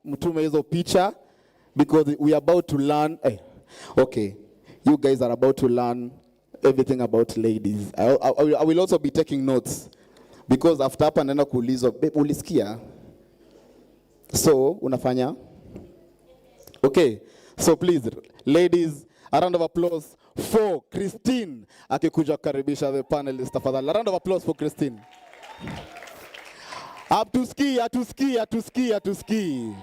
mtume hizo picha because we are about to learn. Okay, you guys are about to learn everything about ladies. I will also be taking notes because after hapa naenda kuulizwa, babe, ulisikia? So, unafanya? Okay, so please, ladies, a round of applause for Christine akikuja kukaribisha the panelists tafadhali. A round of applause for Christine. Hatusikii.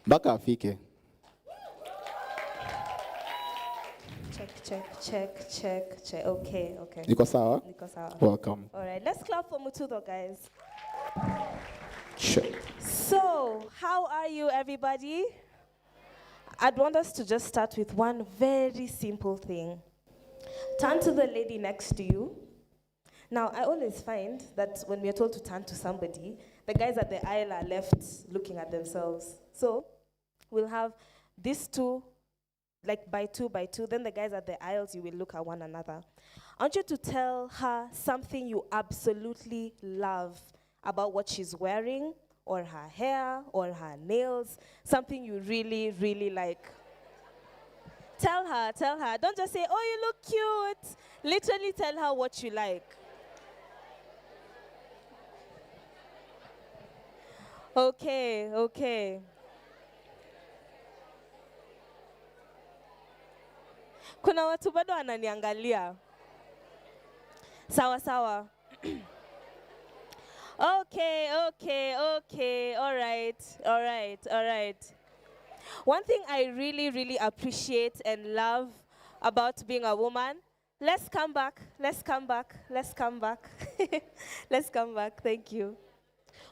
Mpaka afike. Check. Okay. Niko sawa? Niko sawa. Welcome. All right, let's clap for Mututho, guys. Sure. So, how are you, everybody? I'd want us to just start with one very simple thing. Turn to the lady next to you. Now, I always find that when we are told to turn to somebody, the guys at the aisle are left looking at themselves. So, we'll have these two, like by two. Then the guys at the aisles, you will look at one another. I want you to tell her something you absolutely love about what she's wearing, or her hair, or her nails, something you really, really like. Tell her. Don't just say, oh, you look cute. Literally tell her what you like. Okay. Kuna watu bado wananiangalia. Sawa. Okay. All right. One thing I really, really appreciate and love about being a woman, let's come back. Let's come back. Thank you.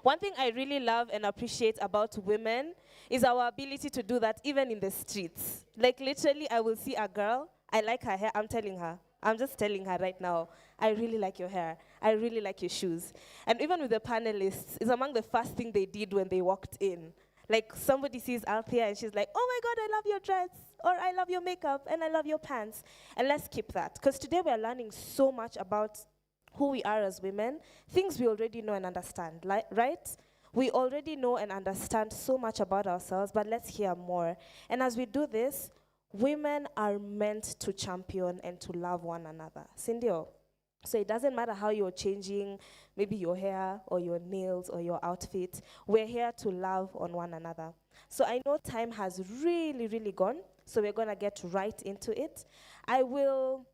One thing I really love and appreciate about women is our ability to do that even in the streets. Like literally, I will see a girl, I like her hair, I'm just telling her right now, I really like your hair. I really like your shoes. And even with the panelists, it's among the first thing they did when they walked in. Like somebody sees Althea and she's like, oh my God, I love your dress, or I love your makeup, and I love your pants. And let's keep that. Because today we're learning so much about who we are as women, things we already know and understand, right? We already know and understand so much about ourselves, but let's hear more. And as we do this, women are meant to champion and to love one another. Sindio? So it doesn't matter how you're changing, maybe your hair or your nails or your outfit. We're here to love on one another. So I know time has really, really gone, so we're going to get right into it. I will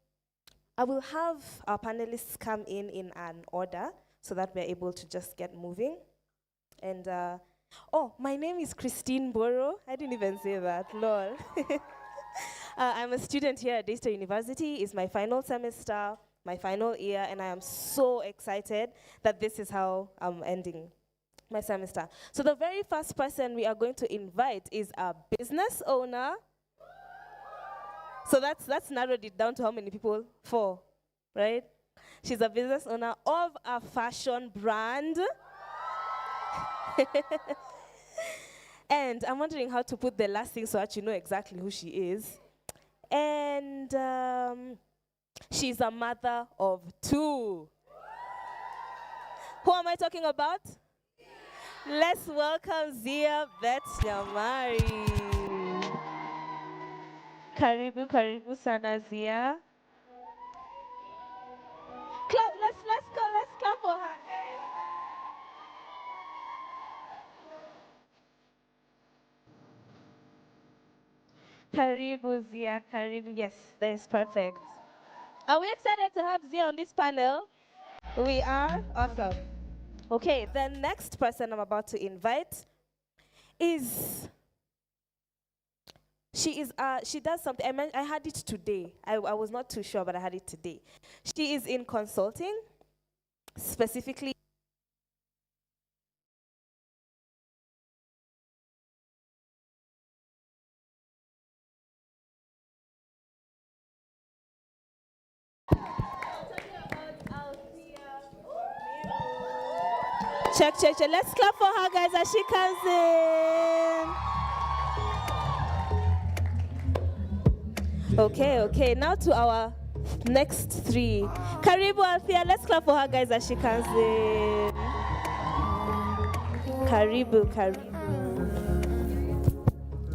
have our panelists come in an order so that we're able to just get moving. And, my name is Christine Boro. I didn't even say that, lol. I'm a student here at Daystar University. It's my final semester, my final year, and I am so excited that this is how I'm ending my semester. So the very first person we are going to invite is a business owner. So that's narrowed it down to how many people? 4, right? She's a business owner of a fashion brand. And I'm wondering how to put the last thing so that you know exactly who she is. And she's a mother of 2. Who am I talking about? Let's welcome Zia Bet Nyamari. Karibu sana Zia. Let's clap for her. Karibu Zia, karibu. Yes, that is perfect. Are we excited to have Zia on this panel? We are? Awesome. Okay, the next person I'm about to invite is, she does something, I had it today. I was not too sure, but I had it today. She is in consulting, specifically Check. Let's clap for her, guys, as she comes in. Okay. Now to our next 3. Karibu Althea. Let's clap for her, guys, as she comes in. Karibu, karibu.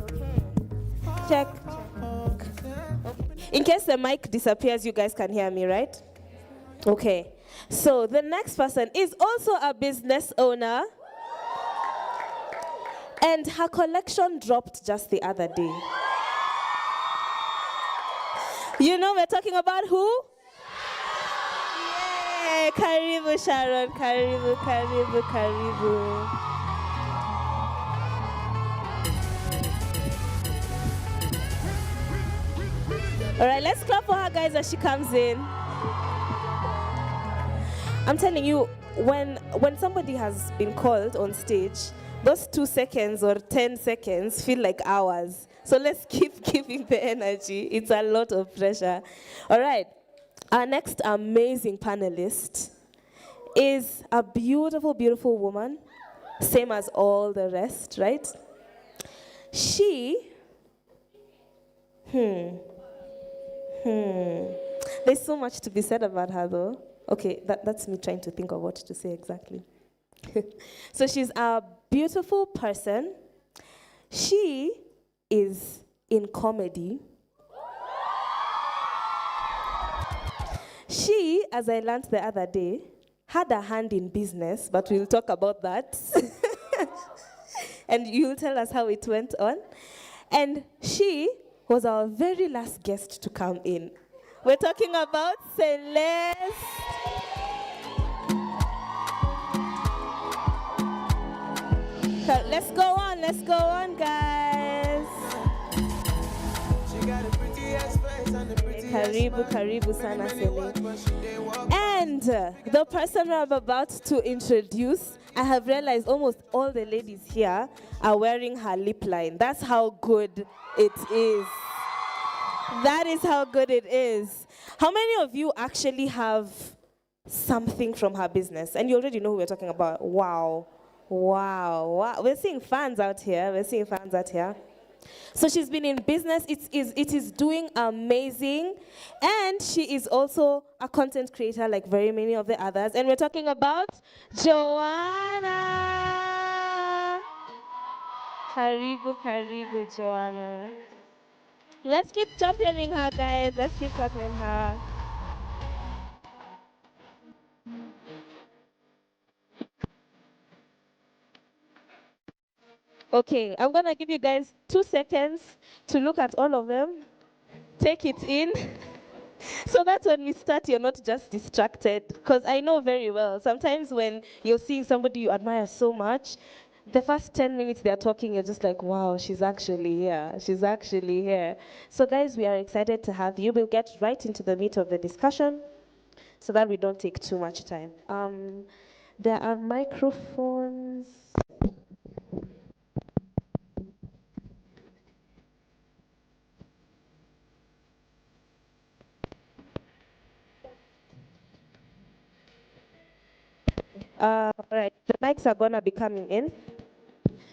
Okay. Check. In case the mic disappears, you guys can hear me, right? Okay. So the next person is also a business owner. And her collection dropped just the other day. You know we're talking about who? Yeah, Karibu Sharon, Karibu, Karibu, Karibu. All right, let's clap for her, guys, as she comes in. I'm telling you, when somebody has been called on stage, those 2 seconds or 10 seconds feel like hours. So let's keep giving the energy. It's a lot of pressure. All right. Our next amazing panelist is a beautiful, beautiful woman, same as all the rest, right? She, there's so much to be said about her, though. Okay, that's me trying to think of what to say exactly. So she's a beautiful person. She is in comedy. She, as I learned the other day, had a hand in business, but we'll talk about that. And you'll tell us how it went on. And she was our very last guest to come in. We're talking about Celeste. Let's go on, guys. Karibu sana Celeste. And the person I'm about to introduce, I have realized almost all the ladies here are wearing her lip line. That's how good it is. That is how good it is. How many of you actually have something from her business? And you already know who we're talking about. Wow. We're seeing fans out here. So she's been in business. It is doing amazing. And she is also a content creator like very many of the others. And we're talking about Joanna. Karibu, Joanna. Let's keep championing her, guys. Let's keep championing her. Okay, I'm going to give you guys 2 seconds to look at all of them. Take it in. So that when we start, you're not just distracted. Because I know very well, sometimes when you're seeing somebody you admire so much, the first 10 minutes they're talking, you're just like, wow, she's actually here. So guys, we are excited to have you. We'll get right into the meat of the discussion so that we don't take too much time. There are microphones. All right, the mics are gonna be coming in.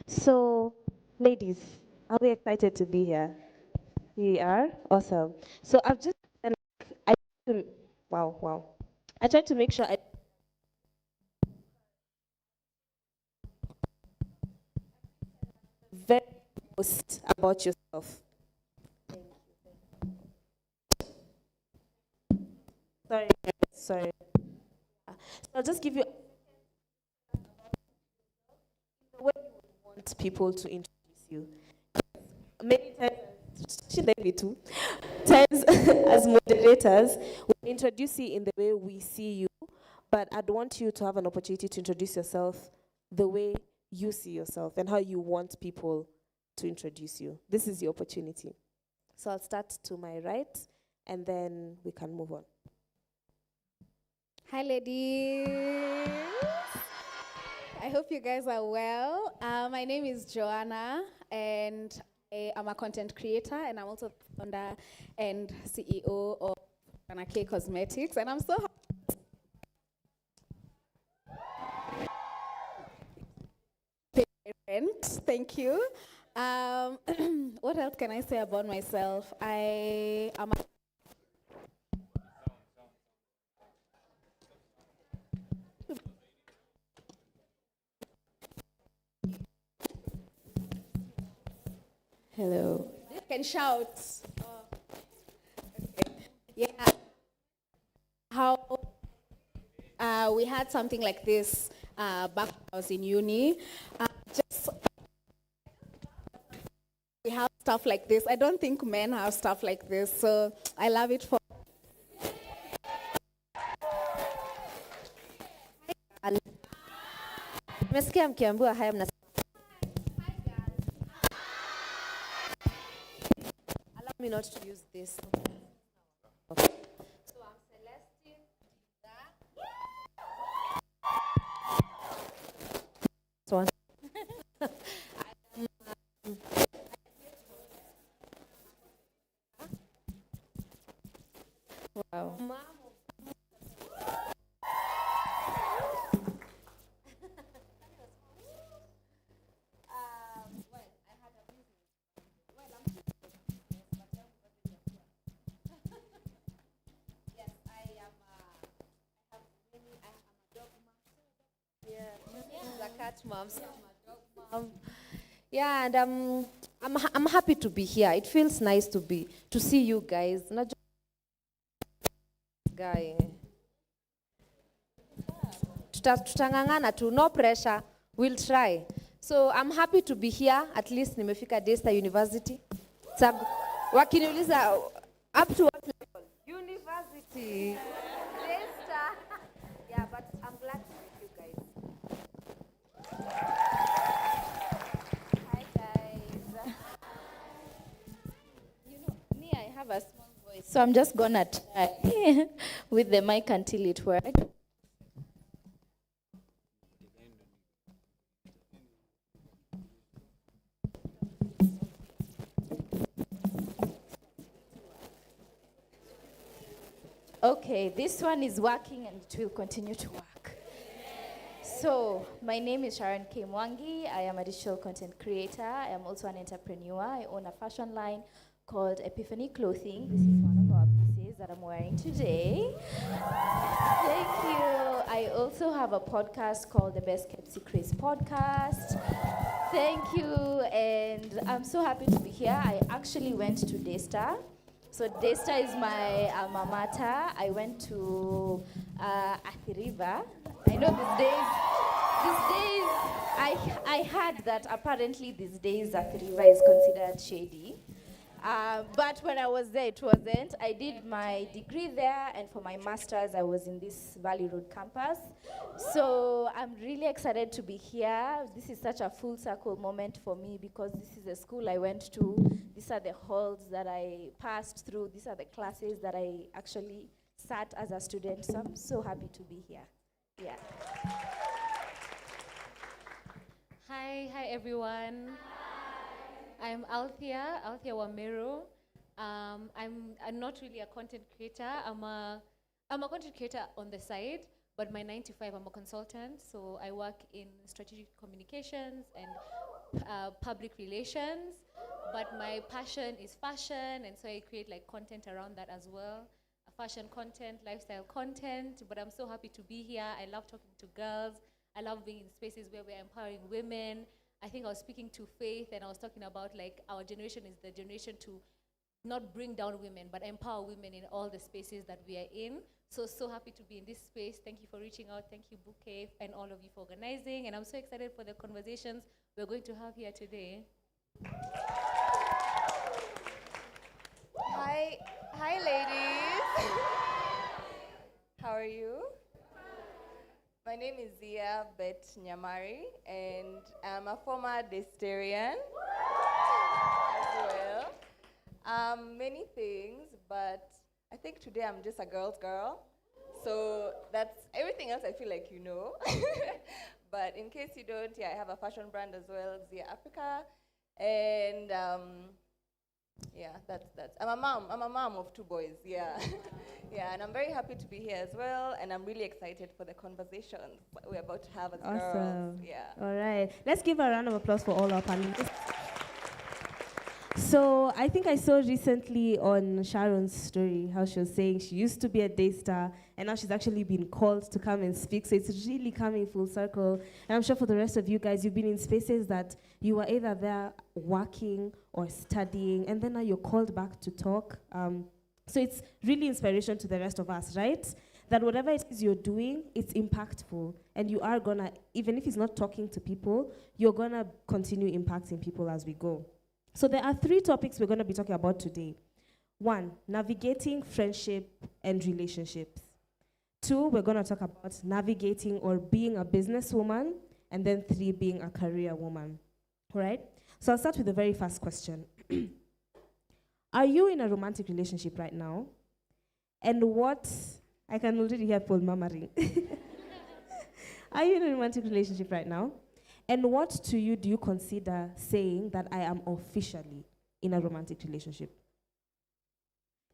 So, ladies, are we excited to be here? We are awesome. So I've just, wow. I tried to make sure I very post about yourself. Sorry. So I'll just give you the way you would want people to introduce you. Many times, maybe too, times as moderators, we introduce you in the way we see you, but I'd want you to have an opportunity to introduce yourself the way you see yourself and how you want people to introduce you. This is your opportunity. So I'll start to my right, and then we can move on. Hi, ladies. I hope you guys are well. My name is Joanna, and I am a content creator, and I'm also founder and CEO of Joanna K Cosmetics, and I'm so happy. Thank you. What else can I say about myself? I am a Hello. You can shout. Okay. Yeah. How we had something like this back when I was in uni. Just we have stuff like this. I don't think men have stuff like this, so I love it for. Nimesikia mkiambiwa haya mna. Allow me not to use this. So I'm Celestine. So on. Wow. Moms. Yeah, and I'm happy to be here. It feels nice to see you guys. Not just guy. Tutangangana tu, no pressure. We'll try. So I'm happy to be here. At least nimefika Daystar University. Wakiniuliza up to what level? University. Daystar. Yeah, but I'm glad to meet you guys. Hi guys. You know, me, I have a small voice, so I'm just gonna try with the mic until it works. Okay, this one is working and it will continue to work. So, my name is Sharon K. Mwangi. I am a digital content creator. I am also an entrepreneur. I own a fashion line called Epiphany Clothing. This is one of our pieces that I'm wearing today. Thank you. I also have a podcast called The Best Kept Secrets Podcast. Thank you. And I'm so happy to be here. I actually went to Daystar. So Daystar is my alma mater. I went to Athi River. I know these days, I heard that apparently these days Athi River is considered shady. But when I was there, it wasn't. I did my degree there, and for my master's, I was in this Valley Road campus. So I'm really excited to be here. This is such a full circle moment for me because this is the school I went to. These are the halls that I passed through. These are the classes that I actually sat as a student. So I'm so happy to be here. Yeah. Hi everyone. I'm Althea Wamero. I'm not really a content creator. I'm a content creator on the side, but my 9 to 5, I'm a consultant. So I work in strategic communications and public relations. But my passion is fashion, and so I create like content around that as well. Fashion content, lifestyle content. But I'm so happy to be here. I love talking to girls. I love being in spaces where we're empowering women. I think I was speaking to Faith, and I was talking about like our generation is the generation to not bring down women, but empower women in all the spaces that we are in. So happy to be in this space. Thank you for reaching out. Thank you, Bouquet, and all of you for organizing. And I'm so excited for the conversations we're going to have here today. Hi ladies. How are you? My name is Zia Bet Nyamari, and I'm a former Daystarian as well. Many things, but I think today I'm just a girl's girl. So that's everything else I feel like you know. But in case you don't, yeah, I have a fashion brand as well, Zia Africa. And yeah, that's. I'm a mom of 2 boys, yeah. Yeah, and I'm very happy to be here as well, and I'm really excited for the conversations we're about to have as girls. Yeah. All right. Let's give a round of applause for all our panelists. So I think I saw recently on Sharon's story how she was saying she used to be a day star and now she's actually been called to come and speak. So it's really coming full circle. And I'm sure for the rest of you guys, you've been in spaces that you were either there working or studying, and then now you're called back to talk. So it's really inspiration to the rest of us, right? That whatever it is you're doing, it's impactful. And you are gonna, even if it's not talking to people, you're gonna continue impacting people as we go. So there are 3 topics we're going to be talking about today. 1, navigating friendship and relationships. 2, we're going to talk about navigating or being a businesswoman. And then 3, being a career woman. All right? So I'll start with the very first question. Are you in a romantic relationship right now? And what, I can already hear Paul murmuring. Are you in a romantic relationship right now? And what to you do you consider saying that I am officially in a romantic relationship?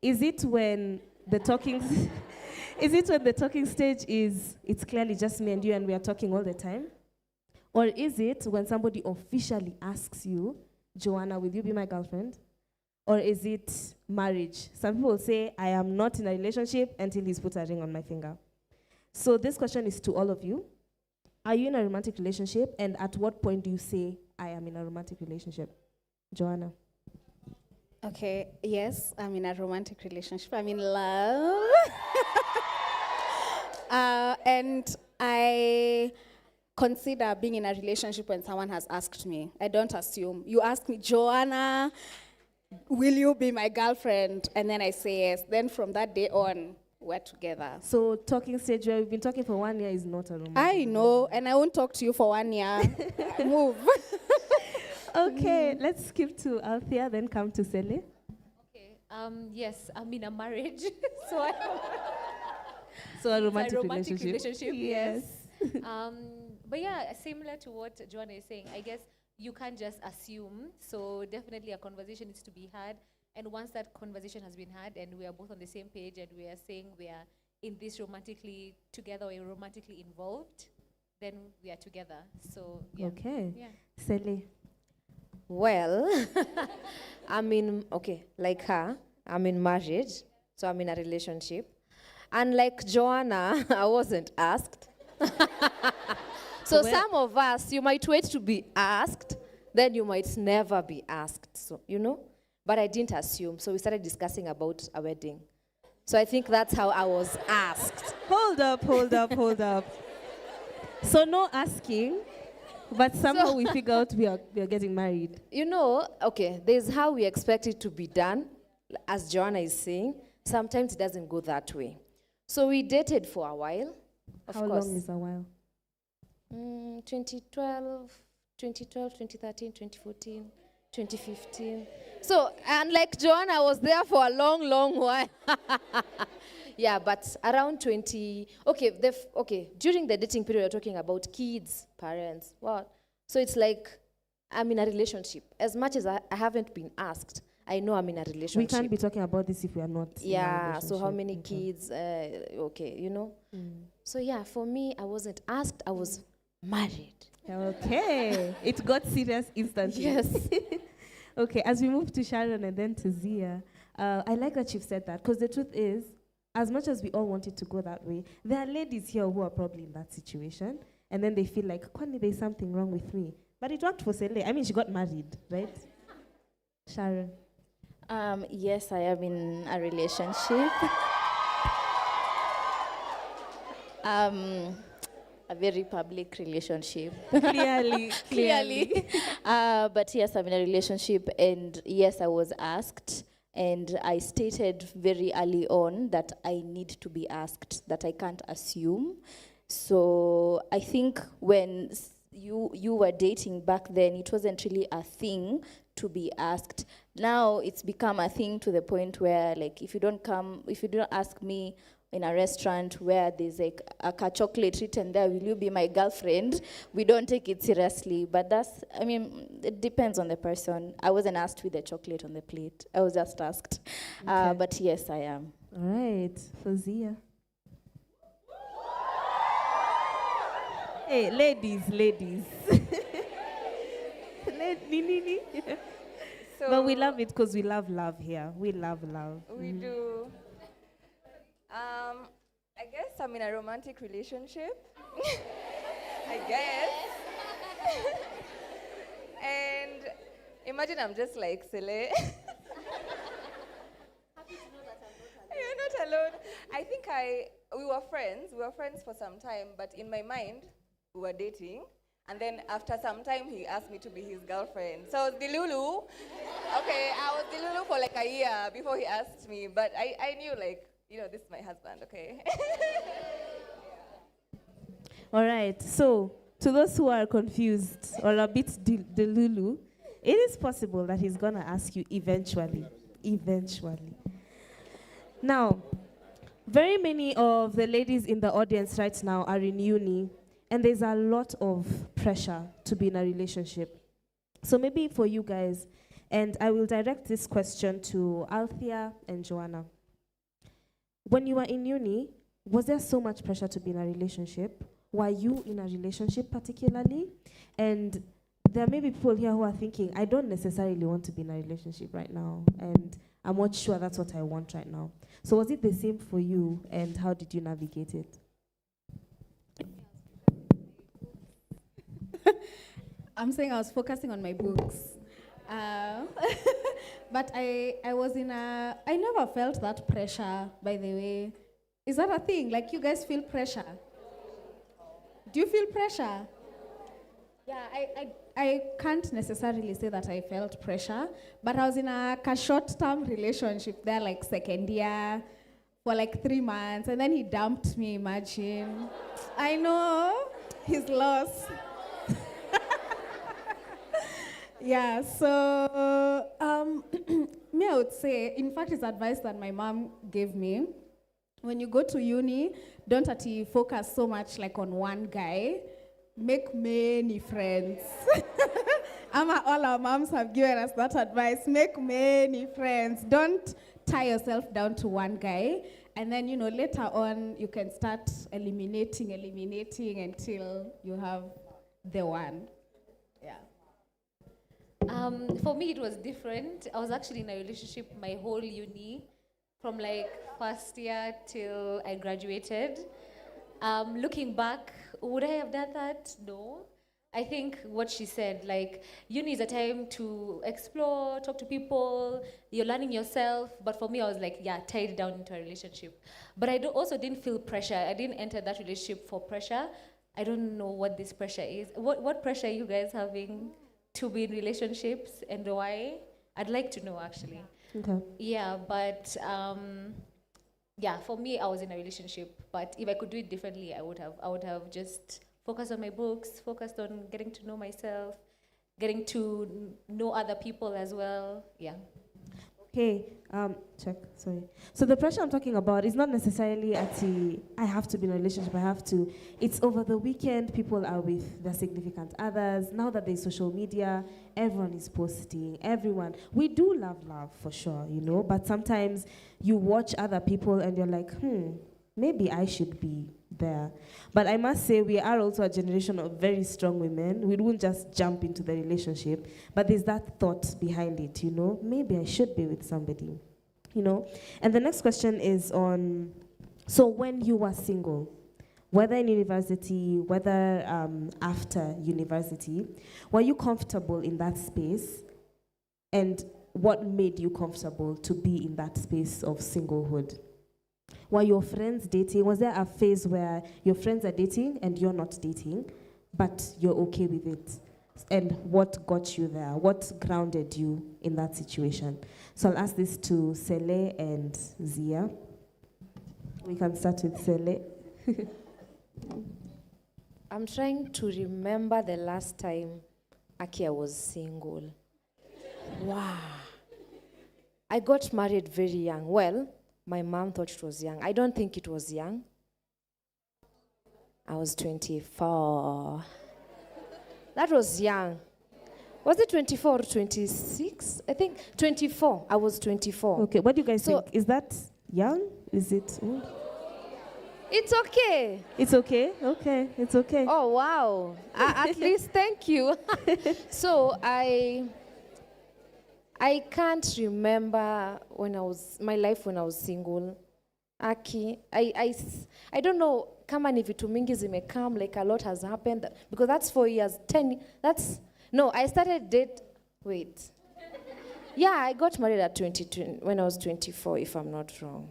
Is it when the talking is it when the talking stage is it's clearly just me and you and we are talking all the time? Or is it when somebody officially asks you, Joanna, will you be my girlfriend? Or is it marriage? Some people say I am not in a relationship until he's put a ring on my finger. So this question is to all of you. Are you in a romantic relationship? And at what point do you say, I am in a romantic relationship? Joanna. Okay, yes, I'm in a romantic relationship. I'm in love. And I consider being in a relationship when someone has asked me. I don't assume. You ask me, Joanna, will you be my girlfriend? And then I say yes. Then from that day on, we're together. So talking stage where we've been talking for 1 year is not a romantic. I know, and I won't talk to you for 1 year. Move. Okay, let's skip to Althea, then come to Sele. Okay. Yes, I'm in a marriage. so I So a romantic, romantic relationship, Yes. But yeah, similar to what Joanna is saying, I guess you can't just assume. So definitely a conversation needs to be had. And once that conversation has been had and we are both on the same page and we are saying we are in this romantically together or romantically involved, then we are together. So, yeah. Okay. Yeah. Sele. Well, like her, I'm in marriage, so I'm in a relationship. And like Joanna, I wasn't asked. So some of us, you might wait to be asked, then you might never be asked, so, you know? But I didn't assume, so we started discussing about a wedding. So I think that's how I was asked. Hold up. So no asking, but somehow we figure out we are getting married. You know, okay, there's how we expect it to be done. As Joanna is saying, sometimes it doesn't go that way. So we dated for a while. How long is a while? 2012, 2013, 2014, 2015. So, and like Joanna, I was there for a long, long while. Yeah, but around 20, during the dating period, we're talking about kids, parents, what? So it's like, I'm in a relationship. As much as I haven't been asked, I know I'm in a relationship. We can't be talking about this if we are not in a Yeah, so how relationship. many kids, you know? So yeah, for me, I wasn't asked, I was married. Okay. It got serious instantly. Yes. Okay, as we move to Sharon and then to Zia, I like that you've said that, because the truth is, as much as we all want it to go that way, there are ladies here who are probably in that situation, and then they feel like, Kwani, there's something wrong with me. But it worked for Sele. I mean, she got married, right? Sharon. Yes, I am in a relationship. A very public relationship. Clearly. But yes, I'm in a relationship, and yes, I was asked, and I stated very early on that I need to be asked, that I can't assume. So I think when you were dating back then, it wasn't really a thing to be asked. Now it's become a thing to the point where, like, if you don't ask me in a restaurant where there's like a chocolate written there, will you be my girlfriend? We don't take it seriously. But it depends on the person. I wasn't asked with the chocolate on the plate. I was just asked. Okay. But yes, I am. All right, for Zia. Hey, ladies. So But we love it because we love love here. We love love. we do. I guess I'm in a romantic relationship. I guess. And imagine I'm just like Sele. You're not alone. I think we were friends. We were friends for some time, but in my mind, we were dating. And then after some time, he asked me to be his girlfriend. So I was the Lulu. Okay, I was the Lulu for like a year before he asked me. But I knew, like, this is my husband, okay? All right. So, to those who are confused or a bit delulu, it is possible that he's going to ask you eventually. Eventually. Now, very many of the ladies in the audience right now are in uni, and there's a lot of pressure to be in a relationship. So maybe for you guys, and I will direct this question to Althea and Joanna. When you were in uni, was there so much pressure to be in a relationship? Were you in a relationship particularly? And there may be people here who are thinking, I don't necessarily want to be in a relationship right now, and I'm not sure that's what I want right now. So was it the same for you, and how did you navigate it? I'm saying I was focusing on my books. But I never felt that pressure, by the way. Is that a thing? Like, you guys feel pressure? Do you feel pressure? Yeah, I can't necessarily say that I felt pressure, but I was in a short-term relationship there, like second year, for like 3 months, and then he dumped me, imagine. I know, his loss. Yeah, so me, I would say, in fact, it's advice that my mom gave me. When you go to uni, don't focus so much like on one guy. Make many friends. All our moms have given us that advice. Make many friends. Don't tie yourself down to one guy. And then, later on, you can start eliminating until you have the one. Yeah. For me, it was different. I was actually in a relationship my whole uni, from like first year till I graduated. Looking back, would I have done that? No. I think what she said, like, uni is a time to explore, talk to people, you're learning yourself. But for me, I was like, tied down into a relationship. But I also didn't feel pressure. I didn't enter that relationship for pressure. I don't know what this pressure is. What pressure are you guys having to be in relationships, and why? I'd like to know, actually. Okay. Yeah, but for me, I was in a relationship. But if I could do it differently, I would have just focused on my books, focused on getting to know myself, getting to know other people as well. Yeah. Okay, check, sorry. So the pressure I'm talking about is not necessarily I have to be in a relationship, it's over the weekend, people are with their significant others. Now that there's social media, everyone is posting, we do love for sure, but sometimes you watch other people and you're like, maybe I should be there. But I must say, we are also a generation of very strong women. We won't just jump into the relationship, but there's that thought behind it, maybe I should be with somebody, And the next question is on, so when you were single, whether in university, whether after university, were you comfortable in that space? And what made you comfortable to be in that space of singlehood? Were your friends dating? Was there a phase where your friends are dating and you're not dating, but you're okay with it? And what got you there? What grounded you in that situation? So I'll ask this to Sele and Zia. We can start with Sele. I'm trying to remember the last time Akia was single. Wow. I got married very young. Well, my mom thought it was young. I don't think it was young. I was 24. That was young. Was it 24 or 26? I think 24. I was 24. Okay, what do you guys think? Is that young? Is it old? It's okay. It's okay? Okay, it's okay. Oh, wow. At least, thank you. So I I can't remember my life when I was single. Aki, I don't know kama ni vitu mingi zimekam, like a lot has happened, because that's 4 years, I started wait. Yeah, I got married at 22, when I was 24, if I'm not wrong.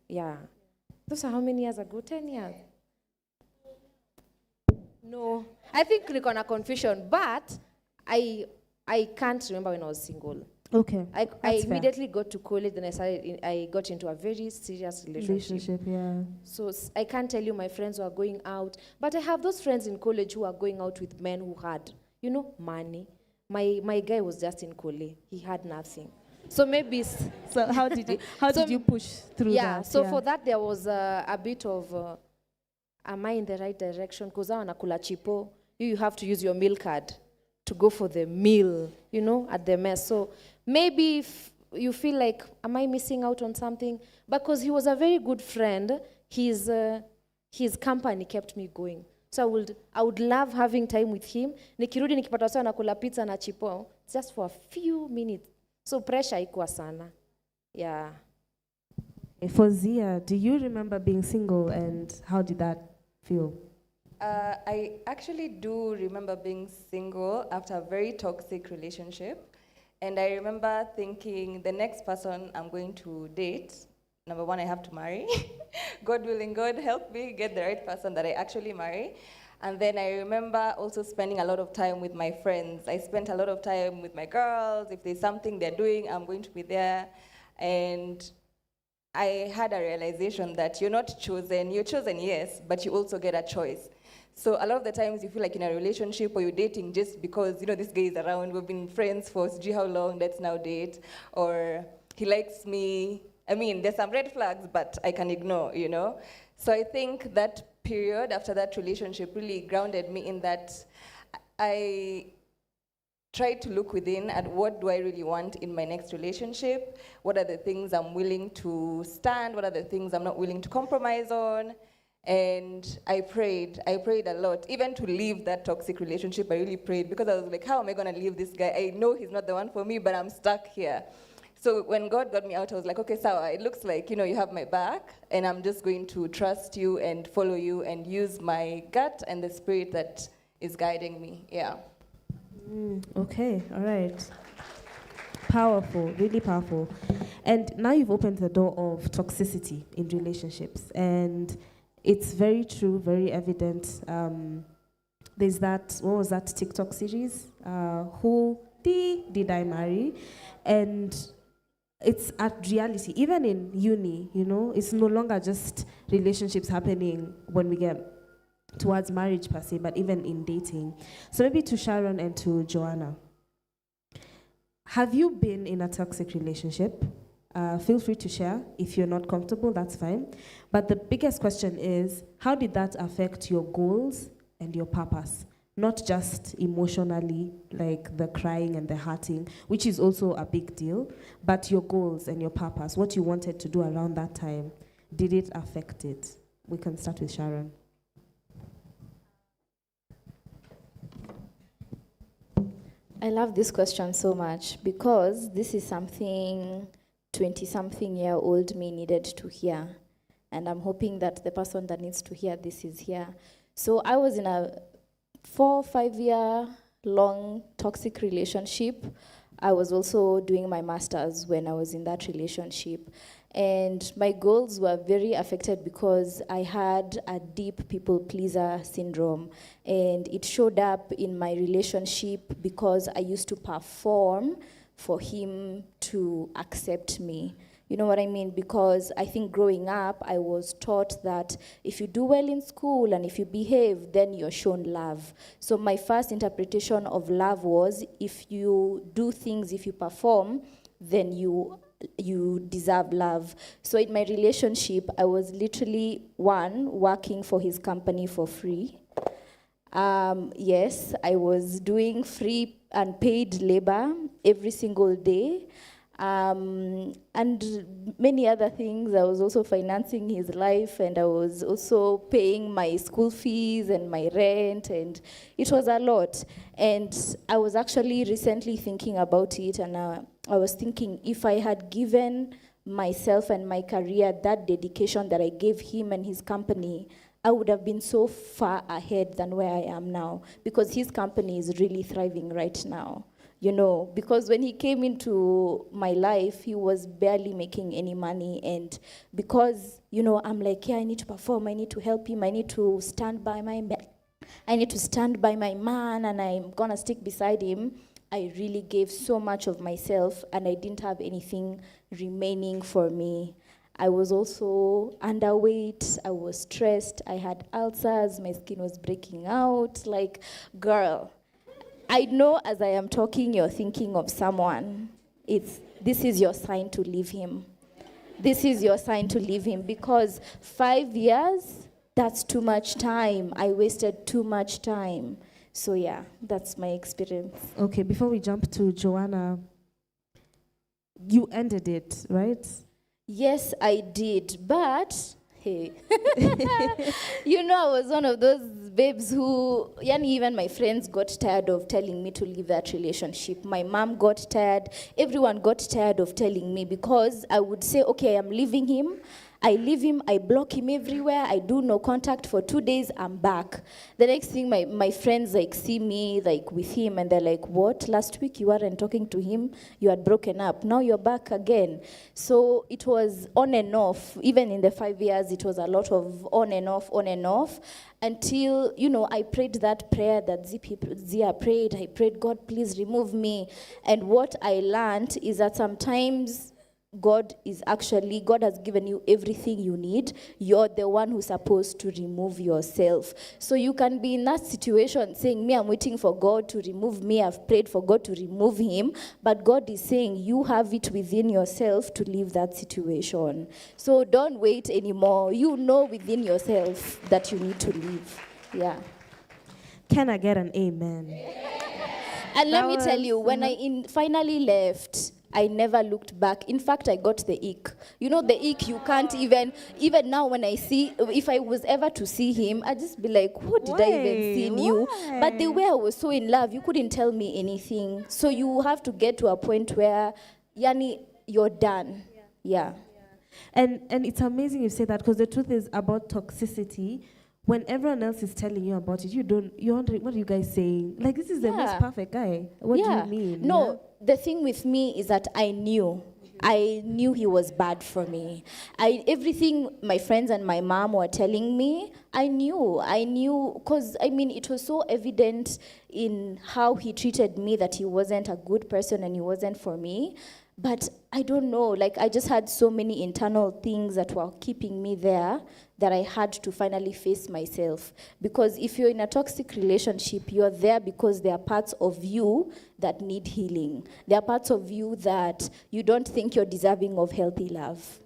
Yeah. Those are how many years ago? 10 years? No. I think niko na confusion, but I can't remember when I was single. Okay. I that's fair. immediately got to college, then I got into a very serious relationship. Yeah. So I can't tell you my friends who are going out, but I have those friends in college who are going out with men who had, money. My guy was just in college. He had nothing. So maybe... So how did you push through that? Yeah, so for that there was a bit of, am I in the right direction? Because wanakula chipo, you have to use your meal card to go for the meal, at the mess. So maybe if you feel like, am I missing out on something? Because he was a very good friend, his company kept me going. So I would love having time with him. Nikirudi nikipata wasa nakula pizza na chipo, just for a few minutes. So pressure haikuwa sana. Yeah. For Zia, do you remember being single, and how did that feel? I actually do remember being single after a very toxic relationship. And I remember thinking the next person I'm going to date, number one, I have to marry. God willing, God help me get the right person that I actually marry. And then I remember also spending a lot of time with my friends. I spent a lot of time with my girls. If there's something they're doing, I'm going to be there. And I had a realization that you're not chosen. You're chosen, yes, but you also get a choice. So a lot of the times you feel like in a relationship or you're dating just because, this guy is around, we've been friends for how long, let's now date. Or he likes me. I mean, there's some red flags, but I can ignore, So I think that period after that relationship really grounded me in that I tried to look within at what do I really want in my next relationship, what are the things I'm willing to stand, what are the things I'm not willing to compromise on. And I prayed a lot. Even to leave that toxic relationship, I really prayed because I was like, how am I going to leave this guy? I know he's not the one for me, but I'm stuck here. So when God got me out, I was like, okay, Sawa, it looks like, you have my back, and I'm just going to trust you and follow you and use my gut and the spirit that is guiding me. Yeah. Okay, all right. Powerful, really powerful. And now you've opened the door of toxicity in relationships, and it's very true, very evident. There's that, what was that TikTok series? Who did I marry? And it's a reality. Even in uni, it's no longer just relationships happening when we get towards marriage per se, but even in dating. So maybe to Sharon and to Joanna, have you been in a toxic relationship? Feel free to share. If you're not comfortable, that's fine. But the biggest question is, how did that affect your goals and your purpose? Not just emotionally, like the crying and the hurting, which is also a big deal, but your goals and your purpose, what you wanted to do around that time, did it affect it? We can start with Sharon. I love this question so much because this is something 20-something-year-old me needed to hear. And I'm hoping that the person that needs to hear this is here. So I was in a 4-5 year long toxic relationship. I was also doing my master's when I was in that relationship. And my goals were very affected because I had a deep people pleaser syndrome. And it showed up in my relationship because I used to perform for him to accept me. You know what I mean? Because I think growing up, I was taught that if you do well in school and if you behave, then you're shown love. So my first interpretation of love was if you do things, if you perform, then you deserve love. So in my relationship, I was literally, one, working for his company for free. Yes, I was doing free and paid labor every single day. And many other things. I was also financing his life, and I was also paying my school fees and my rent, and it was a lot. And I was actually recently thinking about it, and I was thinking, if I had given myself and my career that dedication that I gave him and his company, I would have been so far ahead than where I am now, because his company is really thriving right now. You know, because when he came into my life, he was barely making any money. And because, you know, I'm like, yeah, I need to perform, I need to help him, I need to stand by my man, and I'm gonna stick beside him. I really gave so much of myself, and I didn't have anything remaining for me. I was also underweight, I was stressed, I had ulcers, my skin was breaking out. Like, girl, I know as I am talking, you're thinking of someone. This is your sign to leave him. This is your sign to leave him, because 5 years, that's too much time. I wasted too much time. So yeah, that's my experience. Okay, before we jump to Joanna, you ended it, right? Yes, I did, but hey, you know, I was one of those babes who, even my friends got tired of telling me to leave that relationship. My mom got tired. Everyone got tired of telling me, because I would say, okay, I'm leaving him. I leave him, I block him everywhere, I do no contact for 2 days, I'm back. The next thing, my friends like see me like with him, and they're like, what? Last week you weren't talking to him, you had broken up, now you're back again. So it was on and off. Even in the 5 years, it was a lot of on and off, until, you know, I prayed that prayer that Zia prayed. I prayed, God, please remove me. And what I learned is that sometimes God has given you everything you need. You're the one who's supposed to remove yourself. So you can be in that situation saying, I'm waiting for God to remove me. I've prayed for God to remove him. But God is saying you have it within yourself to leave that situation. So don't wait anymore. You know within yourself that you need to leave. Yeah. Can I get an amen? And let me tell you, when I finally left, I never looked back. In fact, I got the ick. You know, the ick, you can't even now when I see, if I was ever to see him, I'd just be like, what did I even see in you? But the way I was so in love, you couldn't tell me anything. So you have to get to a point where, you're done. Yeah. And it's amazing you say that, because the truth is about toxicity. When everyone else is telling you about it, you're wondering, what are you guys saying? Like, this is the most perfect guy. What do you mean? No, the thing with me is that I knew he was bad for me. Everything my friends and my mom were telling me, I knew, because, it was so evident in how he treated me that he wasn't a good person and he wasn't for me. But I don't know, like, I just had so many internal things that were keeping me there that I had to finally face myself. Because if you're in a toxic relationship, you're there because there are parts of you that need healing. There are parts of you that you don't think you're deserving of healthy love.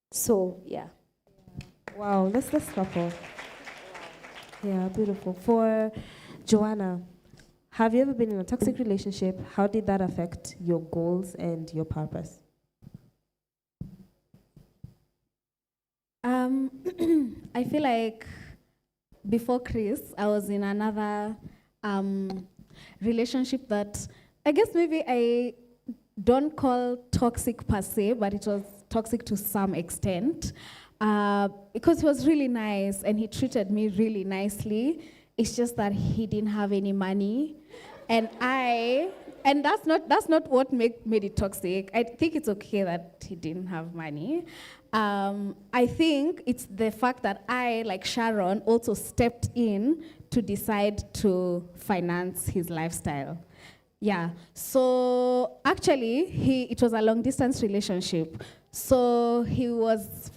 So, yeah. Wow, let's couple. Yeah, beautiful. For Joanna, have you ever been in a toxic relationship? How did that affect your goals and your purpose? I feel like before Chris, I was in another relationship that I guess maybe I don't call toxic per se, but it was toxic to some extent, because he was really nice and he treated me really nicely. It's just that he didn't have any money, and that's not what made it toxic. I think it's okay that he didn't have money. I think it's the fact that I, like Sharon, also stepped in to decide to finance his lifestyle. Yeah. So actually, it was a long distance relationship. So he was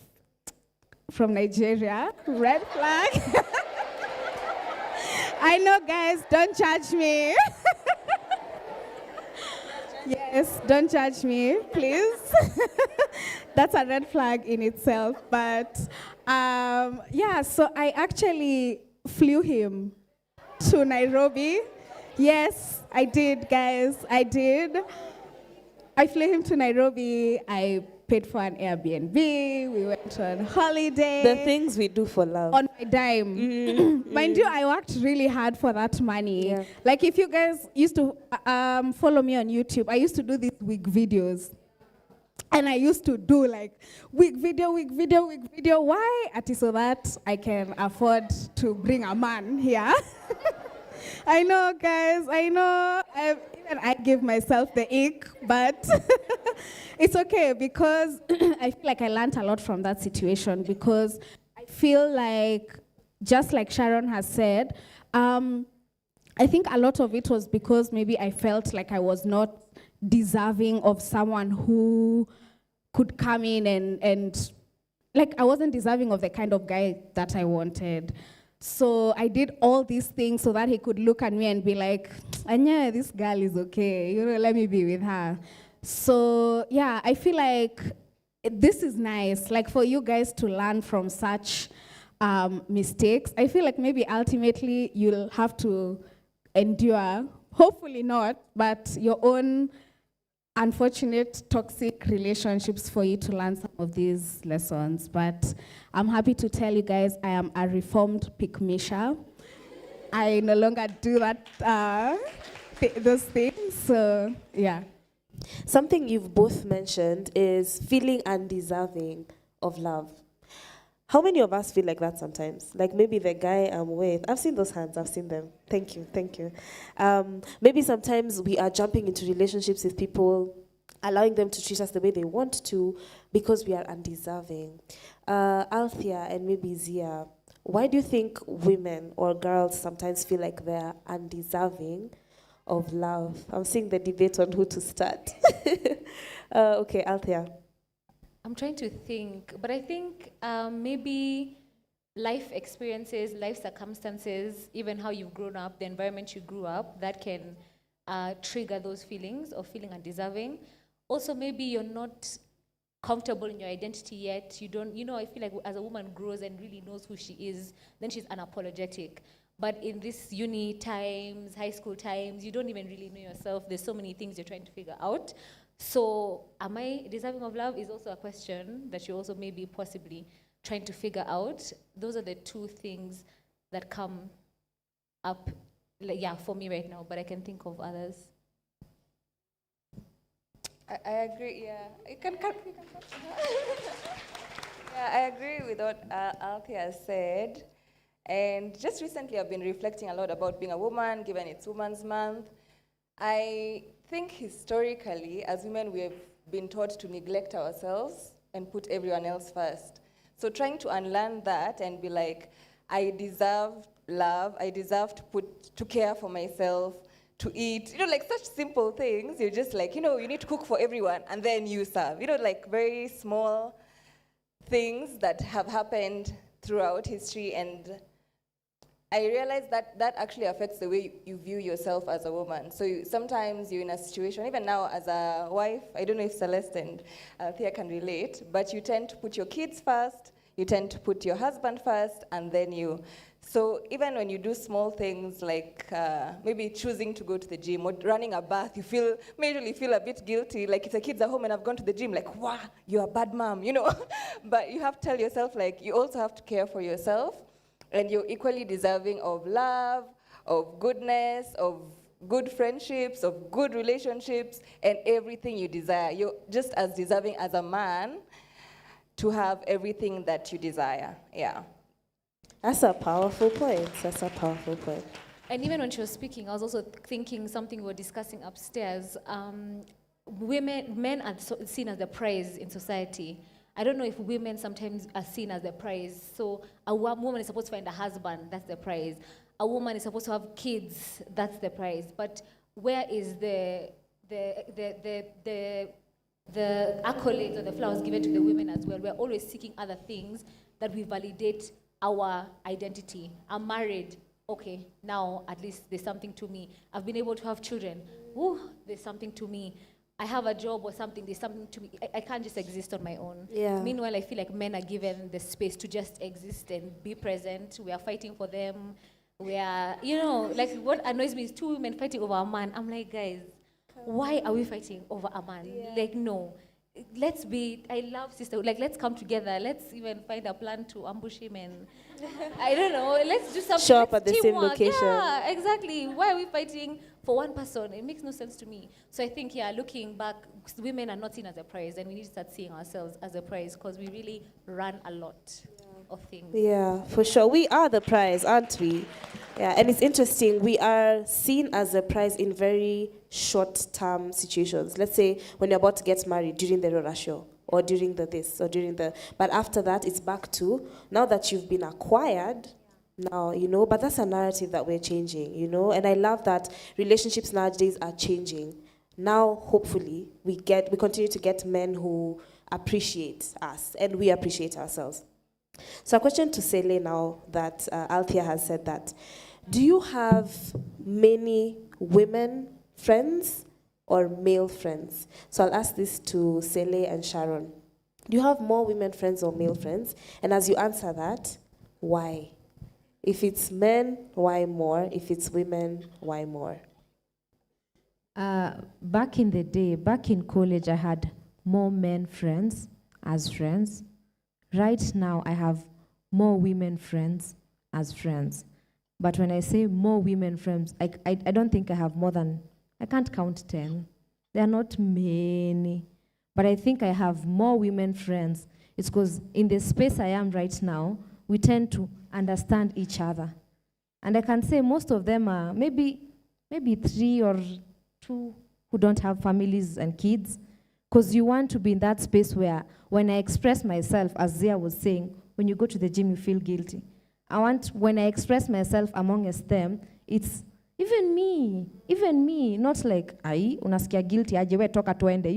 from Nigeria. Red flag. I know, guys, don't judge me. Yes, don't judge me, please. That's a red flag in itself. But so I actually flew him to Nairobi. Yes, I did, guys, I did. I flew him to Nairobi. I paid for an Airbnb. We went on holiday. The things we do for love. On my dime. Mind you, I worked really hard for that money. Yeah. Like if you guys used to follow me on YouTube, I used to do these wig videos. And I used to do like wig video. Why? So that I can afford to bring a man here. I know, guys, I know. Even I give myself the ick, but it's okay because I feel like I learned a lot from that situation because I feel like, just like Sharon has said, I think a lot of it was because maybe I felt like I was not deserving of someone who could come in and like I wasn't deserving of the kind of guy that I wanted. So I did all these things so that he could look at me and be like, Anya, this girl is okay, let me be with her. So yeah, I feel like this is nice, like for you guys to learn from such mistakes. I feel like maybe ultimately you'll have to endure, hopefully not, but your own unfortunate toxic relationships for you to learn some of these lessons. But I'm happy to tell you guys I am a reformed Pikmisha. I no longer do that those things. So yeah. Something you've both mentioned is feeling undeserving of love. How many of us feel like that sometimes? Like maybe the guy I'm with, I've seen those hands, I've seen them. Thank you. Maybe sometimes we are jumping into relationships with people, allowing them to treat us the way they want to because we are undeserving. Althea and maybe Zia, why do you think women or girls sometimes feel like they're undeserving of love? I'm seeing the debate on who to start. Okay, Althea. I'm trying to think, but I think maybe life experiences, life circumstances, even how you've grown up, the environment you grew up, that can trigger those feelings of feeling undeserving. Also, maybe you're not comfortable in your identity yet. You don't, I feel like as a woman grows and really knows who she is, then she's unapologetic. But in this uni times, high school times, you don't even really know yourself. There's so many things you're trying to figure out. So am I deserving of love is also a question that you also maybe possibly trying to figure out. Those are the two things that come up, for me right now, but I can think of others. I agree, yeah. You can cut. Yeah, I agree with what Althea said. And just recently I've been reflecting a lot about being a woman, given it's Women's Month. I think historically, as women, we have been taught to neglect ourselves and put everyone else first. So trying to unlearn that and be like, I deserve love, I deserve to care for myself, to eat, like such simple things. You're just like, you need to cook for everyone and then you serve. Like very small things that have happened throughout history, and I realized that that actually affects the way you view yourself as a woman. So sometimes you're in a situation, even now as a wife, I don't know if Celeste and Thea can relate, but you tend to put your kids first, you tend to put your husband first, and then you. So even when you do small things like maybe choosing to go to the gym or running a bath, you majorly feel a bit guilty, like if the kids are home and I've gone to the gym, like, wow, you're a bad mom, But you have to tell yourself, like, you also have to care for yourself. And you're equally deserving of love, of goodness, of good friendships, of good relationships, and everything you desire. You're just as deserving as a man to have everything that you desire. Yeah. That's a powerful point. And even when she was speaking, I was also thinking something we were discussing upstairs. Men are seen as the prize in society. I don't know if women sometimes are seen as the prize. So a woman is supposed to find a husband, that's the prize. A woman is supposed to have kids, that's the prize. But where is the accolades or the flowers given to the women as well? We're always seeking other things that we validate our identity. I'm married. Okay, now at least there's something to me. I've been able to have children. Ooh, there's something to me. I have a job or something, there's something to me. I can't just exist on my own. Yeah. Meanwhile, I feel like men are given the space to just exist and be present. We are fighting for them. We are, like what annoys me is two women fighting over a man. I'm like, guys, Why are we fighting over a man? Like, no. I love sister. Like, let's come together. Let's even find a plan to ambush him and, I don't know, let's do something. Show up Let's at the same teamwork. location. Yeah, exactly. Why are we fighting for one person? It makes no sense to me. So I think, looking back, women are not seen as a prize, and we need to start seeing ourselves as a prize because we really run a lot of things. Yeah, for sure. We are the prize, aren't we? Yeah, and it's interesting. We are seen as a prize in very short-term situations. Let's say when you're about to get married during the Rora show, or during the this, or during the... But after that, it's back to, now that you've been acquired, now, but that's a narrative that we're changing, And I love that relationships nowadays are changing. Now, hopefully, we continue to get men who appreciate us, and we appreciate ourselves. So a question to Sele now that Althea has said that. Do you have many women friends or male friends? So I'll ask this to Sele and Sharon. Do you have more women friends or male friends? And as you answer that, why? If it's men, why more? If it's women, why more? Back in the day, back in college, I had more men friends as friends. Right now, I have more women friends as friends. But when I say more women friends, I don't think I have more than, I can't count 10. There are not many. But I think I have more women friends. It's because in the space I am right now, we tend to understand each other. And I can say most of them are maybe 3 or 2 who don't have families and kids. Because you want to be in that space where when I express myself, as Zia was saying, when you go to the gym, you feel guilty. When I express myself amongst them, it's even me, not like, ai, unasikia guilty, aje we toka tuende,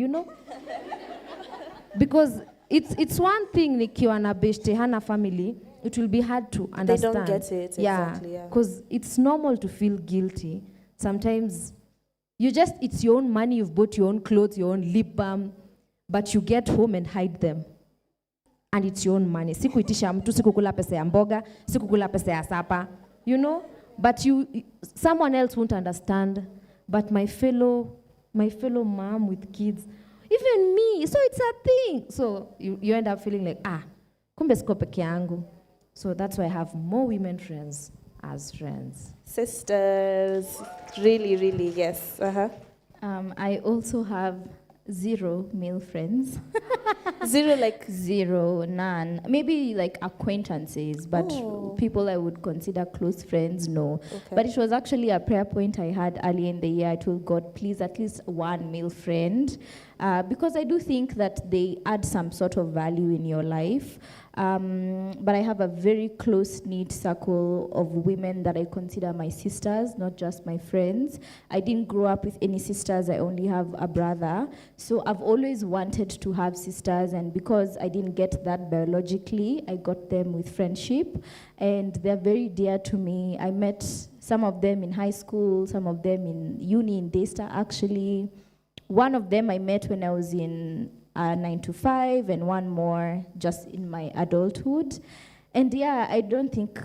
Because it's one thing, nikiwa na beshte hana family, it will be hard to understand. They don't get it, exactly, yeah. Because it's normal to feel guilty. Sometimes it's your own money, you've bought your own clothes, your own lip balm, but you get home and hide them. And it's your own money. Sikuitisha mtu, sikukula pesa ya mboga, sikukula pesa ya sapa, But someone else won't understand. But my fellow mom with kids, even me, so it's a thing. So you end up feeling like, kumbe siko peke yangu. So that's why I have more women friends as friends. Sisters, really, really, yes. I also have 0 male friends. 0, like 0, none. Maybe like acquaintances, but people I would consider close friends, no. Okay. But it was actually a prayer point I had early in the year. I told God, please, at least 1 male friend, because I do think that they add some sort of value in your life. But I have a very close-knit circle of women that I consider my sisters, not just my friends. I didn't grow up with any sisters. I only have a brother. So I've always wanted to have sisters, and because I didn't get that biologically, I got them with friendship, and they're very dear to me. I met some of them in high school, some of them in uni in Daystar, actually. One of them I met when I was in 9 to 5, and one more just in my adulthood. And I don't think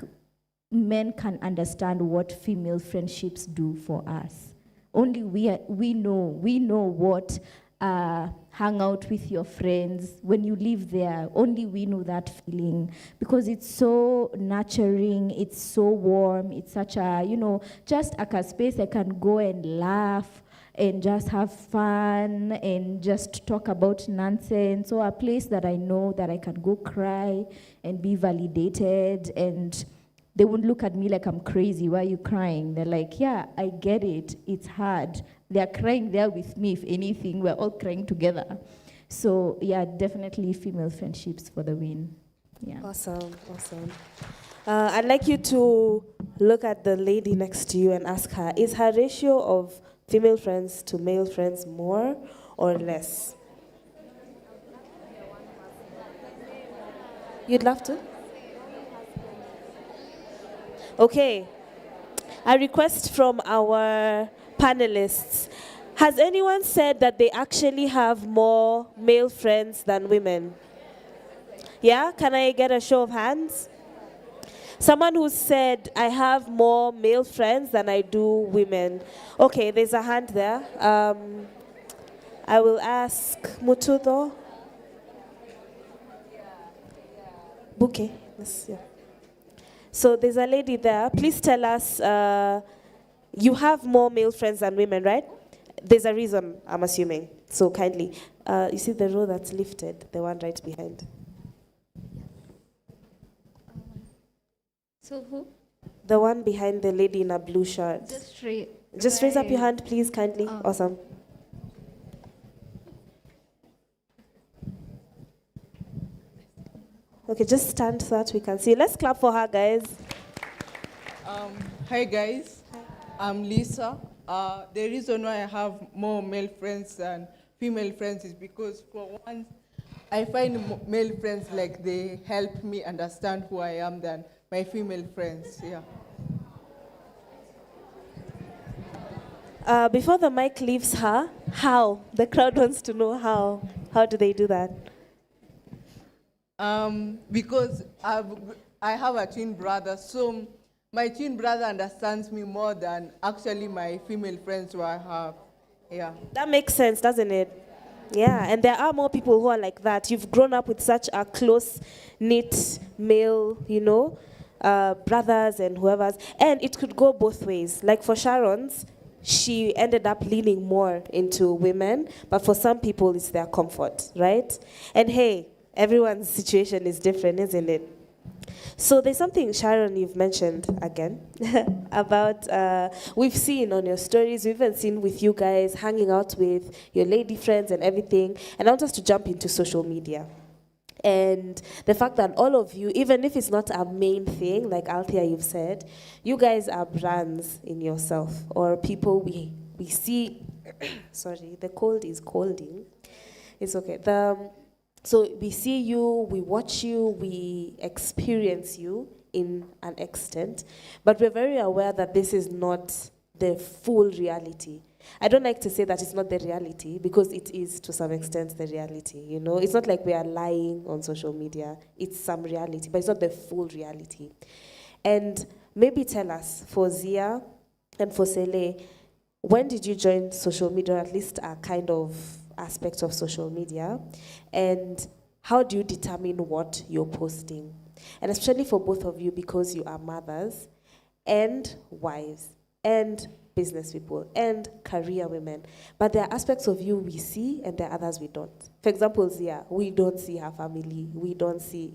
men can understand what female friendships do for us. Only we know what hang out with your friends when you live there. Only we know that feeling, because it's so nurturing, it's so warm, it's such a, just a space I can go and laugh and just have fun and just talk about nonsense, or a place that I know that I can go cry and be validated, and they won't look at me like I'm crazy. Why are you crying? They're like, yeah, I get it. It's hard. They're crying there with me. If anything, we're all crying together. So yeah, definitely female friendships for the win. Yeah. Awesome. I'd like you to look at the lady next to you and ask her, is her ratio of female friends to male friends more or less? You'd love to? Okay. A request from our panelists. Has anyone said that they actually have more male friends than women? Yeah? Can I get a show of hands? Someone who said, I have more male friends than I do women. Okay, there's a hand there. I will ask Mutudo. Buke. Yes, yeah. So there's a lady there. Please tell us, you have more male friends than women, right? There's a reason, I'm assuming. So kindly. You see the row that's lifted, the one right behind. So who? The one behind the lady in a blue shirt. Just raise up your hand, please, kindly. Awesome. Okay, just stand so that we can see. Let's clap for her, guys. Hi guys, I'm Lisa. The reason why I have more male friends than female friends is because for one, I find male friends like they help me understand who I am than my female friends, yeah. Before the mic leaves her, how? The crowd wants to know how. How do they do that? Because I have a twin brother, so my twin brother understands me more than actually my female friends who I have. Yeah. That makes sense, doesn't it? Yeah, and there are more people who are like that. You've grown up with such a close-knit male, brothers and whoever's. And it could go both ways. Like for Sharon's, she ended up leaning more into women, but for some people, it's their comfort, right? And hey, everyone's situation is different, isn't it? So there's something, Sharon, you've mentioned again about, we've seen on your stories, we've even seen with you guys hanging out with your lady friends and everything. And I want us to jump into social media. And the fact that all of you, even if it's not a main thing, like Althea, you've said, you guys are brands in yourself, or people we see, sorry, the cold is colding. It's okay. So we see you, we watch you, we experience you in an extent, but we're very aware that this is not the full reality. I don't like to say that it's not the reality, because it is to some extent the reality, It's not like we are lying on social media. It's some reality, but it's not the full reality. And maybe tell us, for Zia and for Sele, when did you join social media, or at least a kind of aspect of social media, and how do you determine what you're posting? And especially for both of you, because you are mothers and wives and business people and career women, but there are aspects of you we see and there are others we don't. For example, Zia, we don't see her family, we don't see,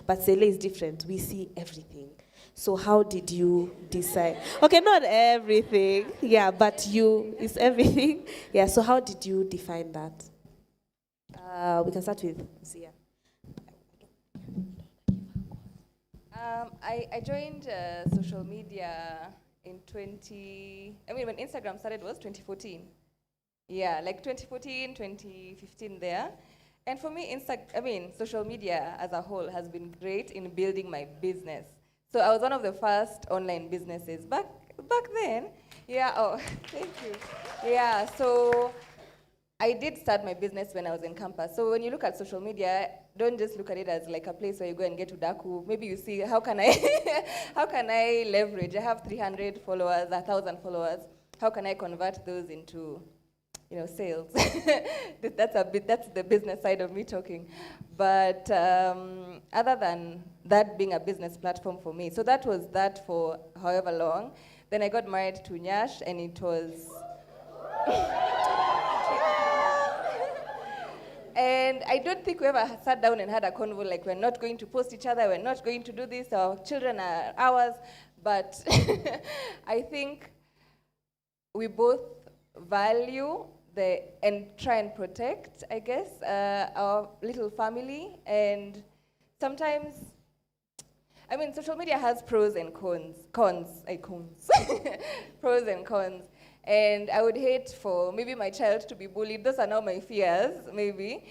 but Sele is different, we see everything. So how did you decide? Okay, not everything, yeah, but it's everything. Yeah, so how did you define that? We can start with Zia. I joined social media in when Instagram started was 2014. Yeah, like 2014, 2015 there. And for me, social media as a whole has been great in building my business. So I was one of the first online businesses back then. Yeah, oh, thank you. Yeah, so I did start my business when I was in campus. So when you look at social media, don't just look at it as like a place where you go and get to Daku. Maybe you see, how can I leverage? I have 300 followers, 1,000 followers. How can I convert those into sales? That's the business side of me talking. But other than that being a business platform for me, so that was that for however long. Then I got married to Nyash, and it was... And I don't think we ever sat down and had a convo like, we're not going to post each other, we're not going to do this, our children are ours. But I think we both value and try and protect, I guess, our little family. And sometimes, social media has pros and cons. Pros and cons. And I would hate for maybe my child to be bullied. Those are now my fears, maybe.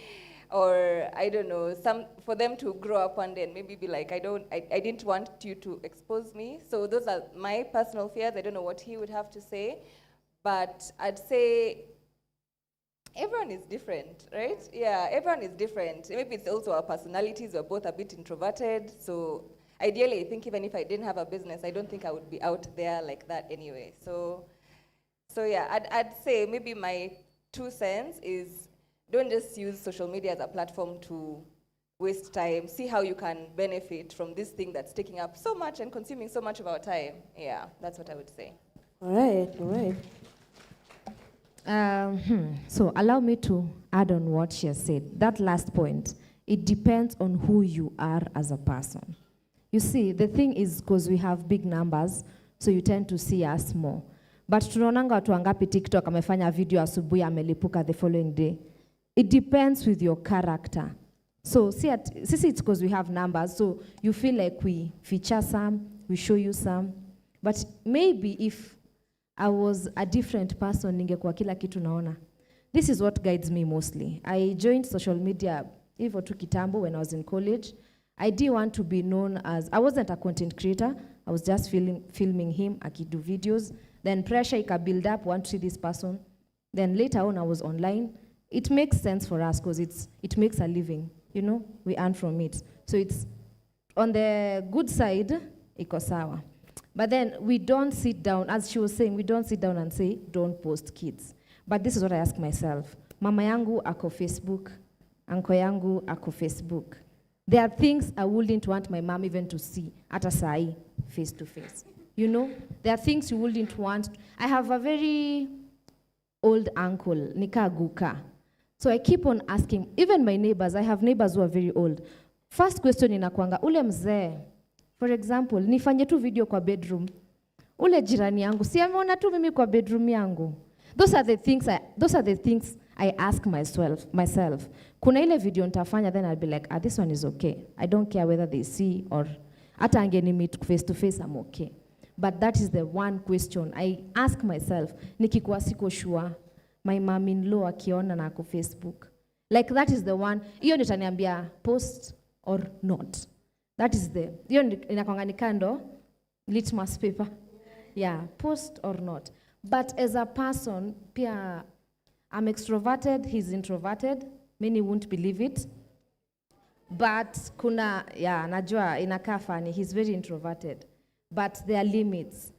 Or, I don't know, for them to grow up one day and maybe be like, I didn't want you to expose me. So those are my personal fears. I don't know what he would have to say. But I'd say everyone is different, right? Yeah, everyone is different. Maybe it's also our personalities. We're both a bit introverted. So ideally, I think even if I didn't have a business, I don't think I would be out there like that anyway. So yeah, I'd say maybe my 2 cents is don't just use social media as a platform to waste time. See how you can benefit from this thing that's taking up so much and consuming so much of our time. Yeah, that's what I would say. All right. So allow me to add on what she has said. That last point, it depends on who you are as a person. You see, the thing is because we have big numbers, so you tend to see us more. But tunaonanga watu wangapi TikTok amefanya video asubuhi amelipuka the following day. It depends with your character. So see, it's because we have numbers, so you feel like we feature some, we show you some. But maybe if I was a different person, ningekuwa kila kitu naona. This is what guides me mostly. I joined social media hivyo tu kitambo when I was in college. I didn't want to be known as, I wasn't a content creator, I was just filming him, akidu videos. Then pressure ika build up, want to see this person. Then later on I was online. It makes sense for us because it makes a living, you know, we earn from it. So it's on the good side, iko sawa. But then we don't sit down, as she was saying, we don't sit down and say, don't post kids. But this is what I ask myself. Mama yangu ako Facebook, uncle yangu ako Facebook. There are things I wouldn't want my mom even to see, ata sai, face to face. You know, there are things you wouldn't want. I have a very old uncle, nika guka. So I keep on asking, even my neighbors, I have neighbors who are very old. First question inakuanga, ule mzee, for example, nifanye tu video kwa bedroom. Ule jirani yangu, si ameona tu mimi kwa bedroom yangu. Those are the things I ask myself. Kuna ile video nitafanya, then I'll be like, this one is okay. I don't care whether they see or hata angeni meet face to face, I'm okay. But that is the one question I ask myself. Nikikuwa siko sure, my mom-in-law akiona na ako Facebook. Like that is the one. Hiyo nitaniambia post or not. That is the, hiyo inakwanga ni kando, litmus paper. Yeah, post or not. But as a person, pia, I'm extroverted, he's introverted. Many won't believe it. But kuna, yeah, najua inakaa funny, he's very introverted. But there are limits.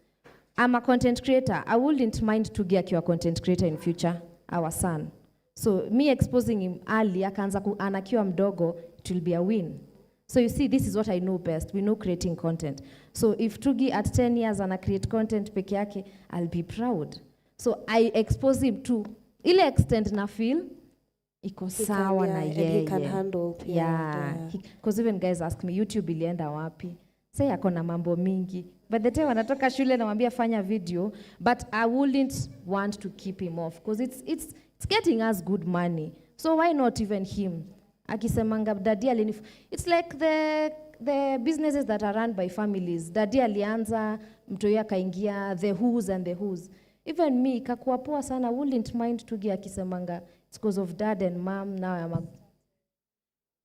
I'm a content creator. I wouldn't mind Tugi akiwa content creator in future, our son. So me exposing him early, akaanza anakiwa mdogo, it will be a win. So you see, this is what I know best. We know creating content. So if Tugi at 10 years ana create content peke yake, I'll be proud. So I expose him to ile extent na feel iko sawa na yeye. He can handle. Yeah. Because even guys ask me, YouTube ilienda wapi? Say ako na mambo mingi. But the time wanatoka shule namwambia fanya video, but I wouldn't want to keep him off because it's getting us good money. So why not even him? Akisemanga daddy alinif. It's like the businesses that are run by families. Daddy alianza, mtoi akaingia, the who's and the who's. Even me, kakuwa poa sana, wouldn't mind Tugi akisemanga. It's because of dad and mom, now I'm a...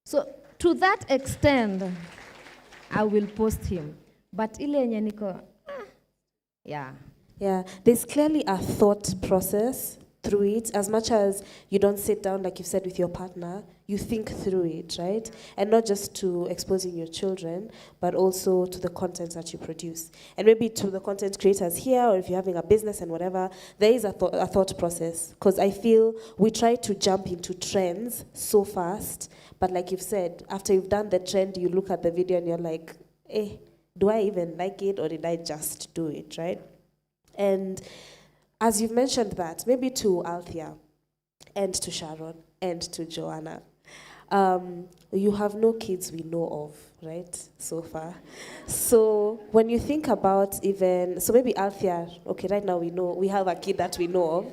So to that extent, I will post him. But ile yenye niko, yeah. Yeah, there's clearly a thought process through it. As much as you don't sit down, like you've said, with your partner, you think through it, right? And not just to exposing your children, but also to the content that you produce. And maybe to the content creators here, or if you're having a business and whatever, there is a thought process. Because I feel we try to jump into trends so fast, but like you've said, after you've done the trend, you look at the video and you're like, do I even like it, or did I just do it, right? And as you've mentioned that, maybe to Althea, and to Sharon, and to Joanna, you have no kids we know of, right, so far. So when you think about even, so maybe Althea, okay, right now we have a kid that we know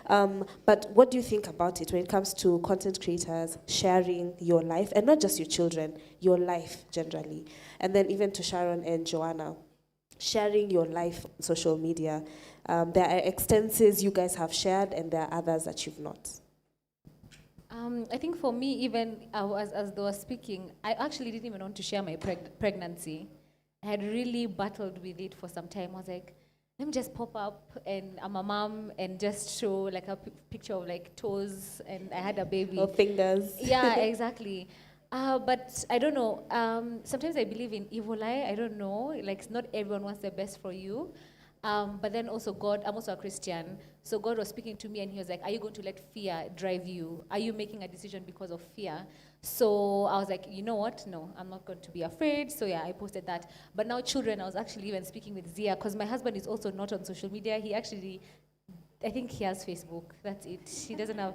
of, but what do you think about it when it comes to content creators sharing your life, and not just your children, your life generally? And then even to Sharon and Joanna, sharing your life on social media. There are extenses you guys have shared, and there are others that you've not. I think for me, even as they were speaking, I actually didn't even want to share my pregnancy. I had really battled with it for some time. I was like, let me just pop up, and I'm a mom, and just show like a picture of like toes, and I had a baby. Or fingers. Yeah, exactly. But I don't know. Sometimes I believe in evil eye. I don't know. Like, not everyone wants the best for you. But then also God, I'm also a Christian. So God was speaking to me and he was like, are you going to let fear drive you? Are you making a decision because of fear? So I was like, you know what? No, I'm not going to be afraid. So yeah, I posted that. But now children, I was actually even speaking with Zia because my husband is also not on social media. He actually, I think he has Facebook. That's it. He doesn't have,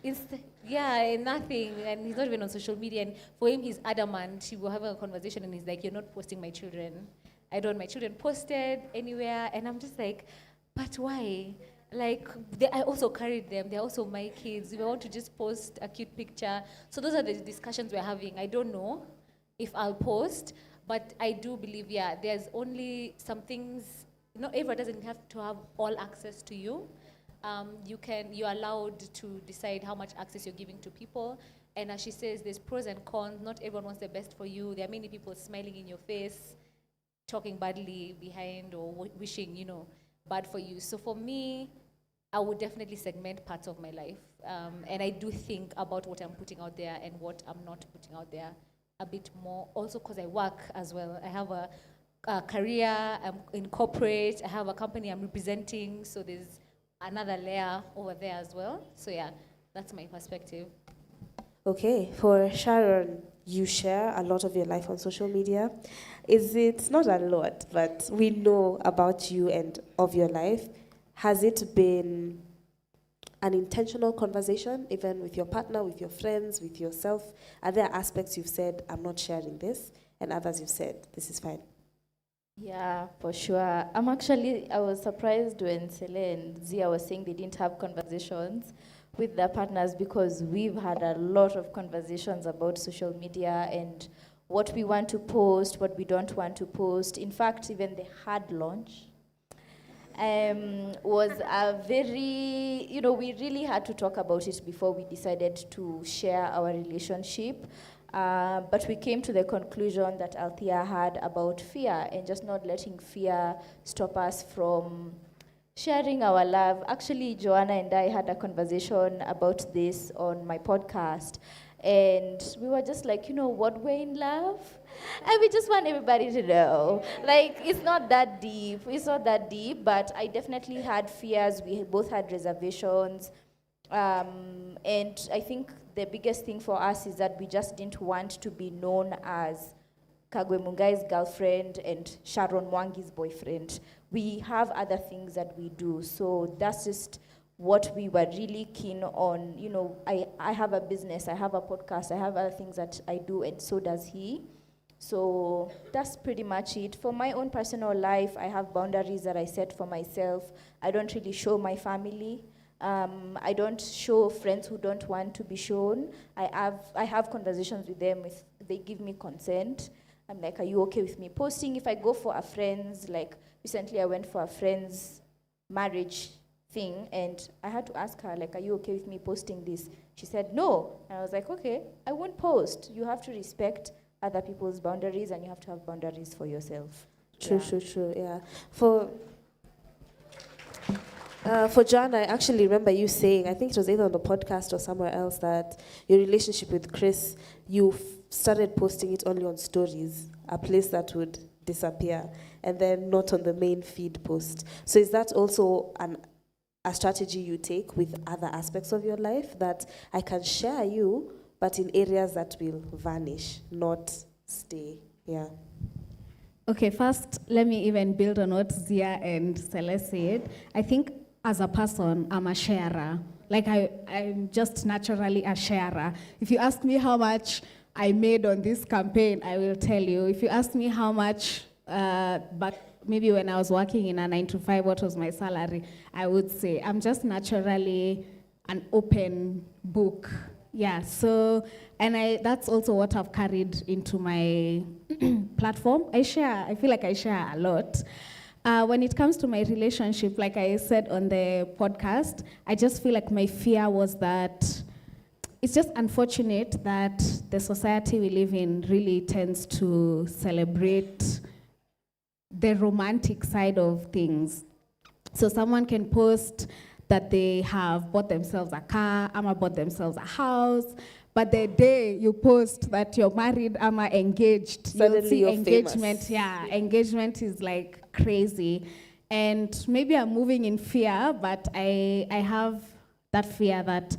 nothing. And he's not even on social media. And for him, he's adamant. He will have a conversation and he's like, you're not posting my children. I don't want my children posted anywhere. And I'm just like, but why? Like, I also carried them. They're also my kids. If I want to just post a cute picture. So those are the discussions we're having. I don't know if I'll post, but I do believe, there's only some things, not everyone doesn't have to have all access to you. You're allowed to decide how much access you're giving to people. And as she says, there's pros and cons. Not everyone wants the best for you. There are many people smiling in your face, talking badly behind or wishing, bad for you. So for me, I would definitely segment parts of my life. And I do think about what I'm putting out there and what I'm not putting out there a bit more. Also because I work as well. I have a career, I'm in corporate, I have a company I'm representing, so there's another layer over there as well. So yeah, that's my perspective. Okay, for Sharon, you share a lot of your life on social media. It's not a lot, but we know about you and of your life. Has it been an intentional conversation, even with your partner, with your friends, with yourself? Are there aspects you've said, I'm not sharing this, and others you've said, this is fine? Yeah, for sure. I was surprised when Sele and Zia was saying they didn't have conversations with their partners, because we've had a lot of conversations about social media and what we want to post, what we don't want to post. In fact, even the hard launch was a very, we really had to talk about it before we decided to share our relationship. But we came to the conclusion that Althea had about fear and just not letting fear stop us from sharing our love. Actually, Joanna and I had a conversation about this on my podcast. And we were just like, what, we're in love? And we just want everybody to know. Like, it's not that deep. It's not that deep, but I definitely had fears. We both had reservations. And I think the biggest thing for us is that we just didn't want to be known as Kagwe Mungai's girlfriend and Sharon Mwangi's boyfriend. We have other things that we do. So that's just what we were really keen on. I have a business, I have a podcast, I have other things that I do, and so does he. So that's pretty much it. For my own personal life, I have boundaries that I set for myself. I don't really show my family. I don't show friends who don't want to be shown. I have conversations with them if they give me consent. I'm like, are you okay with me posting? If I go for a friend's, like recently I went for a friend's marriage thing, and I had to ask her, like, are you okay with me posting this? She said no. And I was like, okay, I won't post. You have to respect other people's boundaries, and you have to have boundaries for yourself. True, yeah. For John, I actually remember you saying, I think it was either on the podcast or somewhere else, that your relationship with Chris, you started posting it only on stories, a place that would disappear, and then not on the main feed post. So is that also a strategy you take with other aspects of your life, that I can share you, but in areas that will vanish, not stay? Yeah. Okay, first, let me even build on what Zia and Celeste said. I think as a person, I'm a sharer. Like, I'm just naturally a sharer. If you ask me how much I made on this campaign, I will tell you. If you ask me how much, but maybe when I was working in a 9-to-5, what was my salary, I would say I'm just naturally an open book. Yeah, so, and that's also what I've carried into my platform. I feel like I share a lot. When it comes to my relationship, like I said on the podcast, I just feel like my fear was that it's just unfortunate that the society we live in really tends to celebrate the romantic side of things. So someone can post that they have bought themselves a car, bought themselves a house, but the day you post that you're married or engaged, you'll Suddenly see you're engagement. famous. Yeah, engagement is like crazy. And maybe I'm moving in fear, but I have that fear that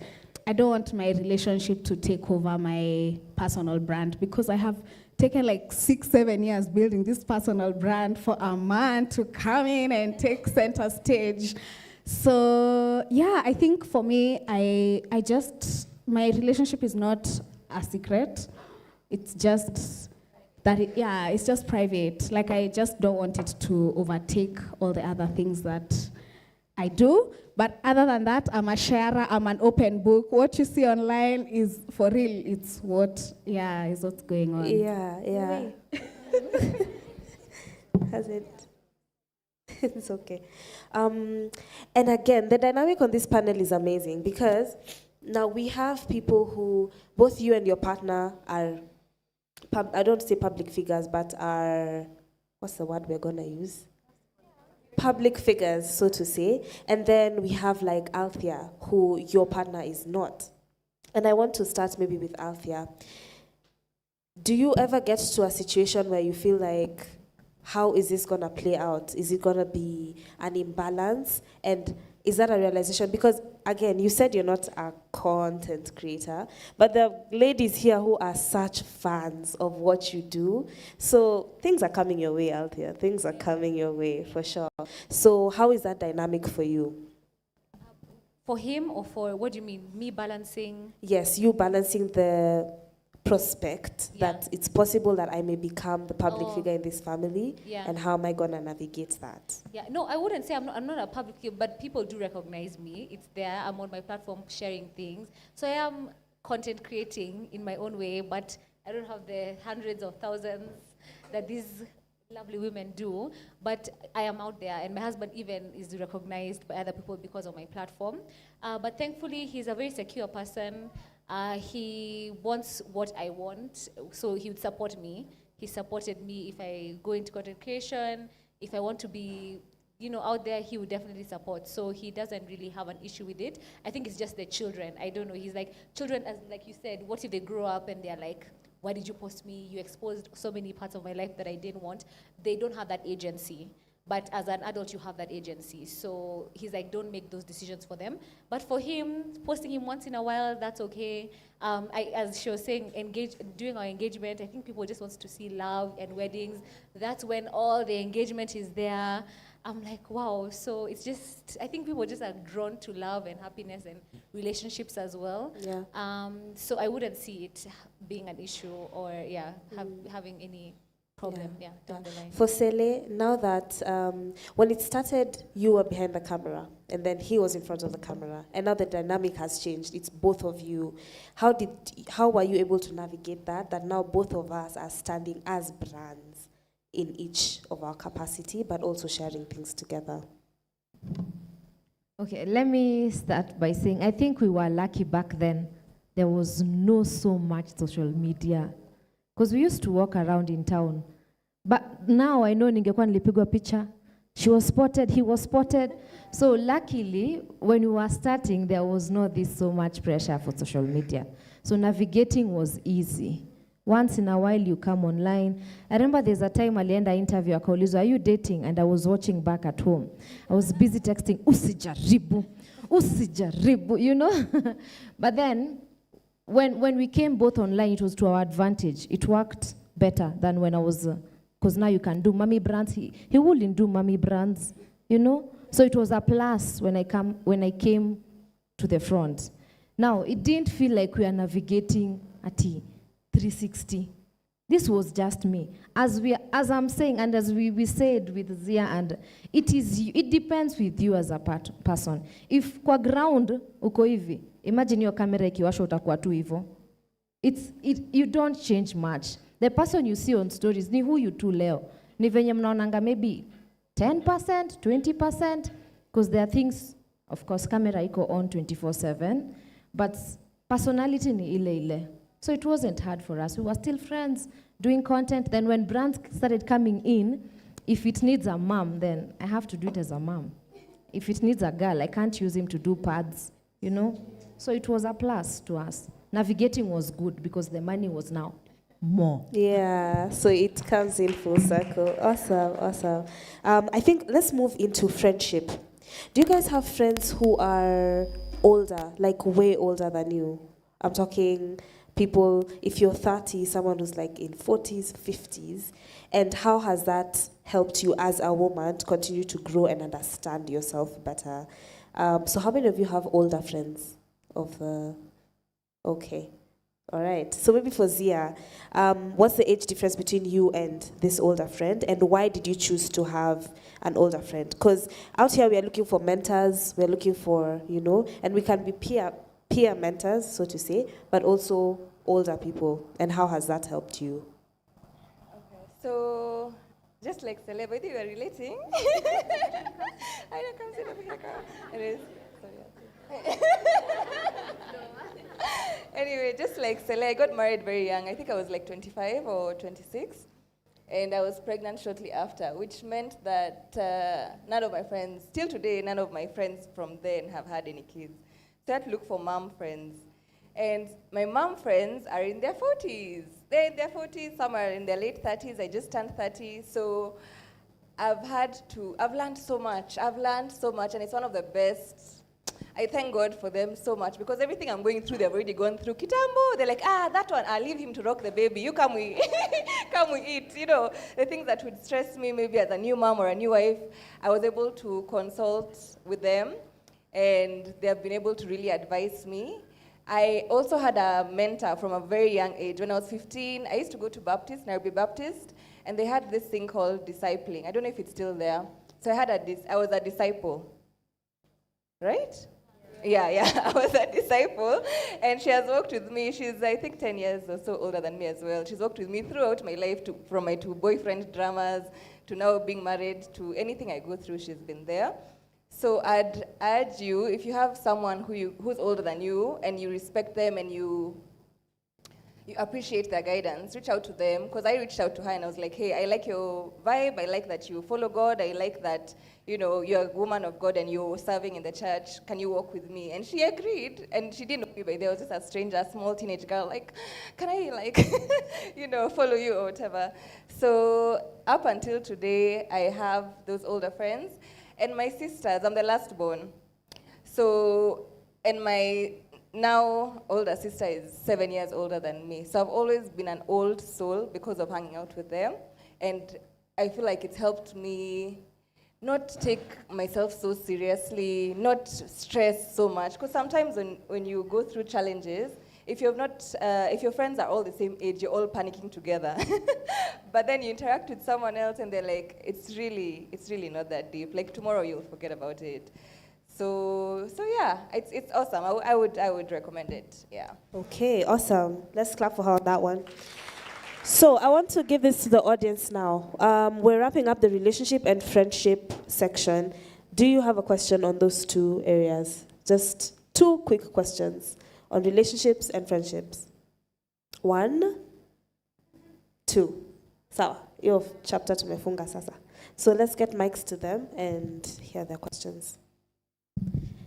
I don't want my relationship to take over my personal brand, because I have taken like 6-7 years building this personal brand for a man to come in and take center stage. So yeah, I think for me, I just, my relationship is not a secret. It's just that, it's just private. Like, I just don't want it to overtake all the other things that I do. But other than that, I'm a sharer, I'm an open book. What you see online is for real. It's what, is what's going on. Yeah. Has it? It's okay. And again, the dynamic on this panel is amazing, because now we have people who, both you and your partner are, I don't say public figures, but are, what's the word we're going to use? Public figures, so to say. And then we have like Althea, who your partner is not. And I want to start maybe with Althea. Do you ever get to a situation where you feel like, how is this going to play out? Is it going to be an imbalance? And is that a realization? Because again, you said you're not a content creator, but the ladies here who are such fans of what you do, so things are coming your way out here. Things are coming your way for sure. So how is that dynamic for you? For him, or for, what do you mean? Me balancing? Yes, you balancing the prospect that it's possible that I may become the public figure in this family, and how am I going to navigate that? Yeah, no, I wouldn't say I'm not a public figure, but people do recognize me. It's there. I'm on my platform sharing things. So I am content creating in my own way, but I don't have the hundreds of thousands that these lovely women do. But I am out there, and my husband even is recognized by other people because of my platform. But thankfully, he's a very secure person. He wants what I want, so he would support me. He supported me if I go into content creation. If I want to be, out there, he would definitely support. So he doesn't really have an issue with it. I think it's just the children. I don't know. He's like, children, as like you said, what if they grow up and they're like, why did you post me? You exposed so many parts of my life that I didn't want. They don't have that agency. But as an adult, you have that agency. So he's like, don't make those decisions for them. But for him, posting him once in a while, that's okay. As she was saying, doing our engagement, I think people just want to see love and weddings. That's when all the engagement is there. I'm like, wow. So it's just, I think people just are drawn to love and happiness and relationships as well. Yeah. So I wouldn't see it being an issue or, having any problem, down the line. For Sele, now that when it started, you were behind the camera, and then he was in front of the camera, and now the dynamic has changed. It's both of you. How were you able to navigate that? That now both of us are standing as brands in each of our capacity, but also sharing things together. Okay, let me start by saying I think we were lucky back then. There was no so much social media. Because we used to walk around in town. But now I know ningekuwa nilipigwa picha. She was spotted, he was spotted. So luckily, when we were starting, there was not this so much pressure for social media. So navigating was easy. Once in a while, you come online. I remember there's a time alienda interview, akaulizwa, are you dating? And I was watching back at home. I was busy texting, usijaribu, But then, when we came both online, it was to our advantage. It worked better than when I was, because now you can do mommy brands. He wouldn't do mommy brands, So it was a plus when I came to the front. Now, it didn't feel like we are navigating at 360. This was just me. As I'm saying, and as we said with Zia, and it depends with you as a person. If kwa ground uko hivi, imagine your camera ikiwasha utakuwa tu hivyo. You don't change much. The person you see on stories ni who you tu leo. Ni venye mnaonanga maybe 10%, 20%, because there are things, of course, camera iko on 24/7, but personality ni ile. So it wasn't hard for us. We were still friends, doing content. Then when brands started coming in, if it needs a mom, then I have to do it as a mom. If it needs a girl, I can't use him to do pads, So it was a plus to us. navigating was good because the money was now more. Yeah, so it comes in full circle. Awesome, awesome. I think let's move into friendship. Do you guys have friends who are older, like way older than you? I'm talking people, if you're 30, someone who's like in 40s, 50s. And how has that helped you as a woman to continue to grow and understand yourself better? So how many of you have older friends? Okay. All right. So maybe for Zia, what's the age difference between you and this older friend, and why did you choose to have an older friend? Because out here we are looking for mentors, we're looking for, and we can be peer mentors, so to say, but also older people. And how has that helped you? Okay, so just like celebrity, we are relating. I don't come sit over here, girl. It is. Sorry. Anyway, just like Sele, I got married very young. I think I was like 25 or 26. And I was pregnant shortly after, which meant that none of my friends, till today, none of my friends from then have had any kids. So I had to look for mom friends. And my mom friends are in their 40s. They're in their 40s, some are in their late 30s. I just turned 30. So I've learned so much. And it's one of the best. I thank God for them so much because everything I'm going through, they've already gone through. Kitambo, they're like, that one, I'll leave him to rock the baby. You come, we eat. The things that would stress me maybe as a new mom or a new wife, I was able to consult with them, and they have been able to really advise me. I also had a mentor from a very young age. When I was 15, I used to go to Nairobi Baptist, and they had this thing called discipling. I don't know if it's still there. So I was a disciple, right? Yeah, I was a disciple, and she has walked with me. She's, I think, 10 years or so older than me as well. She's walked with me throughout my life, from my 2 boyfriend dramas to now being married, to anything I go through, she's been there. So I'd urge you, if you have someone who's older than you and you respect them and you appreciate their guidance, reach out to them, because I reached out to her and I was like, hey, I like your vibe, I like that you follow God, I like that, you're a woman of God and you're serving in the church, can you walk with me? And she agreed, and she didn't know me, but there was just a stranger, small teenage girl, like, can I, follow you or whatever? So up until today, I have those older friends, and my sisters, I'm the last born. So, and my now older sister is 7 years older than me. So I've always been an old soul because of hanging out with them. And I feel like it's helped me not take myself so seriously, not stress so much. Because sometimes when you go through challenges, if your friends are all the same age, you're all panicking together. But then you interact with someone else and they're like, it's really not that deep. Like tomorrow you'll forget about it. So yeah, it's awesome. I would recommend it. Yeah. Okay, awesome. Let's clap for her on that one. So I want to give this to the audience now. We're wrapping up the relationship and friendship section. Do you have a question on those 2 areas? Just 2 quick questions on relationships and friendships. 1, 2. Sawa, your chapter tumefunga sasa. So let's get mics to them and hear their questions.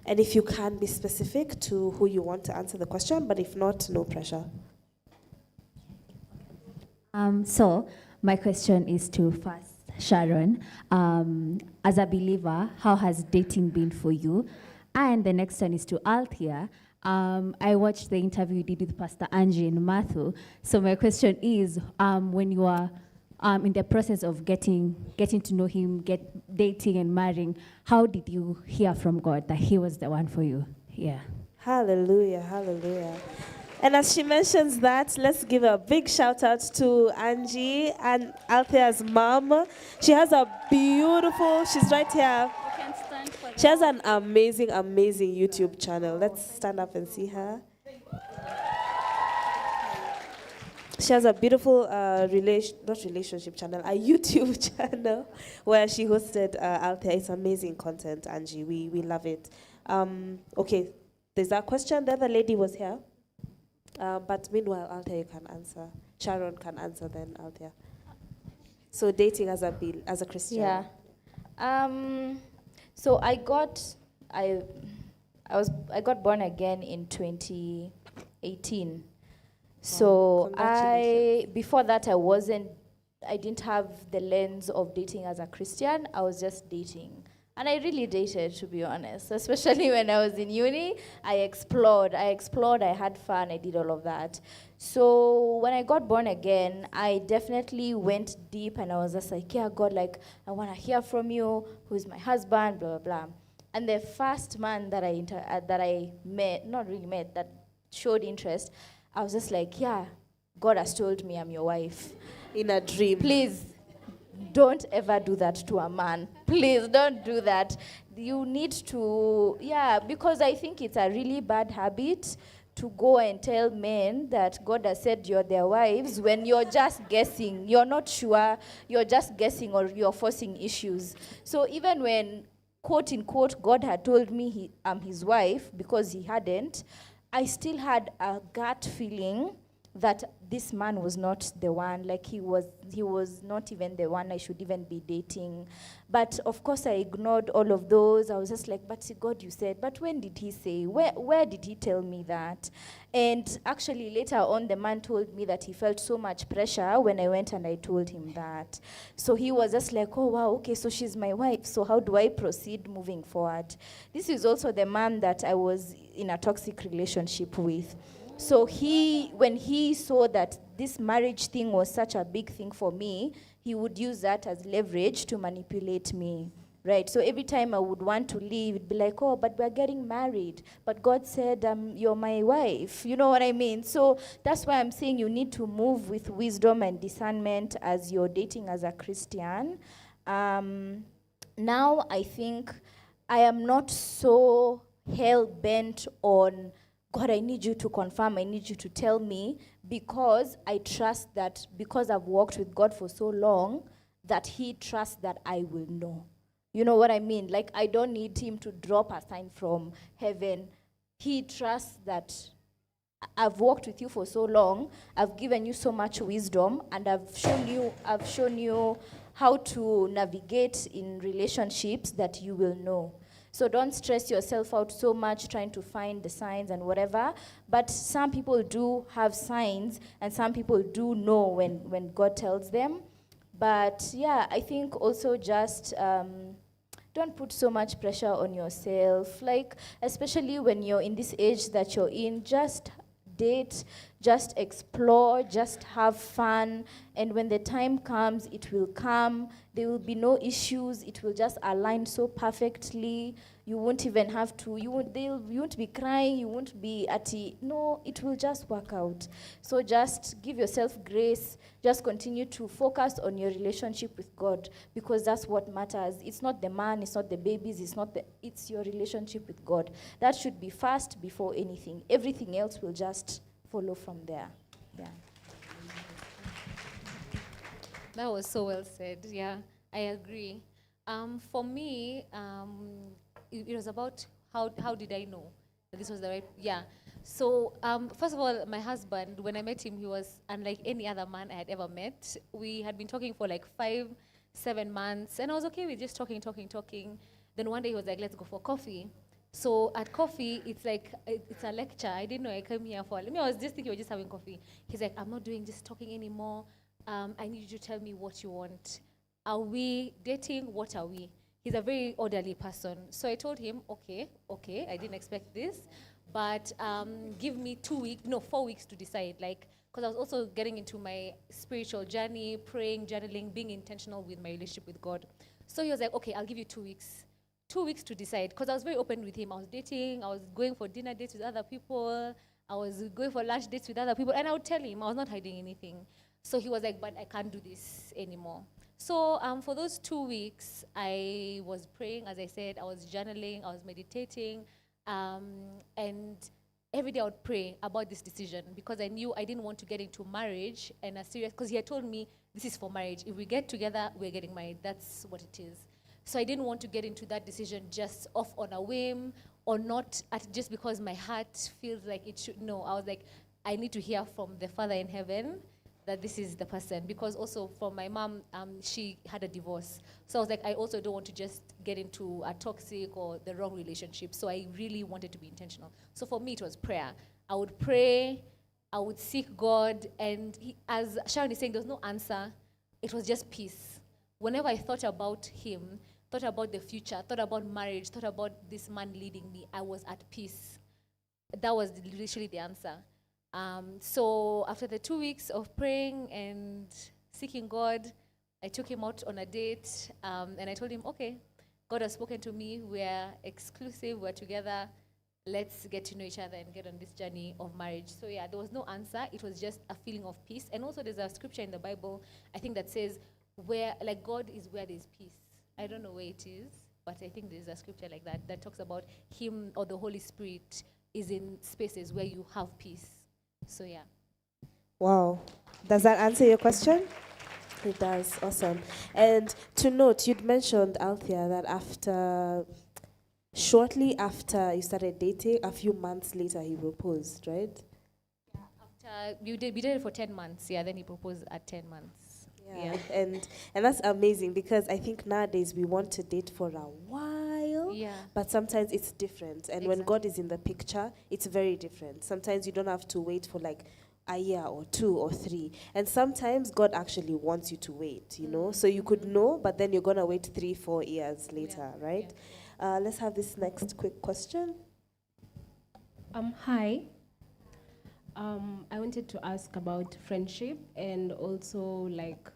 And if you can, be specific to who you want to answer the question, but if not, no pressure. So my question is to first Sharon. As a believer, how has dating been for you? And the next one is to Althea. I watched the interview you did with Pastor Angie and Matthew. So my question is, when you are in the process of getting to know him, dating and marrying, how did you hear from God that he was the one for you? Yeah. Hallelujah, hallelujah. And as she mentions that, let's give a big shout out to Angie and Althea's mom. She has she's right here. She has an amazing YouTube channel. Let's stand up and see her. She has a beautiful relationship channel, a YouTube channel where she hosted Althea. It's amazing content, Angie. We love it. Okay, there's that question. The other lady was here. But meanwhile, Althea, you can answer. Sharon can answer then, Althea. So dating as a Christian. Yeah. So I got born again in 18. So congratulations. before that, I didn't have the lens of dating as a Christian. I was just dating. And I really dated, to be honest, especially when I was in uni. I explored, I had fun, I did all of that. So when I got born again, I definitely went deep and I was just like, yeah, God, like, I want to hear from you, who's my husband, blah, blah, blah. And the first man that I met, not really met, that showed interest, I was just like, yeah, God has told me I'm your wife. In a dream. Please, don't ever do that to a man. Please, don't do that. You need to, yeah, because I think it's a really bad habit to go and tell men that God has said you're their wives when you're just guessing. You're not sure, you're just guessing or you're forcing issues. So even when, quote unquote, God had told me I'm his wife, because he hadn't, I still had a gut feeling that this man was not the one, like he was not even the one I should even be dating. But of course I ignored all of those. I was just like, but God, you said, but when did he say? Where did he tell me that? And actually later on, the man told me that he felt so much pressure when I went and I told him that. So he was just like, oh wow, okay, so she's my wife, so how do I proceed moving forward? This is also the man that I was in a toxic relationship with. So when he saw that this marriage thing was such a big thing for me, he would use that as leverage to manipulate me, right? So every time I would want to leave, it'd be like, oh, but we're getting married. But God said, you're my wife. You know what I mean? So that's why I'm saying you need to move with wisdom and discernment as you're dating as a Christian. Now I think I am not so hell-bent on, God, I need you to confirm, I need you to tell me, because I trust that because I've walked with God for so long, that he trusts that I will know. You know what I mean? Like, I don't need him to drop a sign from heaven. He trusts that I've walked with you for so long, I've given you so much wisdom, and I've shown you how to navigate in relationships that you will know. So don't stress yourself out so much trying to find the signs and whatever. But some people do have signs, and some people do know when God tells them. But yeah, I think also just don't put so much pressure on yourself. Like, especially when you're in this age that you're in, just date, just explore, just have fun, and when the time comes, it will come. There will be no issues. It will just align so perfectly. You won't even have to, you won't be crying, you won't be no, it will just work out. So just give yourself grace, just continue to focus on your relationship with God, because that's what matters. It's not the man, it's not the babies, it's your relationship with God. That should be first before anything. Everything else will just follow from there. Yeah. That was so well said. Yeah, I agree. For me, it was about how did I know that this was the right, yeah. So first of all, my husband, when I met him, he was unlike any other man I had ever met. We had been talking for like 5-7 months, and I was okay with just talking. Then one day he was like, let's go for coffee. So at coffee, it's like, it's a lecture. I didn't know I came here for, I was just thinking we were just having coffee. He's like, I'm not doing just talking anymore. I need you to tell me what you want. Are we dating? What are we? He's a very orderly person. So I told him, okay, I didn't expect this, but give me 4 weeks to decide. Like, because I was also getting into my spiritual journey, praying, journaling, being intentional with my relationship with God. So he was like, okay, I'll give you 2 weeks. 2 weeks to decide, because I was very open with him. I was dating, I was going for dinner dates with other people, I was going for lunch dates with other people, and I would tell him, I was not hiding anything. So he was like, but I can't do this anymore. So for those 2 weeks, I was praying, as I said, I was journaling, I was meditating, and every day I would pray about this decision, because I knew I didn't want to get into marriage and a serious, because he had told me, this is for marriage. If we get together, we're getting married. That's what it is. So I didn't want to get into that decision just off on a whim, or not just because my heart feels like it should. No, I was like, I need to hear from the Father in heaven that this is the person. Because also from my mom, she had a divorce. So I was like, I also don't want to just get into a toxic or the wrong relationship. So I really wanted to be intentional. So for me, it was prayer. I would pray, I would seek God, and as Sharon is saying, there was no answer. It was just peace. Whenever I thought about him, thought about the future, thought about marriage, thought about this man leading me, I was at peace. That was literally the answer. So after the 2 weeks of praying and seeking God, I took him out on a date, and I told him, okay, God has spoken to me, we're exclusive, we're together, let's get to know each other and get on this journey of marriage. So yeah, there was no answer, it was just a feeling of peace. And also there's a scripture in the Bible, I think, that says, where, like, God is where there's peace. I don't know where it is, but I think there's a scripture like that that talks about him, or the Holy Spirit is in spaces where you have peace. So yeah. Wow. Does that answer your question? It does. Awesome. And to note, you'd mentioned, Althea, that shortly after you started dating, a few months later, he proposed, right? After we did it for 10 months, yeah, then he proposed at 10 months. Yeah. And that's amazing, because I think nowadays we want to date for a while, but sometimes it's different. And when God is in the picture, it's very different. Sometimes you don't have to wait for like a year or 2 or 3. And sometimes God actually wants you to wait, you know? So you could know, but then you're going to wait 3-4 years later, right? Let's have this next quick question. Hi. I wanted to ask about friendship and also like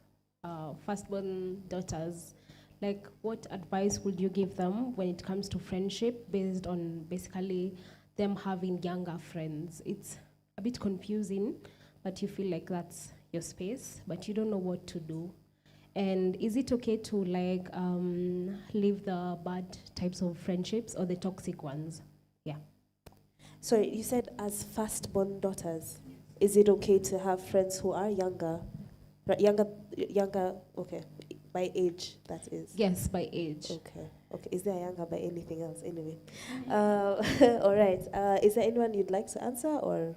firstborn daughters. Like, what advice would you give them when it comes to friendship based on basically them having younger friends? It's a bit confusing, but you feel like that's your space, but you don't know what to do. And is it okay to like leave the bad types of friendships or the toxic ones? Yeah. Sorry, you said as firstborn daughters, is it okay to have friends who are younger? Right, younger, okay, by age, that is? Yes, by age. Okay. Is there younger by anything else? Anyway. All right. Is there anyone you'd like to answer, or?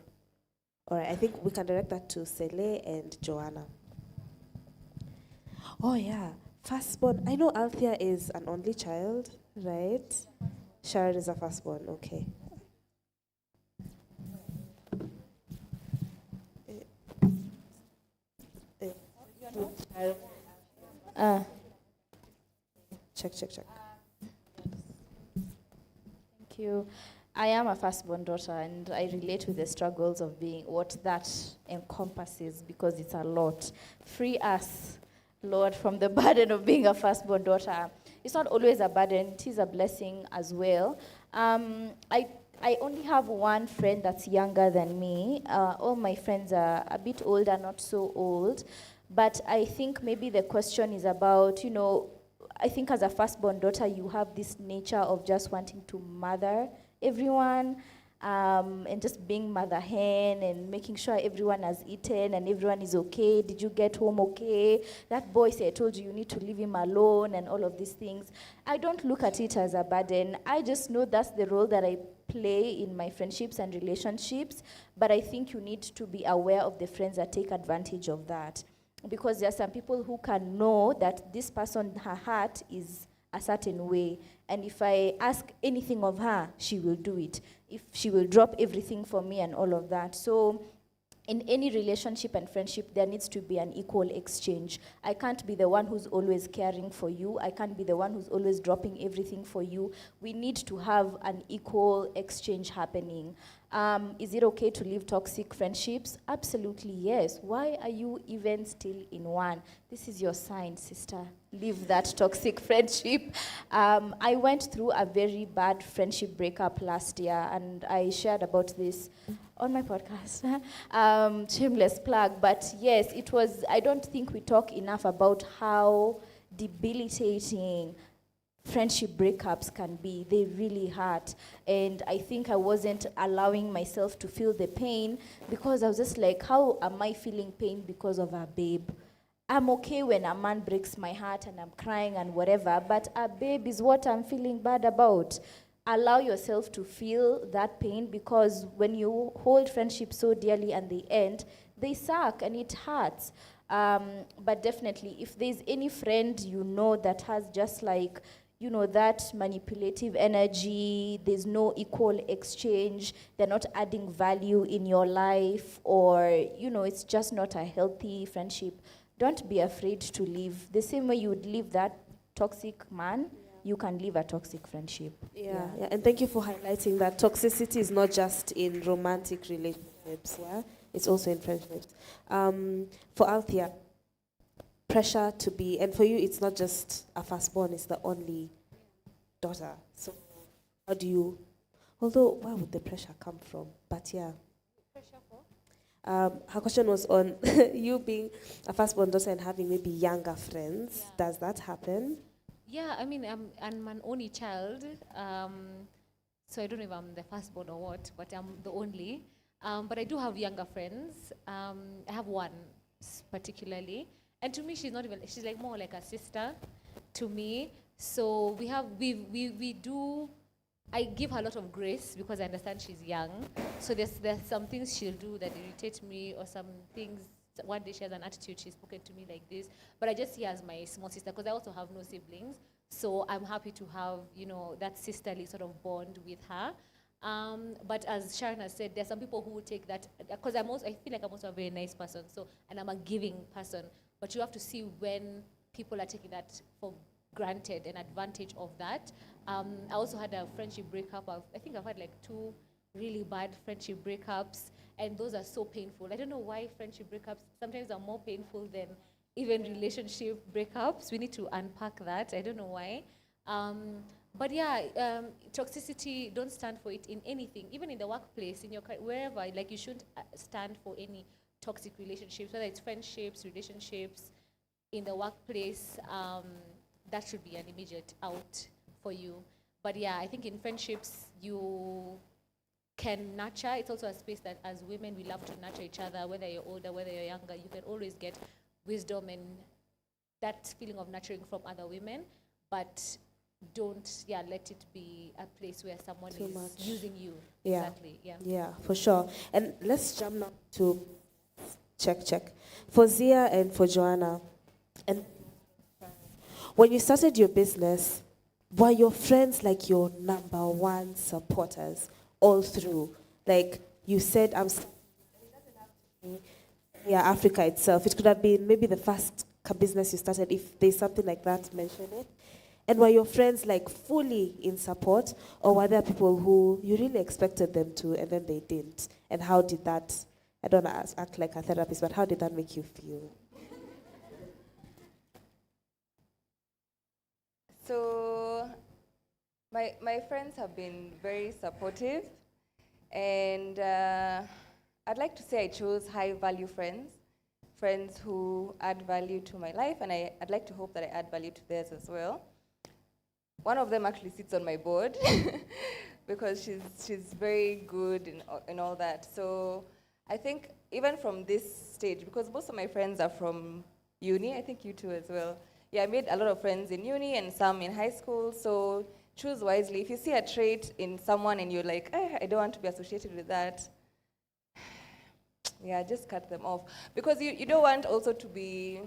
All right, I think we can direct that to Sele and Joanna. Oh yeah, firstborn. I know Althea is an only child, right? Sharon is a firstborn, okay. Check. Thank you. I am a firstborn daughter, and I relate with the struggles of being what that encompasses, because it's a lot. Free us, Lord, from the burden of being a firstborn daughter. It's not always a burden, it is a blessing as well. I only have one friend that's younger than me. All my friends are a bit older, not so old. But I think maybe the question is about, I think as a firstborn daughter, you have this nature of just wanting to mother everyone, and just being mother hen and making sure everyone has eaten and everyone is okay. Did you get home okay? That boy said, I told you need to leave him alone, and all of these things. I don't look at it as a burden. I just know that's the role that I play in my friendships and relationships, but I think you need to be aware of the friends that take advantage of that. Because there are some people who can know that this person, her heart is a certain way, and if I ask anything of her, she will do it. If she will drop everything for me and all of that. So in any relationship and friendship, there needs to be an equal exchange. I can't be the one who's always caring for you. I can't be the one who's always dropping everything for you. We need to have an equal exchange happening. Is it okay to leave toxic friendships? Absolutely, yes. Why are you even still in one? This is your sign, sister. Leave that toxic friendship. I went through a very bad friendship breakup last year, and I shared about this on my podcast. Shameless plug. But yes, it was, I don't think we talk enough about how debilitating friendship breakups can be. They really hurt. And I think I wasn't allowing myself to feel the pain, because I was just like, how am I feeling pain because of a babe? I'm okay when a man breaks my heart and I'm crying and whatever, but a babe is what I'm feeling bad about. Allow yourself to feel that pain, because when you hold friendship so dearly and they end, they suck and it hurts. But definitely, if there's any friend you know that has just like, that manipulative energy, there's no equal exchange, they're not adding value in your life, or, it's just not a healthy friendship, don't be afraid to leave. The same way you would leave that toxic man, you can leave a toxic friendship. Yeah, and thank you for highlighting that toxicity is not just in romantic relationships, yeah? It's also in friendships. For Althea, pressure to be, and for you, it's not just a firstborn, it's the only daughter. So how do you, although where would the pressure come from? But yeah. Pressure for? Her question was on you being a firstborn daughter and having maybe younger friends. Yeah. Does that happen? Yeah, I mean, I'm an only child, so I don't know if I'm the firstborn or what, but I'm the only. But I do have younger friends. I have one particularly, and to me, she's like more like a sister to me. So we do. I give her a lot of grace because I understand she's young. So there's some things she'll do that irritate me, or some things. One day she has an attitude, she's spoken to me like this, but I just see her as my small sister because I also have no siblings. So I'm happy to have, that sisterly sort of bond with her. But as Sharon has said, there's some people who will take that, because I feel like I'm also a very nice person, and I'm a giving person. But you have to see when people are taking that for granted and advantage of that. I also had a friendship breakup. I think I've had like 2 really bad friendship breakups, and those are so painful. I don't know why friendship breakups sometimes are more painful than even relationship breakups. We need to unpack that. I don't know why. But yeah, toxicity, don't stand for it in anything, even in the workplace, in your wherever. Like, you shouldn't stand for any toxic relationships, whether it's friendships, relationships, in the workplace. That should be an immediate out for you. But yeah, I think in friendships, you can nurture. It's also a space that as women, we love to nurture each other, whether you're older, whether you're younger. You can always get wisdom and that feeling of nurturing from other women, but don't let it be a place where someone Too is much. using you. Yeah. Exactly. Yeah, for sure. And let's jump now to check. For Zia and for Joanna, and when you started your business, were your friends like your number one supporters all through? Like you said, Africa itself. It could have been maybe the first business you started. If there's something like that, mention it. And were your friends like fully in support, or were there people who you really expected them to and then they didn't? And how did that, I don't want to act like a therapist, but how did that make you feel? So my friends have been very supportive, and I'd like to say I chose high-value friends who add value to my life, and I'd like to hope that I add value to theirs as well. One of them actually sits on my board because she's very good in all that. So I think even from this stage, because most of my friends are from uni, I think you too as well. Yeah, I made a lot of friends in uni and some in high school, so choose wisely. If you see a trait in someone and you're like, I don't want to be associated with that, yeah, just cut them off. Because you don't want also to be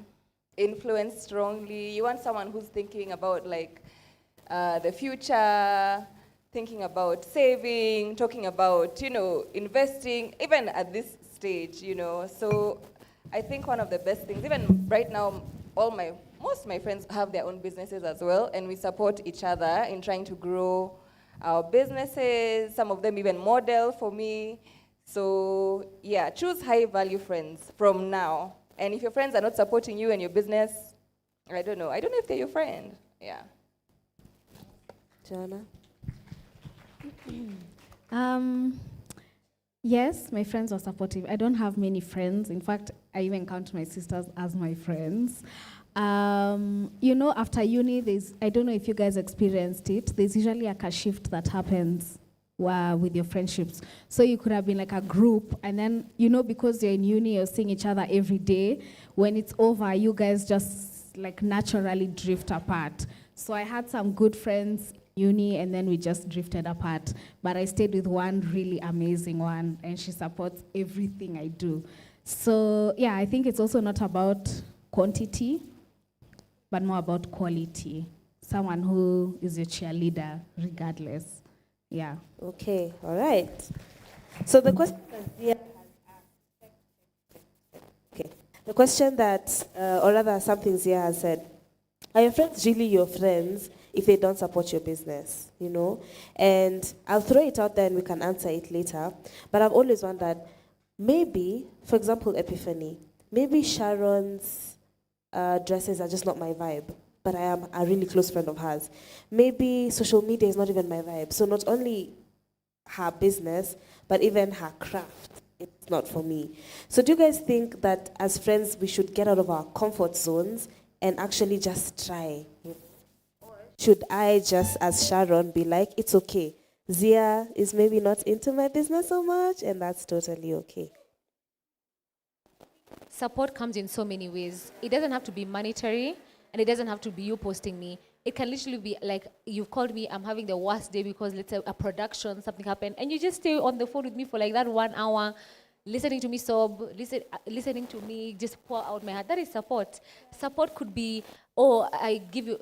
influenced strongly. You want someone who's thinking about like the future, thinking about saving, talking about, investing, even at this stage, So I think one of the best things, even right now, most of my friends have their own businesses as well, and we support each other in trying to grow our businesses. Some of them even model for me. So yeah, choose high-value friends from now. And if your friends are not supporting you and your business, I don't know if they're your friend. Yeah. Joanna? Yes, my friends are supportive. I don't have many friends. In fact, I even count my sisters as my friends. After uni, I don't know if you guys experienced it, there's usually like a shift that happens with your friendships. So you could have been like a group, and then, because you're in uni, you're seeing each other every day. When it's over, you guys just like naturally drift apart. So I had some good friends uni, and then we just drifted apart. But I stayed with one really amazing one, and she supports everything I do. So yeah, I think it's also not about quantity, but more about quality. someone who is your cheerleader regardless. Yeah. Okay, all right. So the question that Zia has asked, okay, the question that, or rather something Zia has said, are your friends really your friends if they don't support your business, you know? And I'll throw it out there and we can answer it later. But I've always wondered, maybe, for example, Epiphany, maybe Sharon's dresses are just not my vibe, but I am a really close friend of hers. Maybe social media is not even my vibe. So not only her business, but even her craft, it's not for me. So do you guys think that as friends, we should get out of our comfort zones and actually just try? Or should I just, as Sharon, be like, it's okay. Zia is maybe not into my business so much, and that's totally okay. Support comes in so many ways. It doesn't have to be monetary, and it doesn't have to be you posting me. It can literally be like, you've called me, I'm having the worst day because let's say a production, something happened, and you just stay on the phone with me for like that 1 hour, listening to me sob, listening to me just pour out my heart. That is support. Support could be, oh, I give you,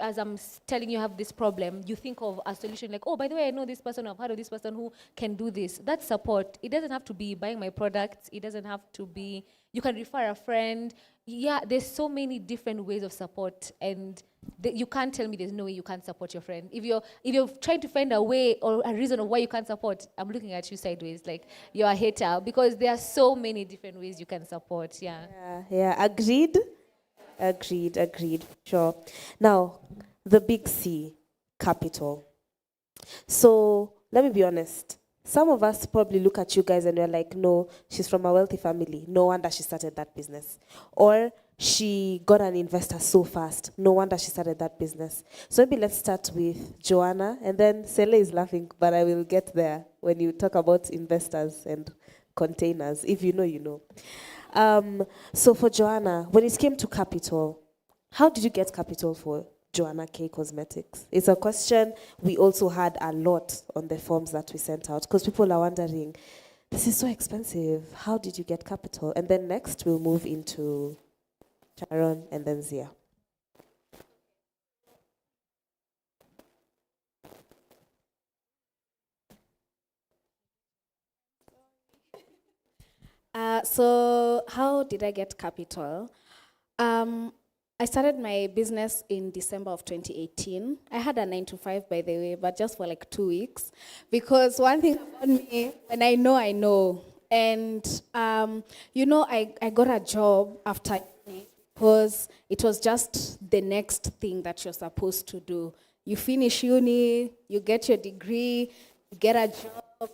as I'm telling you I have this problem, you think of a solution like, oh, by the way, I know this person, I've heard of this person who can do this. That's support. It doesn't have to be buying my products. It doesn't have to be, you can refer a friend. Yeah, there's so many different ways of support, and you can't tell me there's no way you can't support your friend. If you're trying to find a way or a reason of why you can't support, I'm looking at you sideways like you're a hater, because there are so many different ways you can support. Yeah. Yeah, agreed. Sure. Now, the big C, capital. So let me be honest. Some of us probably look at you guys and we're like, no, she's from a wealthy family. No wonder she started that business. Or she got an investor so fast. No wonder she started that business. So maybe let's start with Joanna. And then Sele is laughing, but I will get there when you talk about investors and containers. If you know, you know. So for Joanna, when it came to capital, how did you get capital for Joanna K Cosmetics? It's a question we also had a lot on the forms that we sent out, because people are wondering, this is so expensive. How did you get capital? And then next we'll move into Sharon and then Zia. So how did I get capital? I started my business in December of 2018. I had a 9-to-5, by the way, but just for like 2 weeks. Because one thing about me, when I know. And, you know, I got a job after uni because it was just the next thing that you're supposed to do. You finish uni, you get your degree, you get a job,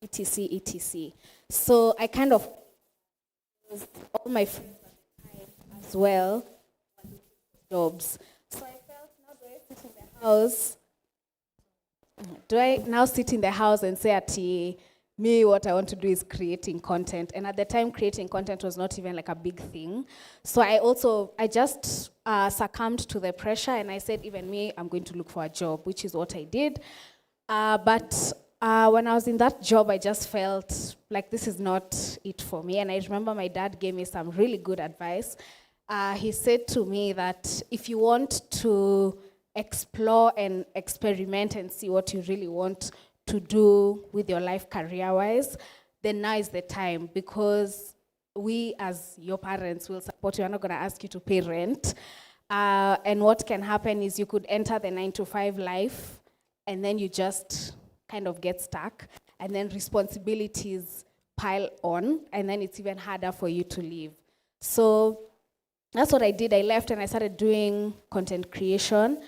etc. So I kind of, all my friends as well, jobs. So I felt, now do I sit in the house? Do I now sit in the house and say, Ati, me, what I want to do is creating content? And at the time, creating content was not even like a big thing. So I just succumbed to the pressure, and I said, even me, I'm going to look for a job, which is what I did. But when I was in that job, I just felt like this is not it for me. And I remember my dad gave me some really good advice. He said to me that if you want to explore and experiment and see what you really want to do with your life career-wise, then now is the time, because we as your parents will support you. We're not going to ask you to pay rent. And what can happen is you could enter the 9-to-5 life, and then you just kind of get stuck, and then responsibilities pile on, and then it's even harder for you to leave. So that's what I did. I left and I started doing content creation.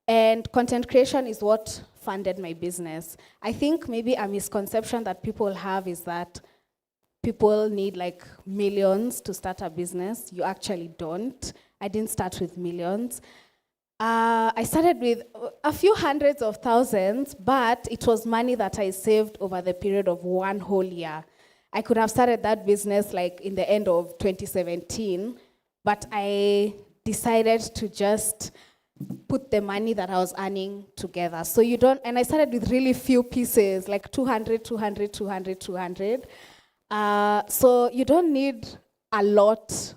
And content creation is what funded my business. I think maybe a misconception that people have is that people need like millions to start a business. You actually don't. I didn't start with millions. I started with a few hundreds of thousands, but it was money that I saved over the period of 1 whole year. I could have started that business like in the end of 2017, but I decided to just put the money that I was earning together. So you don't, and I started with really few pieces, like 200. So you don't need a lot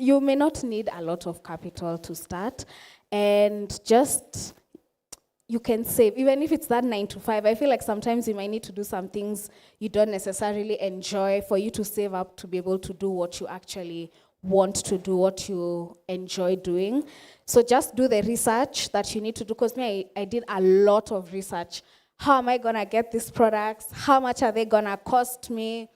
you may not need a lot of capital to start, and just you can save, even if it's that 9 to 5. I feel like sometimes you might need to do some things you don't necessarily enjoy for you to save up to be able to do what you actually want to do, what you enjoy doing. So just do the research that you need to do, because I did a lot of research. How am I gonna get these products? How much are they gonna cost me?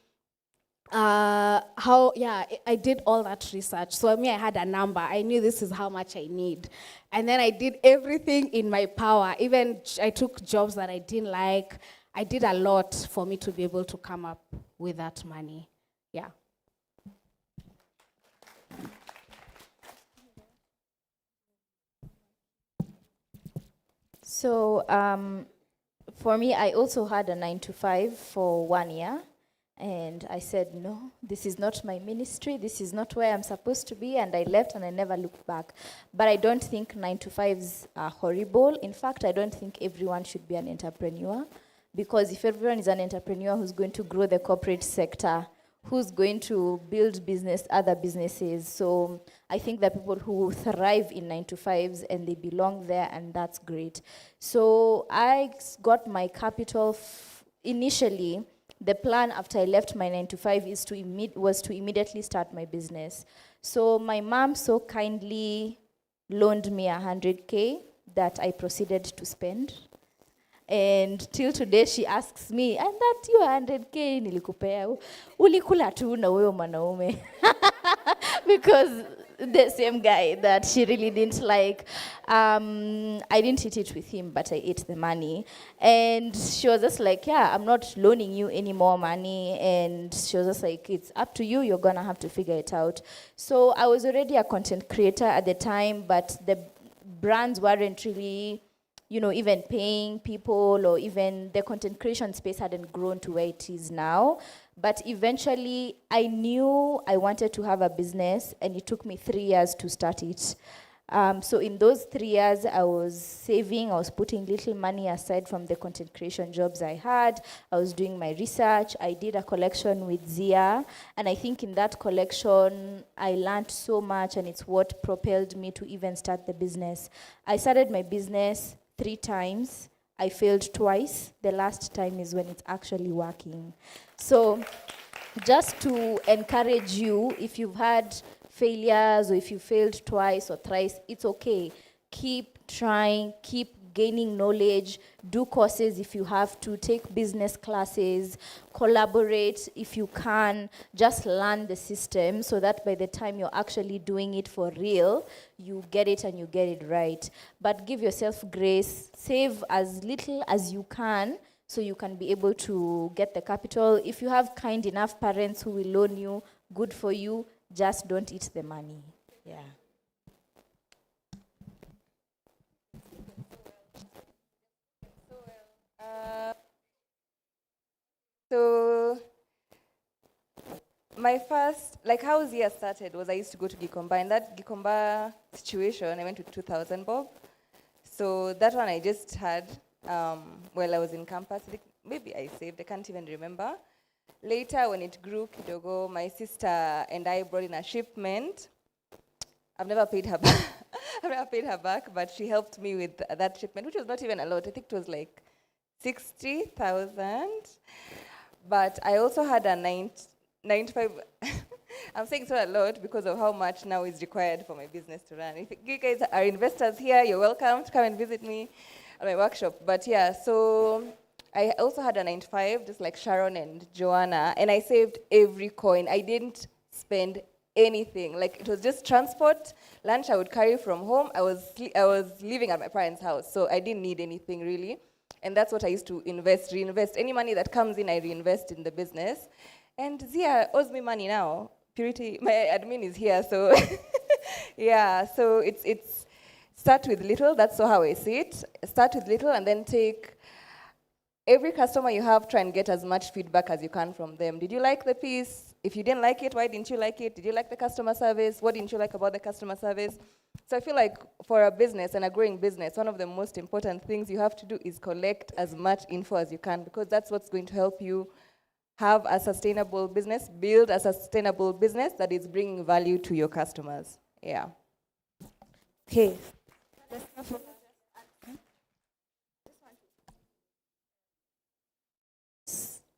I did all that research. So I had a number. I knew this is how much I need. And then I did everything in my power. Even I took jobs that I didn't like. I did a lot for me to be able to come up with that money. Yeah. So for me, I also had a 9 to 5 for 1 year. And I said, no, this is not my ministry. This is not where I'm supposed to be. And I left and I never looked back. But I don't think 9 to 5s are horrible. In fact, I don't think everyone should be an entrepreneur. Because if everyone is an entrepreneur who's going to grow the corporate sector, who's going to build other businesses. So I think that people who thrive in 9 to 5s and they belong there, and that's great. So I got my capital initially. The plan after I left my 9 to 5 was to immediately start my business. So my mom so kindly loaned me 100K that I proceeded to spend. And till today she asks me, and that you 100K nilikupea, ulikula tu na wewe mwanaume. Because the same guy that she really didn't like, I didn't eat it with him, but I ate the money. And she was just like, yeah, I'm not loaning you any more money. And she was just like, it's up to you, you're gonna have to figure it out. So I was already a content creator at the time, but the brands weren't really, even paying people, or even the content creation space hadn't grown to where it is now. But eventually, I knew I wanted to have a business, and it took me 3 years to start it. So in those 3 years, I was saving, I was putting little money aside from the content creation jobs I had. I was doing my research. I did a collection with Zia, and I think in that collection, I learned so much, and it's what propelled me to even start the business. I started my business 3 times. I failed twice. The last time is when it's actually working. So just to encourage you, if you've had failures or if you failed twice or thrice, it's okay. Keep trying, keep gaining knowledge, do courses if you have to, take business classes, collaborate if you can, just learn the system so that by the time you're actually doing it for real, you get it and you get it right. But give yourself grace, save as little as you can so you can be able to get the capital. If you have kind enough parents who will loan you, good for you, just don't eat the money. Yeah. So my first, how Zia started was I used to go to Gikomba. In that Gikomba situation, I went to 2000 Bob. So that one I just had while I was in campus. Maybe I saved, I can't even remember. Later, when it grew kidogo, my sister and I brought in a shipment. I've never paid her back. I've never paid her back, but she helped me with that shipment, which was not even a lot. I think it was like 60,000. But I also had a 95. I'm saying so a lot because of how much now is required for my business to run. If you guys are investors here, you're welcome to come and visit me at my workshop. But yeah, so I also had a 95, just like Sharon and Joanna, and I saved every coin. I didn't spend anything. It was just transport, lunch I would carry from home. I was living at my parents' house, so I didn't need anything really. And that's what I used to reinvest. Any money that comes in, I reinvest in the business. And Zia owes me money now. Purity, my admin is here, so yeah. So it's start with little. That's how I see it. Start with little, and then take every customer you have. Try and get as much feedback as you can from them. Did you like the piece? If you didn't like it, why didn't you like it? Did you like the customer service? What didn't you like about the customer service? So I feel like for a business and a growing business, one of the most important things you have to do is collect as much info as you can, because that's what's going to help you have a sustainable business, build a sustainable business that is bringing value to your customers. Yeah. Okay.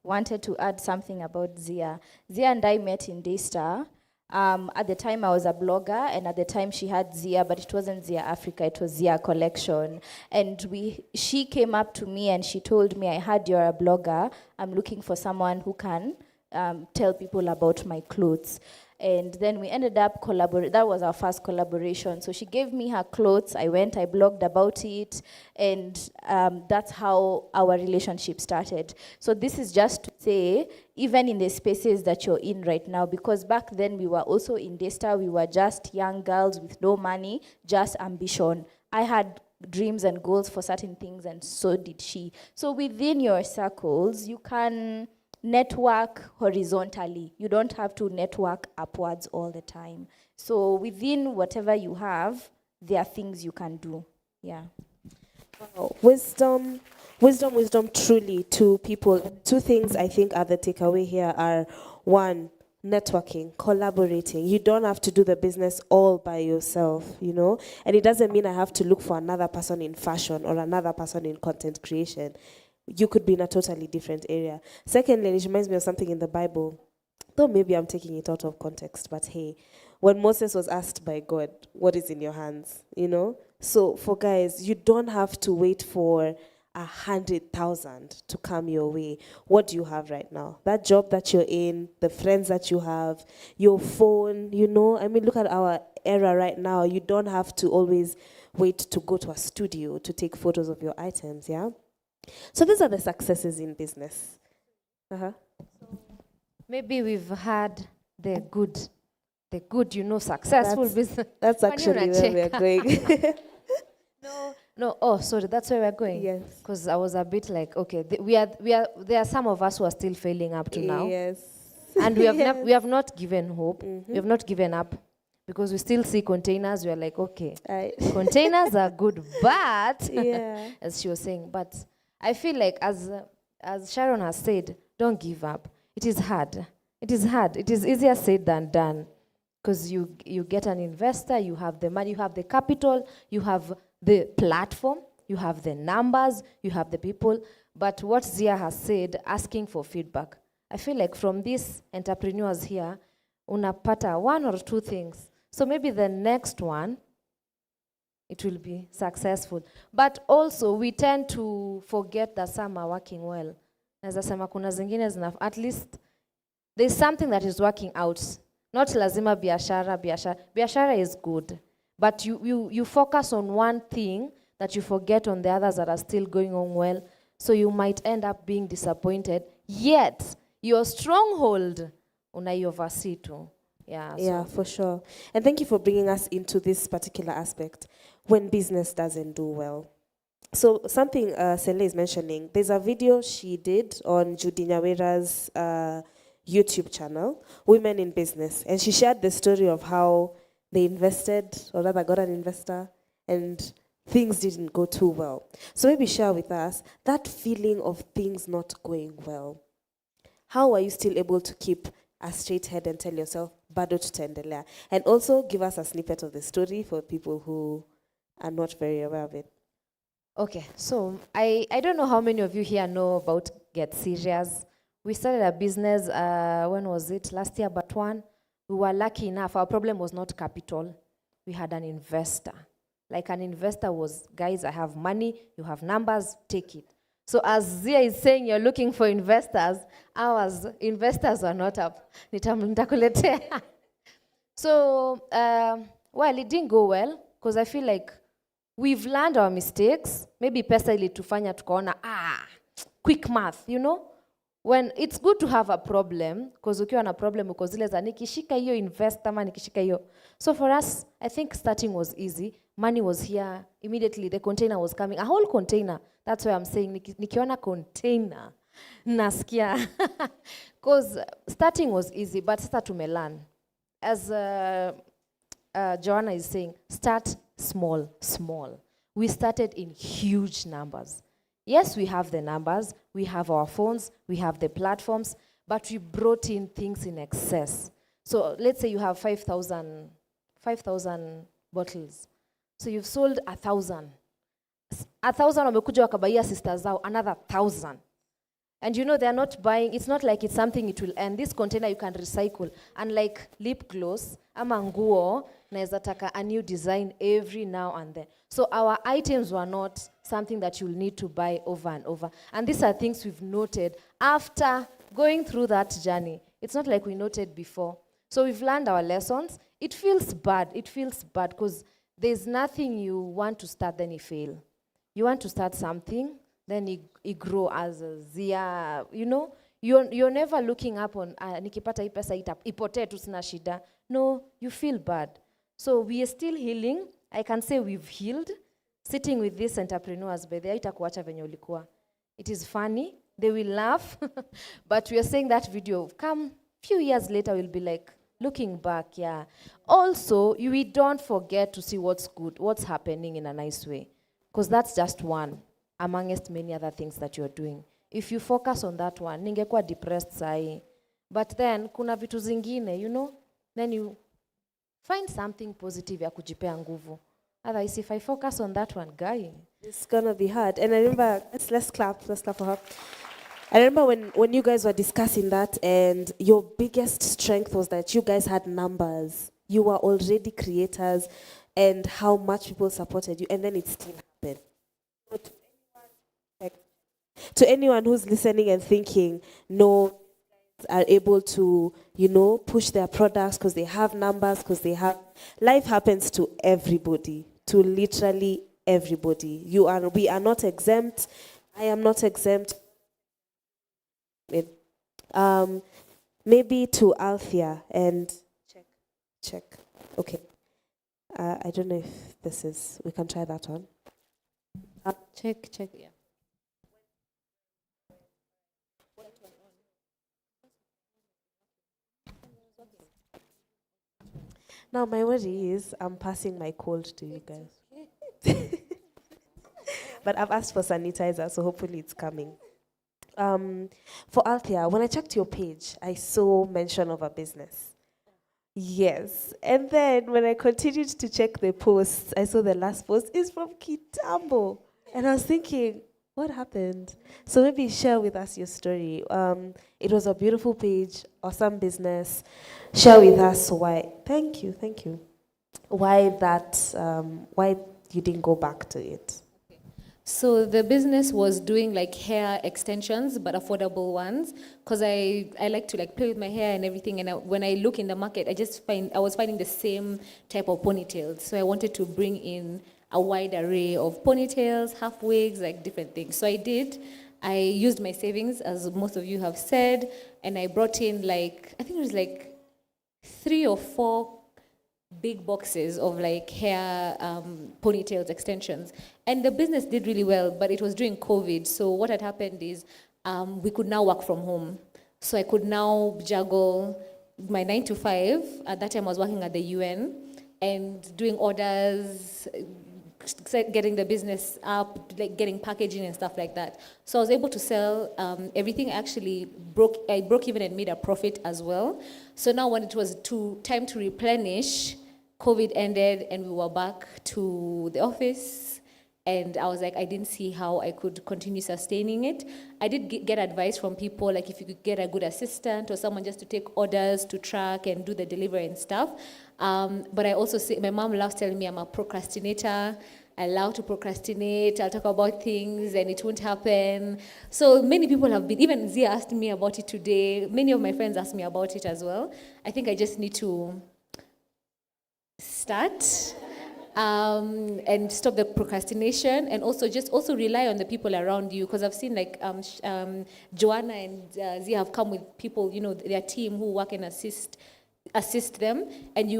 Wanted to add something about Zia. Zia and I met in Daystar. At the time, I was a blogger, and at the time, she had Zia, but it wasn't Zia Africa, it was Zia Collection. And she came up to me and she told me, I heard you're a blogger. I'm looking for someone who can tell people about my clothes. And then we ended up collaborating. That was our first collaboration. So she gave me her clothes. I went, I blogged about it. And that's how our relationship started. So this is just to say, even in the spaces that you're in right now, because back then we were also in Daystar, we were just young girls with no money, just ambition. I had dreams and goals for certain things, and so did she. So within your circles, you can network horizontally. You don't have to network upwards all the time. So within whatever you have, there are things you can do. Yeah. Wow. Wisdom truly to people. Two things I think are the takeaway here are, one, networking, collaborating. You don't have to do the business all by yourself, you know? And it doesn't mean I have to look for another person in fashion or another person in content creation. You could be in a totally different area. Secondly, it reminds me of something in the Bible, though maybe I'm taking it out of context, but hey, when Moses was asked by God, what is in your hands, you know? So for guys, you don't have to wait for 100,000 to come your way. What do you have right now? That job that you're in, the friends that you have, your phone, you know? I mean, look at our era right now. You don't have to always wait to go to a studio to take photos of your items, yeah? So these are the successes in business. Maybe we've had the good, successful business. That's actually where we're going. No, oh, sorry, that's where we're going. Yes. Because I was a bit like, okay, there are some of us who are still failing up to now. Yes. And we have we have not given hope. We have not given up. Because we still see containers, we are like, okay, containers are good, but, yeah. as she was saying, but I feel like as Sharon has said, don't give up. It is hard. It is hard. It is easier said than done. Because you get an investor, you have the money, you have the capital, you have the platform, you have the numbers, you have the people. But what Zia has said, asking for feedback. I feel like from these entrepreneurs here, unapata one or two things. So maybe the next one, it will be successful. But also, we tend to forget that some are working well. Naweza sema kuna zingine at least there's something that is working out. Not lazima biashara. Biashara is good. But you focus on one thing that you forget on the others that are still going on well. So you might end up being disappointed. Yet, your stronghold, unai-oversee too. Yeah, for sure. And thank you for bringing us into this particular aspect when business doesn't do well. So something Sele is mentioning, there's a video she did on Judy Nyawera's YouTube channel, Women in Business. And she shared the story of how they invested, or rather got an investor, and things didn't go too well. So maybe share with us that feeling of things not going well. How are you still able to keep a straight head and tell yourself, bado tutaendelea? And also give us a snippet of the story for people who are not very aware of it. Okay, so I don't know how many of you here know about Get Serious. We started a business, when was it? Last year, but one. We were lucky enough. Our problem was not capital. We had an investor. Like an investor was, guys, I have money, you have numbers, take it. So as Zia is saying, you're looking for investors, ours investors were not up. Nitakuletea. So, well, it didn't go well, because I feel like we've learned our mistakes. Maybe pesa ilitufanya tukaona, quick math, you know? When it's good to have a problem, because ukiwa na problem uko zile za nikishika hiyo invest ama nikishika hiyo. So for us, I think starting was easy. Money was here. Immediately the container was coming. A whole container. That's why I'm saying nikiona container nasikia. Because starting was easy, but sasa tumelearn. As Joanna is saying, start small. We started in huge numbers. Yes, we have the numbers, we have our phones, we have the platforms, but we brought in things in excess. So let's say you have 5,000 bottles. So you've sold 1,000. 1,000 wamekuja wakabaia sisters zao, another 1,000. And you know they're not buying, it's not like it's something it will end. This container you can recycle. Unlike lip gloss, ama nguo, naeza taka a new design every now and then. So our items were not something that you'll need to buy over and over. And these are things we've noted after going through that journey. It's not like we noted before. So we've learned our lessons. It feels bad because there's nothing you want to start, then you fail. You want to start something, then it grow as a zia, you know? You're never looking up on, nikipata hii pesa ipotee tu sina shida. No, you feel bad. So we are still healing. I can say we've healed. Sitting with these entrepreneurs, but they itakuacha venye ulikuwa. It is funny. They will laugh. But we are saying that video, come few years later, we'll be like, looking back, yeah. Also, we don't forget to see what's good, what's happening in a nice way. Because that's just one amongst many other things that you're doing. If you focus on that one, ningekuwa depressed sahi. But then, kuna vitu zingine, you know, then you find something positive ya kujipea nguvu. Otherwise, if I focus on that one, guy, it's gonna be hard. And I remember, let's clap for her. I remember when you guys were discussing that, and your biggest strength was that you guys had numbers. You were already creators, and how much people supported you, and then it still happened. To anyone who's listening and thinking, no, are able to, you know, push their products because they have numbers, because they have... Life happens to everybody, to literally everybody. We are not exempt. I am not exempt. Maybe to Althea and... Check. Okay. I don't know if this is... We can try that one. Check, yeah. Now, my worry is I'm passing my cold to you guys. But I've asked for sanitizer, so hopefully it's coming. For Althea, when I checked your page, I saw mention of a business. Yes. And then when I continued to check the posts, I saw the last post is from Kitambo. And I was thinking, what happened? So maybe share with us your story. It was a beautiful page, awesome business. Share with us why. Thank you. Why you didn't go back to it. So the business was doing like hair extensions, but affordable ones, because I like to like play with my hair and everything. And when I look in the market, I was finding the same type of ponytails. So I wanted to bring in a wide array of ponytails, half wigs, like different things. So I did. I used my savings, as most of you have said, and I brought in like, I think it was like 3 or 4 big boxes of like hair ponytails, extensions. And the business did really well, but it was during COVID. So what had happened is we could now work from home. So I could now juggle my 9 to 5. At that time I was working at the UN and doing orders, getting the business up, like getting packaging and stuff like that. So I was able to sell everything. I broke even and made a profit as well. So now when it was time to replenish, COVID ended and we were back to the office. And I was like, I didn't see how I could continue sustaining it. I did get advice from people, like if you could get a good assistant or someone just to take orders, to track and do the delivery and stuff. But I also say, my mom loves telling me I'm a procrastinator. I love to procrastinate. I'll talk about things and it won't happen. So many people have been, even Zia asked me about it today. Many of my friends asked me about it as well. I think I just need to start and stop the procrastination, and also rely on the people around you, because I've seen like Joanna and Zia have come with people, you know, their team who work and assist them, and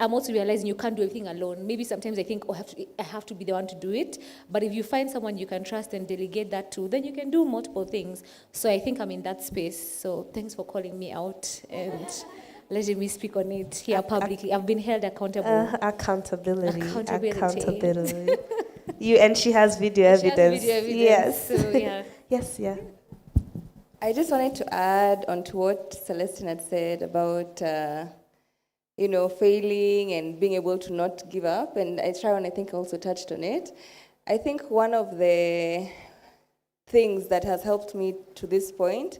I'm also realizing you can't do everything alone. Maybe sometimes I think, I have to be the one to do it, but if you find someone you can trust and delegate that to, then you can do multiple things. So I think I'm in that space. So thanks for calling me out and letting me speak on it here publicly. I've been held accountable. Accountability. You, and she has video evidence. Yes. So, yeah. Yes, yeah. I just wanted to add on to what Celestine had said about, failing and being able to not give up. And Sharon, I think, also touched on it. I think one of the things that has helped me to this point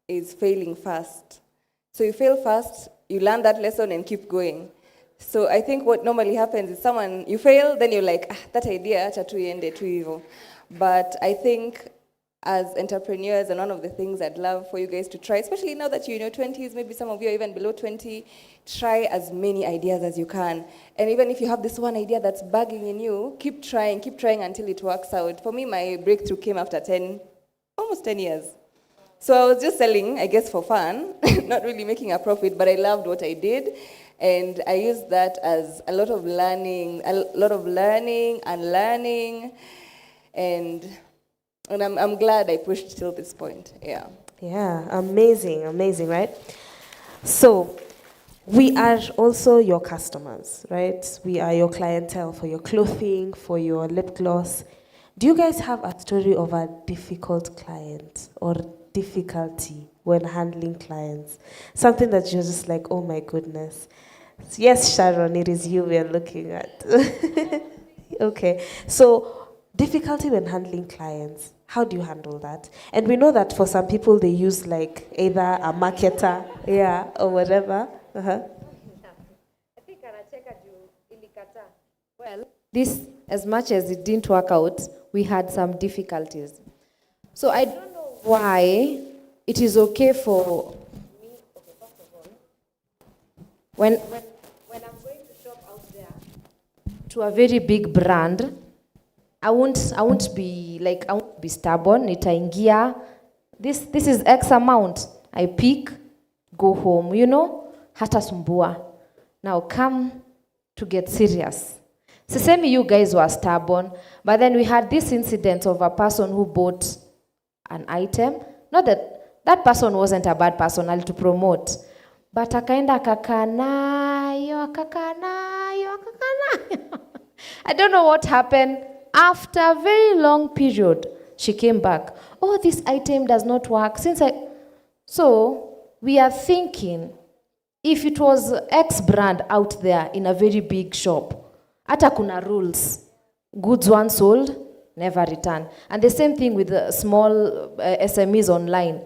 is failing fast. So you fail fast, you learn that lesson and keep going. So I think what normally happens is you fail, then you're like, that idea, acha tu iende tu hivyo. But I think as entrepreneurs, and one of the things I'd love for you guys to try, especially now that you're in your 20s, maybe some of you are even below 20, try as many ideas as you can. And even if you have this one idea that's bugging in you, keep trying until it works out. For me, my breakthrough came after almost 10 years. So I was just selling, I guess, for fun, not really making a profit, but I loved what I did. And I used that as a lot of learning and learning. And I'm glad I pushed till this point, yeah. Yeah, amazing, right? So, we are also your customers, right? We are your clientele for your clothing, for your lip gloss. Do you guys have a story of a difficult client or difficulty when handling clients? Something that you're just like, oh my goodness. Yes, Sharon, it is you we are looking at. Okay, so difficulty when handling clients. How do you handle that? And we know that for some people they use like either a marketer, or whatever. Well, this, as much as it didn't work out, we had some difficulties. So I don't know why it is okay for me, first of all, when I'm going to shop out there to a very big brand, I won't be stubborn. Nitaingia. This is X amount. I pick, go home. Hata sumbua. Now come to get serious. Sisemi you guys were stubborn, but then we had this incident of a person who bought an item. Not that person wasn't a bad person, I'll to promote. But akaenda akakanayo. I don't know what happened. After a very long period, she came back. Oh, this item does not work. So we are thinking, if it was X brand out there in a very big shop, hata kuna rules. Goods once sold, never return. And the same thing with the small SMEs online.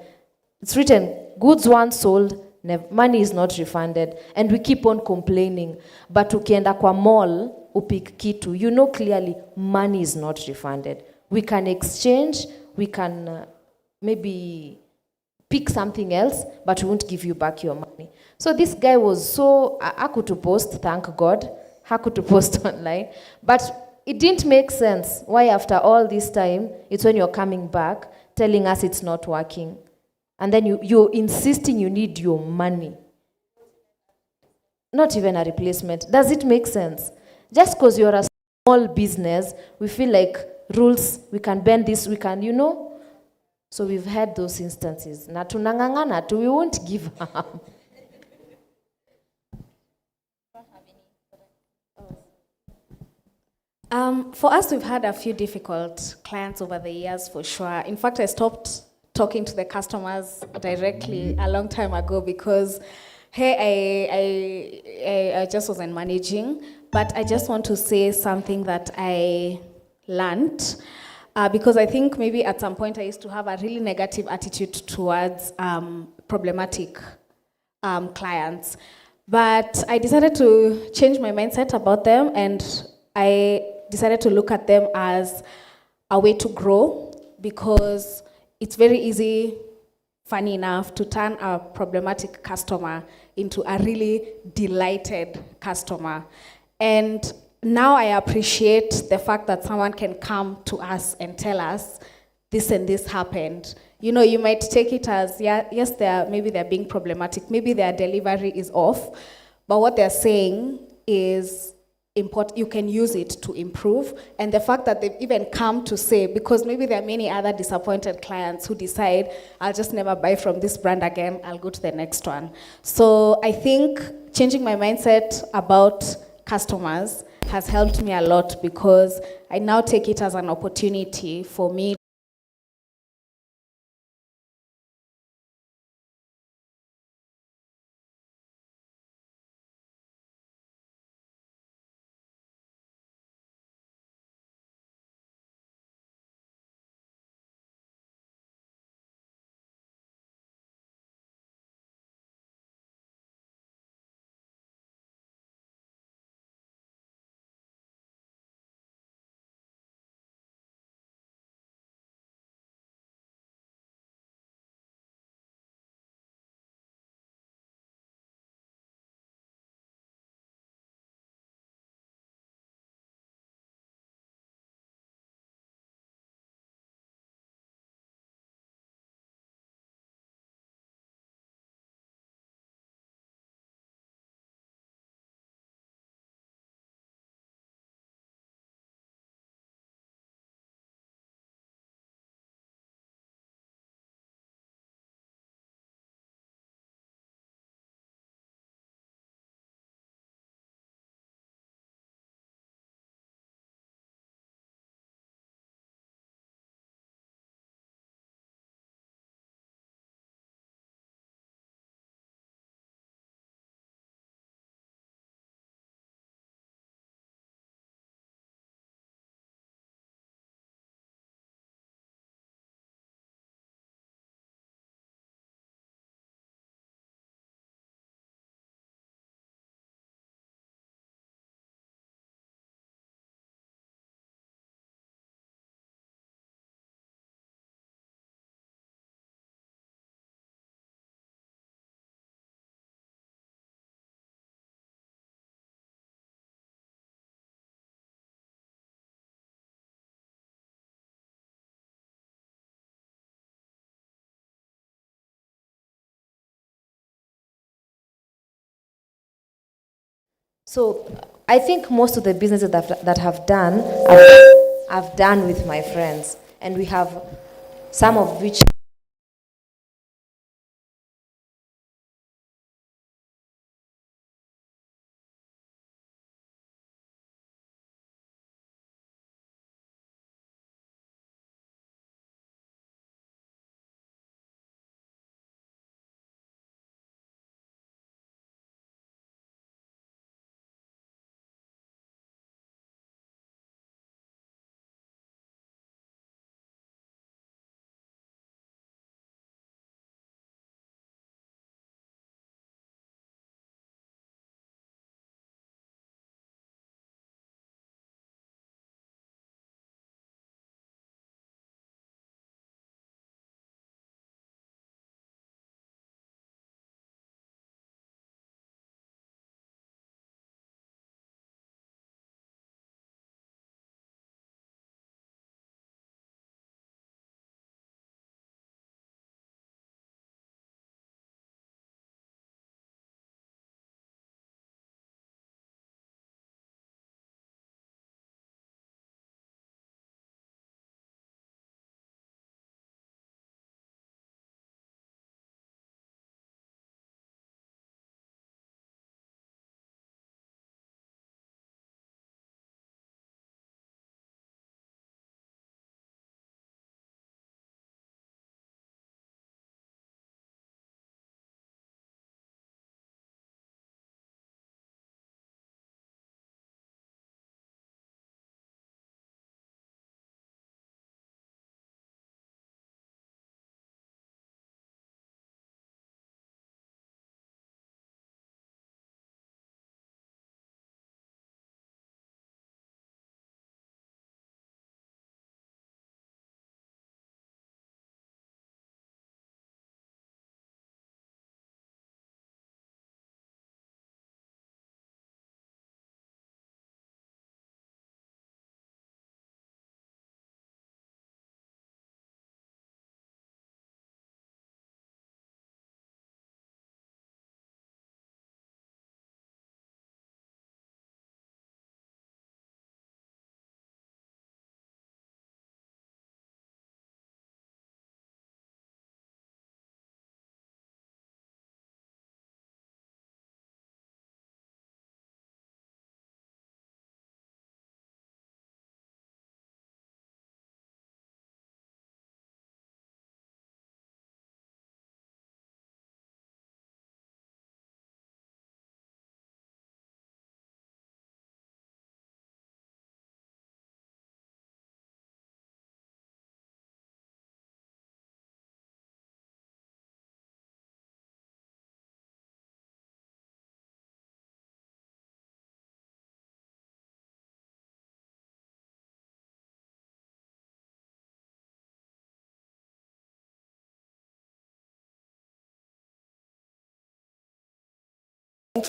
It's written, goods once sold, money is not refunded. And we keep on complaining. But ukienda kwa mall, upik kitu, clearly money is not refunded. We can exchange, we can maybe pick something else, but we won't give you back your money. So this guy was so, hakutu post, thank God, hakutu post online, but it didn't make sense why after all this time, it's when you're coming back, telling us it's not working. And then you're insisting you need your money. Not even a replacement. Does it make sense? Just because you're a small business, we feel like rules, we can bend this, we can, So we've had those instances. Na tunangangana, we won't give up. For us, we've had a few difficult clients over the years, for sure. In fact, I stopped talking to the customers directly a long time ago because, I just wasn't managing. But I just want to say something that I learned, because I think maybe at some point I used to have a really negative attitude towards problematic clients. But I decided to change my mindset about them, and I decided to look at them as a way to grow, because it's very easy, funny enough, to turn a problematic customer into a really delighted customer. And now I appreciate the fact that someone can come to us and tell us this and this happened. You might take it as, yes, maybe they're being problematic, maybe their delivery is off, but what they're saying is important. You can use it to improve. And the fact that they've even come to say, because maybe there are many other disappointed clients who decide, I'll just never buy from this brand again, I'll go to the next one. So I think changing my mindset about customers has helped me a lot, because I now take it as an opportunity for me So I think most of the businesses that have done, I've done with my friends, and we have some of which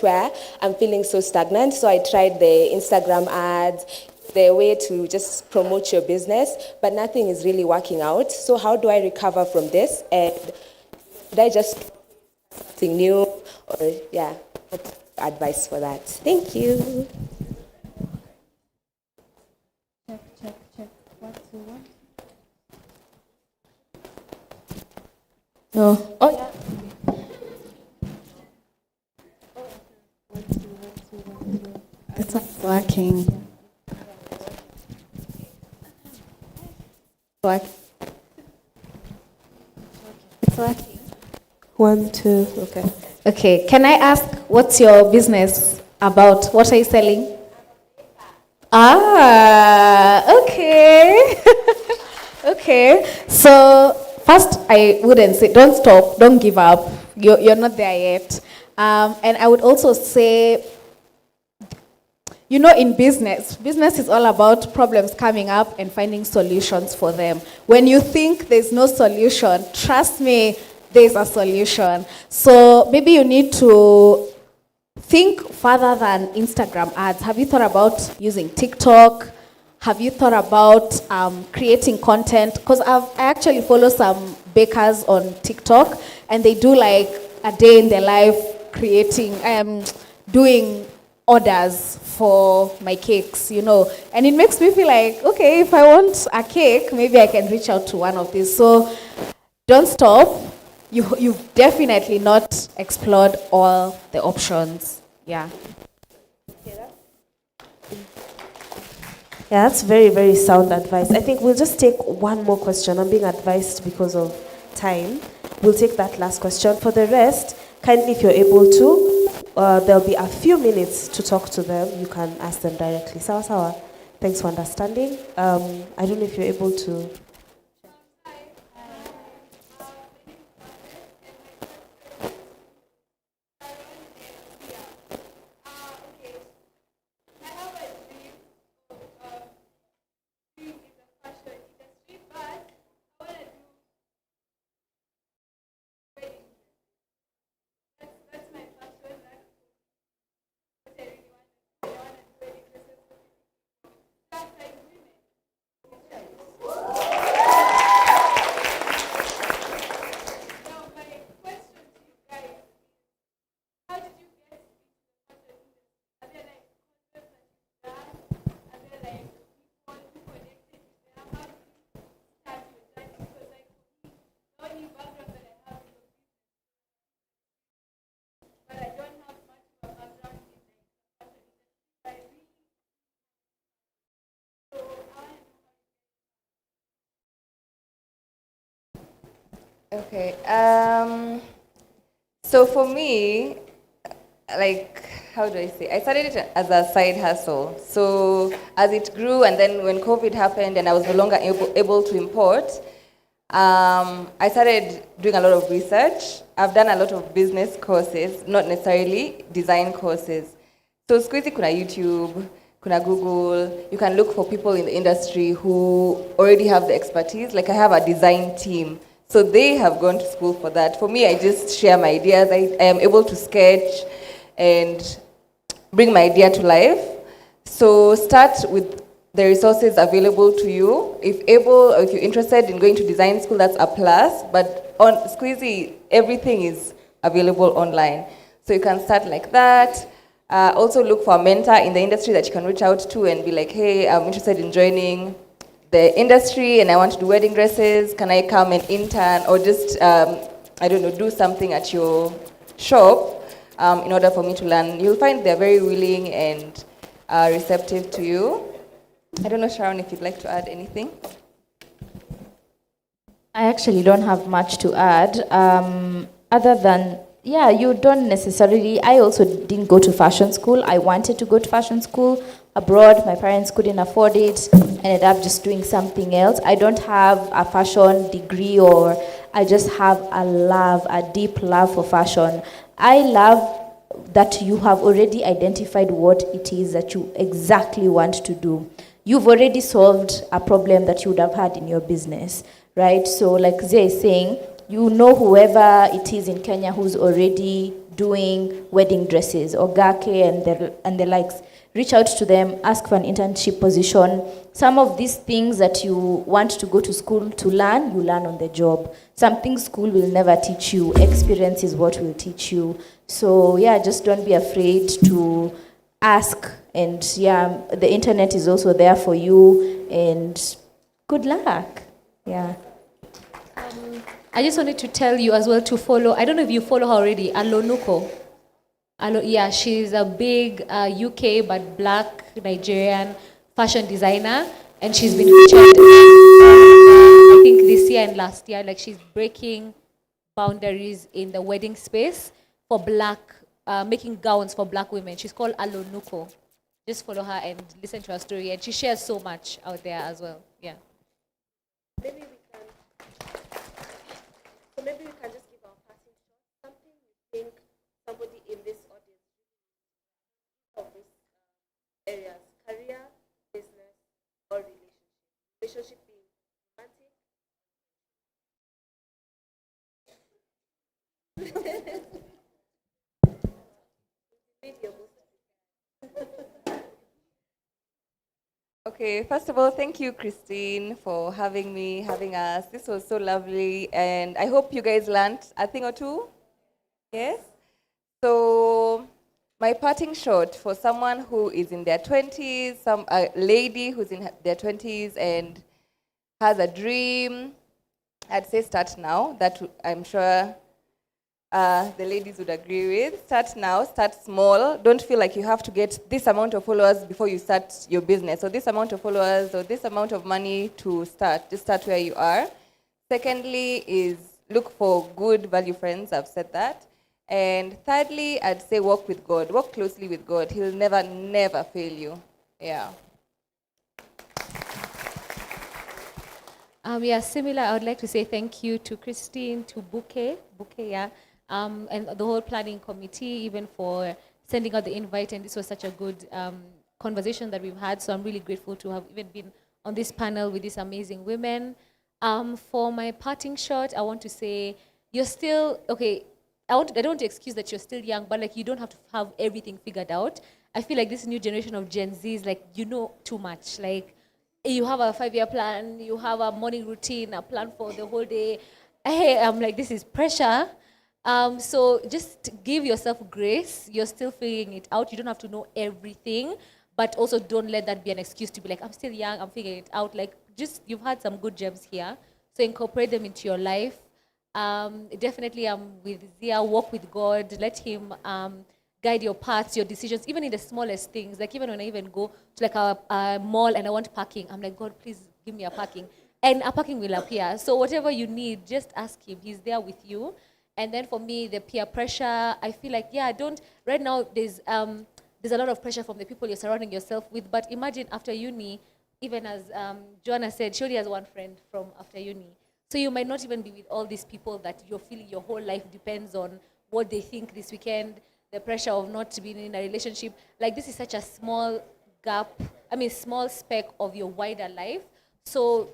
where I'm feeling so stagnant. So I tried the Instagram ads, the way to just promote your business, but nothing is really working out. So how do I recover from this? And did I just something new? Or yeah, advice for that. Thank you. Check. What you want? No. Oh yeah. It's not working. It's working. 1, 2, okay. Okay, can I ask what's your business about? What are you selling? Okay. Okay. So first, I wouldn't say don't stop, don't give up. You're not there yet. And I would also say, you know, in business is all about problems coming up and finding solutions for them. When you think there's no solution, trust me, there's a solution. So maybe you need to think further than Instagram ads. Have you thought about using TikTok? Have you thought about creating content? Because I actually follow some bakers on TikTok, and they do like a day in their life creating, doing orders for my cakes, you know. And it makes me feel like, okay, if I want a cake, maybe I can reach out to one of these. So don't stop. You've definitely not explored all the options. Yeah. Yeah, that's very, very sound advice. I think we'll just take one more question. I'm being advised because of time. We'll take that last question. For the rest, kindly, if you're able to, there'll be a few minutes to talk to them. You can ask them directly. Sawa sawa. Thanks for understanding. I don't know if you're able to. Okay. So for me, like, how do I say? I started it as a side hustle. So as it grew, and then when COVID happened and I was no longer able to import, I started doing a lot of research. I've done a lot of business courses, not necessarily design courses. So siku hizi kuna YouTube, kuna Google. You can look for people in the industry who already have the expertise. Like I have a design team. So they have gone to school for that. For me, I just share my ideas. I am able to sketch and bring my idea to life. So start with the resources available to you. If able, or if you're interested in going to design school, that's a plus. But on Squeezy, everything is available online. So you can start like that. Also look for a mentor in the industry that you can reach out to and be like, hey, I'm interested in joining the industry and I want to do wedding dresses. Can I come and intern or just, I don't know, do something at your shop in order for me to learn? You'll find they're very willing and receptive to you. I don't know, Sharon, if you'd like to add anything. I actually don't have much to add, other than, yeah, you don't necessarily, I also didn't go to fashion school. I wanted to go to fashion school abroad. My parents couldn't afford it. Ended up just doing something else. I don't have a fashion degree, or I just have a deep love for fashion. I love that you have already identified what it is that you exactly want to do. You've already solved a problem that you would have had in your business, right? So like Zia is saying, you know whoever it is in Kenya who's already doing wedding dresses or gake and the likes. Reach out to them, ask for an internship position. Some of these things that you want to go to school to learn, you learn on the job. Something school will never teach you. Experience is what will teach you. So yeah, just don't be afraid to ask. And yeah, the internet is also there for you. And good luck. Yeah. I just wanted to tell you as well to follow, I don't know if you follow her already, Alonuko. Yeah, she's a big UK but black Nigerian fashion designer, and she's been featured, I think this year and last year. Like, she's breaking boundaries in the wedding space for black, making gowns for black women. She's called Alonuko. Just follow her and listen to her story, and she shares so much out there as well. Yeah. Maybe we can just give our passing shot. Something you think somebody in this audience of these areas: career, business, or relationship. Relationship being romantic. Okay, first of all, thank you, Christine, for having me, having us. This was so lovely, and I hope you guys learned a thing or two. Yes? So, My parting shot for someone who is in their 20s, a lady who's in their 20s and has a dream, I'd say start now. I'm sure the ladies would agree with. Start now, start small. Don't feel like you have to get this amount of followers before you start your business, or this amount of followers, or this amount of money to start. Just start where you are. Secondly is look for good value friends. I've said that. And thirdly, I'd say walk with God. Walk closely with God. He'll never, never fail you. Yeah. Yeah, similar. I would like to say thank you to Christine, to Bouquet, yeah, and the whole planning committee, even for sending out the invite. And this was such a good conversation that we've had. So I'm really grateful to have even been on this panel with these amazing women. For my parting shot, I want to say you're still, okay, I don't want to excuse that you're still young, but like you don't have to have everything figured out. I feel like this new generation of Gen Z is like, you know too much. Like you have a 5-year plan, you have a morning routine, a plan for the whole day. Hey, I'm like, this is pressure. So just give yourself grace. You're still figuring it out. You don't have to know everything, but also don't let that be an excuse to be like, I'm still young, I'm figuring it out. Like just, you've had some good gems here. So incorporate them into your life. Definitely with Zia, walk with God, let him guide your paths, your decisions, even in the smallest things. Like even when I even go to like a mall and I want parking, I'm like, God, please give me a parking. And a parking will appear. So whatever you need, just ask him. He's there with you. And then for me, the peer pressure, I feel like, yeah, right now there's a lot of pressure from the people you're surrounding yourself with. But imagine after uni, even as Joanna said, she only has one friend from after uni. So you might not even be with all these people that you're feeling your whole life depends on what they think this weekend, the pressure of not being in a relationship. Like this is such a small gap, small speck of your wider life. So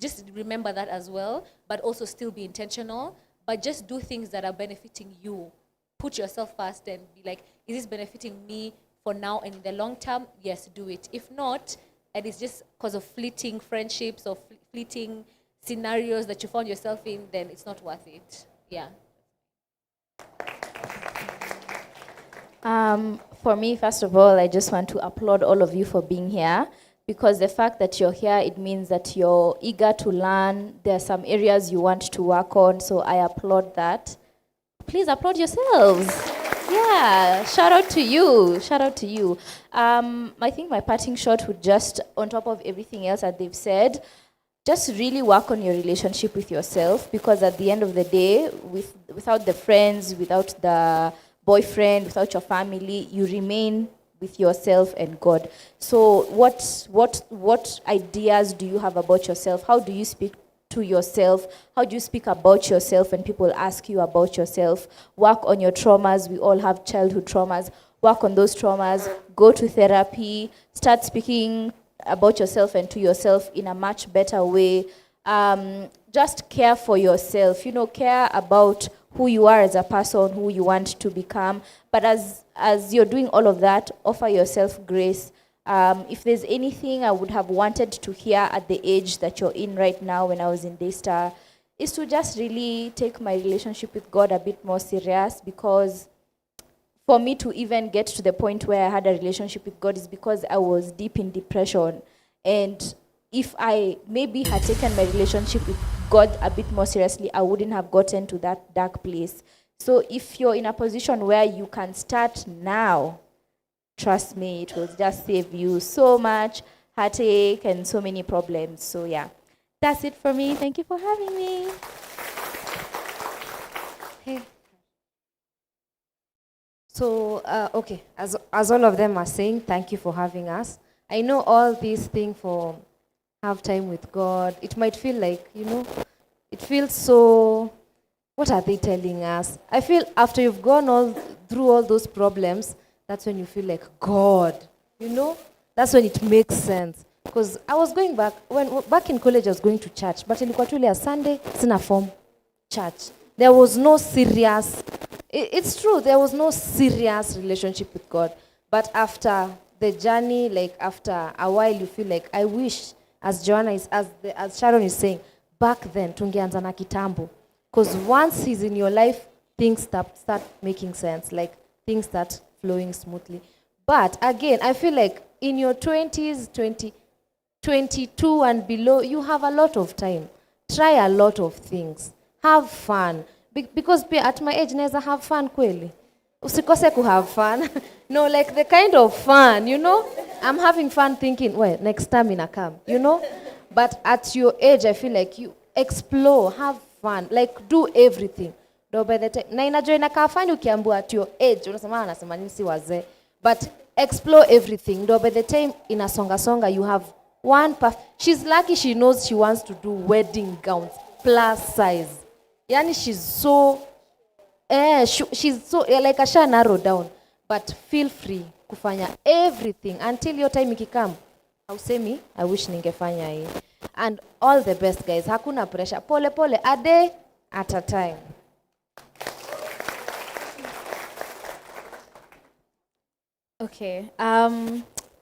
just remember that as well, but also still be intentional, but just do things that are benefiting you. Put yourself first and be like, is this benefiting me for now and in the long term? Yes, do it. If not, and it's just because of fleeting friendships or fleeting scenarios that you found yourself in, then it's not worth it. Yeah. For me, first of all, I just want to applaud all of you for being here, because the fact that you're here, it means that you're eager to learn. There are some areas you want to work on, so I applaud that. Please applaud yourselves. Yeah, shout out to you. Shout out to you. I think my parting shot would just, on top of everything else that they've said, just really work on your relationship with yourself, because at the end of the day, without the friends, without the boyfriend, without your family, you remain with yourself and God. So what ideas do you have about yourself? How do you speak to yourself? How do you speak about yourself when people ask you about yourself? Work on your traumas. We all have childhood traumas. Work on those traumas. Go to therapy. Start speaking about yourself and to yourself in a much better way. Just care for yourself. Care about who you are as a person, who you want to become. But as you're doing all of that, offer yourself grace. If there's anything I would have wanted to hear at the age that you're in right now when I was in Daystar, is to just really take my relationship with God a bit more serious, because for me to even get to the point where I had a relationship with God is because I was deep in depression. And if I maybe had taken my relationship with God a bit more seriously, I wouldn't have gotten to that dark place. So if you're in a position where you can start now, trust me, it will just save you so much heartache and so many problems. So yeah, that's it for me. Thank you for having me. Hey. So, okay, as all of them are saying, thank you for having us. I know all these things for have time with God. It might feel like, it feels so, what are they telling us? I feel after you've gone through all those problems, that's when you feel like, God, that's when it makes sense. Because I was going back in college, I was going to church, but ilikuwa tu ile ya Sunday, sina form church. There was no serious, it's true, there was no serious relationship with God. But after the journey, like after a while, you feel like, I wish, as Joanna is, as Sharon is saying, back then, tungeanza na kitambo. Because once he's in your life, things start making sense. Like things start flowing smoothly. But again, I feel like in your 20s, 22 and below, you have a lot of time. Try a lot of things. Have fun. Because at my age, neza have fun kweli. Usikose ku have fun. No, like the kind of fun, you know? I'm having fun thinking, well, next time in a come, you know? But at your age, I feel like you explore, have fun, like do everything. No, by the time, na inajua inakaa fani ukiambiwa at your age, unasema anasema nini si wazee. But explore everything. No, by the time songa, you have one she's lucky she knows she wants to do wedding gowns, plus size. Yani she's so, she's so, like asha narrow down. But feel free kufanya everything until your time ikikam. Ausemi, I wish ningefanya hii. And all the best, guys. Hakuna pressure. Pole pole, a day at a time. Okay.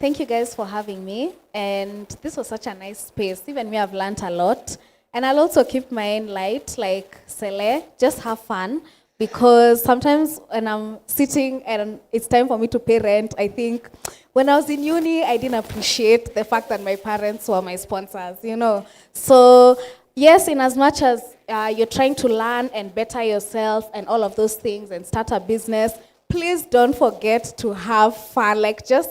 Thank you guys for having me. And this was such a nice space. Even me, I've learned a lot. And I'll also keep my end light, like Sele, just have fun. Because sometimes when I'm sitting and it's time for me to pay rent, I think when I was in uni, I didn't appreciate the fact that my parents were my sponsors, you know. So yes, in as much as you're trying to learn and better yourself and all of those things and start a business, please don't forget to have fun. Like just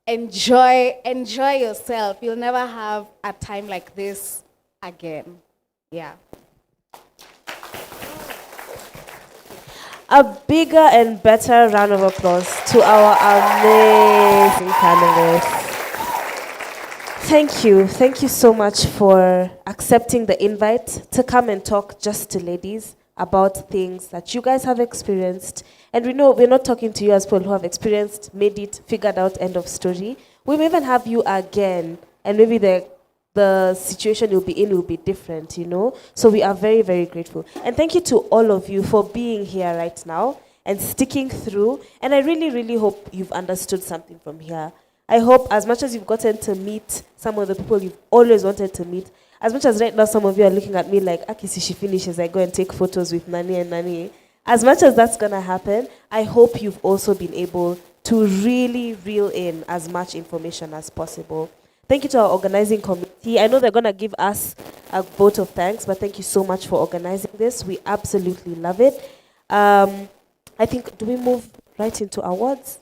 enjoy yourself. You'll never have a time like this again. Yeah. A bigger and better round of applause to our amazing panelists. Thank you so much for accepting the invite to come and talk just to ladies about things that you guys have experienced. And we know we're not talking to you as people who have experienced, made it, figured out, end of story. We may even have you again, and maybe the situation you'll be in will be different, you know? So we are very, very grateful. And thank you to all of you for being here right now and sticking through. And I really, really hope you've understood something from here. I hope as much as you've gotten to meet some of the people you've always wanted to meet, as much as right now some of you are looking at me like, Akisi, she finishes, I go and take photos with Nani and Nani. As much as that's going to happen, I hope you've also been able to really reel in as much information as possible. Thank you to our organizing committee. I know they're going to give us a vote of thanks, but thank you so much for organizing this. We absolutely love it. I think, do we move right into awards?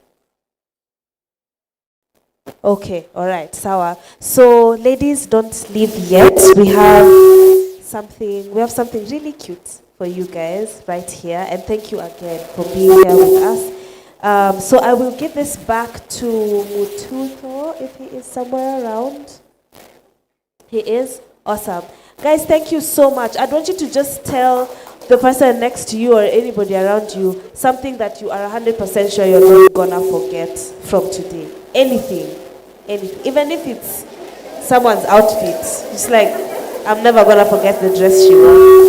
Okay, all right, sawa. So, ladies, don't leave yet. We have something really cute for you guys right here. And thank you again for being here with us. So I will give this back to Mututo if he is somewhere around. He is? Awesome. Guys, thank you so much. I want you to just tell the person next to you or anybody around you something that you are 100% sure you're not gonna forget from today. Anything. Even if it's someone's outfit. It's like, I'm never gonna forget the dress she wore.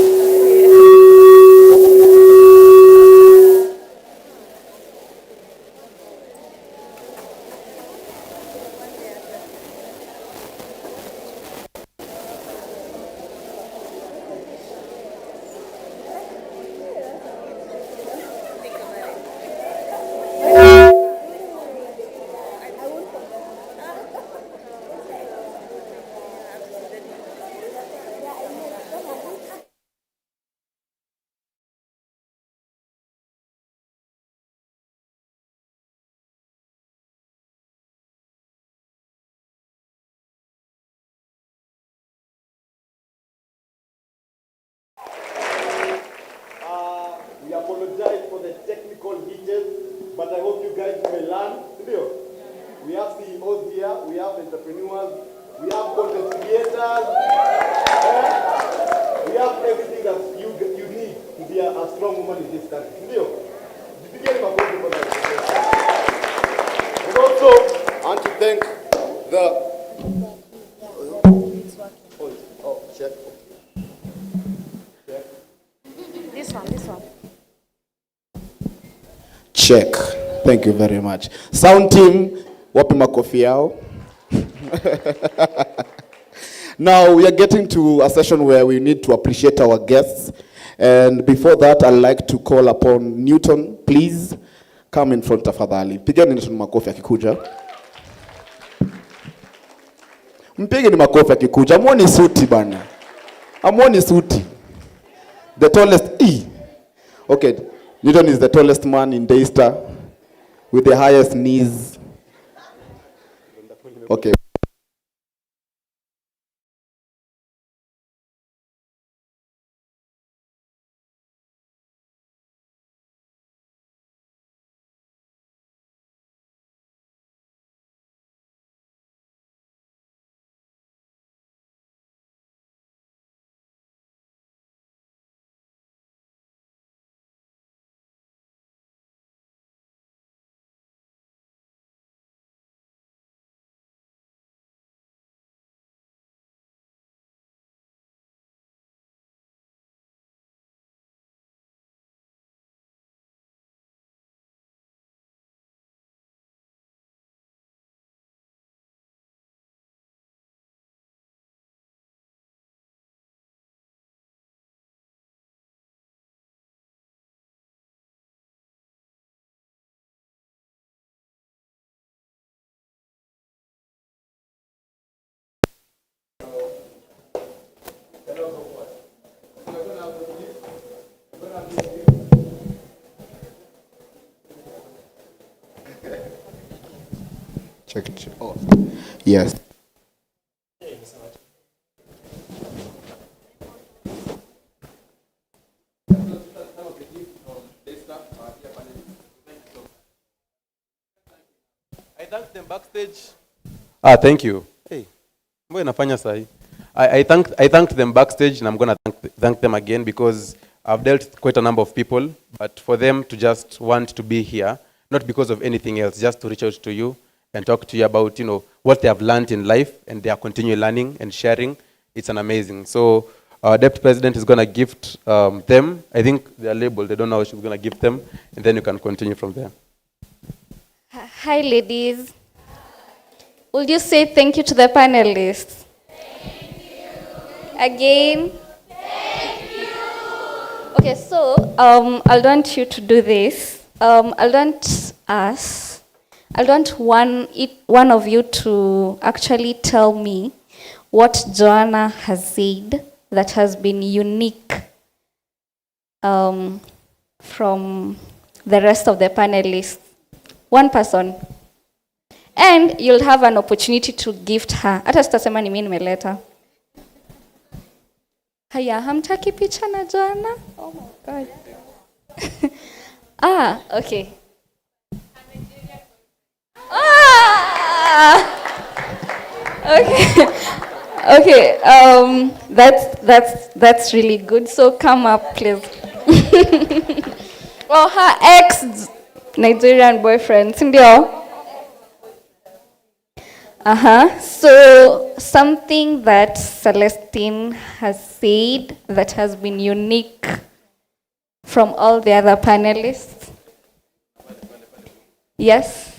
We apologize for the technical details, but I hope you guys may learn. We have CEOs here, we have entrepreneurs, we have content creators, we have everything that you need to be a strong woman in this country. And also, I want to thank the... check. This one. Check. Thank you very much. Sound team, wapi makofi yao. Now we are getting to a session where we need to appreciate our guests. And before that, I'd like to call upon Newton, please. Come come in front tafadhali. Pigeni Nation makofi akikuja. Mpigeni makofi akikuja. Amuoni suti bana. Amuoni suti. The tallest Okay, Newton is the tallest man in Daystar with the highest knees. Okay. Check. Oh, yes. I thank them backstage. Thank you. Hey, mbona nafanya sahi? I thanked them backstage, and I'm gonna thank them again because I've dealt with quite a number of people, but for them to just want to be here, not because of anything else, just to reach out to you and talk to you about, what they have learned in life, and they are continuing learning and sharing. It's an amazing. So our Deputy President is going to gift them. I think they are labeled. They don't know how she's going to gift them, and then you can continue from there. Hi, ladies. Will you say thank you to the panelists? Thank you. Again? Thank you. Okay, so I'll want you to do this. I'll want one of you to actually tell me what Joanna has said that has been unique from the rest of the panelists. One person. And you'll have an opportunity to gift her. Hata sitasema ni mimi nimeleta. Haya, hamtaki picha na Joanna? Oh my God. Okay. Okay. Okay. That's really good. So come up, please. Well, her ex Nigerian boyfriend, sindio? So something that Celestine has said that has been unique from all the other panelists. Yes.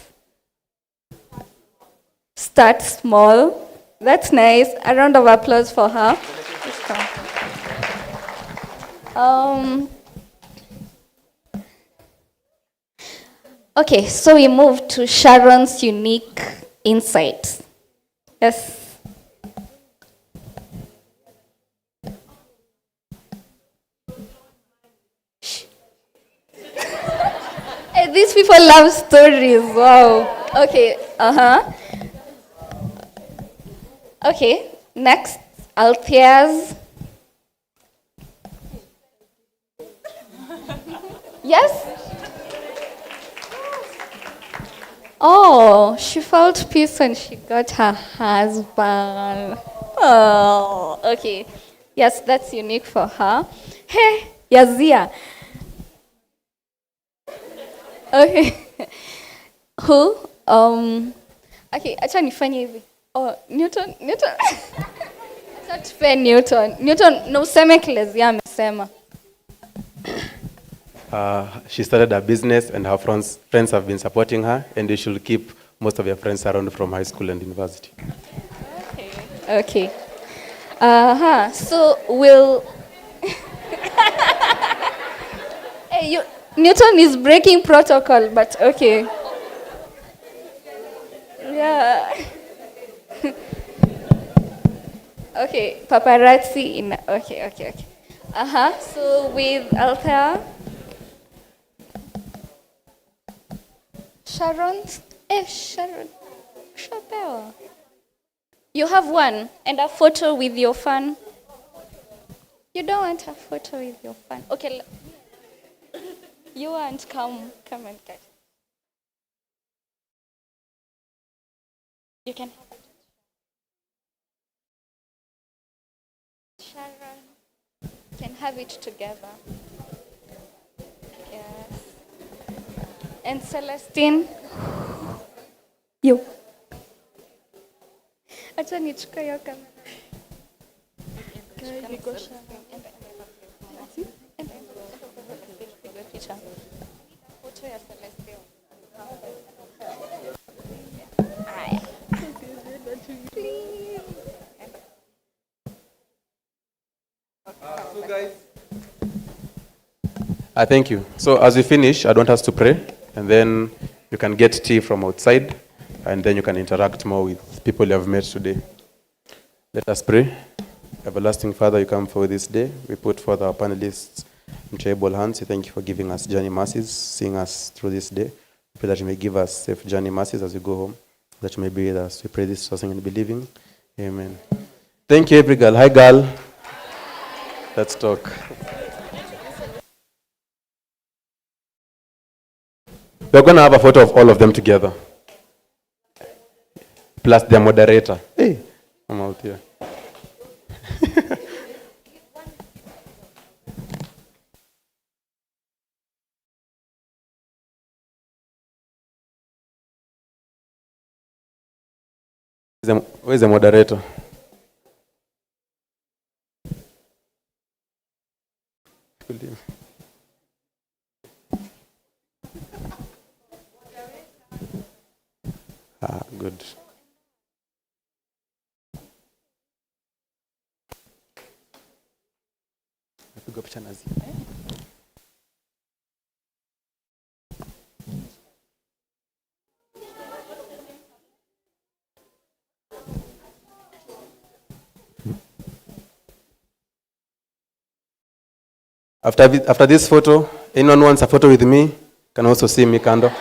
Start small. That's nice. A round of applause for her. Okay, so we move to Sharon's unique insights. Yes. Hey, these people love stories. Wow. Okay. Okay. Next, Althea's. Yes. Oh, she felt peace when she got her husband. Oh, okay. Yes, that's unique for her. Hey, Yazia. Okay. Who? Okay, acha nifanye hivi. Oh, Newton. Acha tupe Newton. Newton, no useme Kilezia amesema. She started a business and her friends have been supporting her, and you should keep most of your friends around from high school and university. Okay. So we'll... Hey, Newton is breaking protocol, but okay. Yeah. Okay, paparazzi in. Okay. So with Althea. Sharon. Chappelle. You have one and a photo with your fan. You don't want a photo with your fan. Okay. You want come and get. You can have it. Sharon. Can have it together. Yes. And Celestine. You. Acha nichukue hiyo kamera. Thank you. So as we finish, I'd want us to pray, and then you can get tea from outside, and then you can interact more with people you have met today. Let us pray. Everlasting Father, you come for this day. We put forth our panelists into able hands. We thank you for giving us journey mercies, seeing us through this day. We pray that you may give us safe journey mercies as we go home, that you may be with us. We pray this something in believing. Amen. Thank you, every girl. Hi, girl. Let's talk. We're going to have a photo of all of them together, plus their moderator. Hey, I'm out here. Where's the moderator? Good. Napiga picha nazi. After this photo, anyone wants a photo with me, can also see me kando.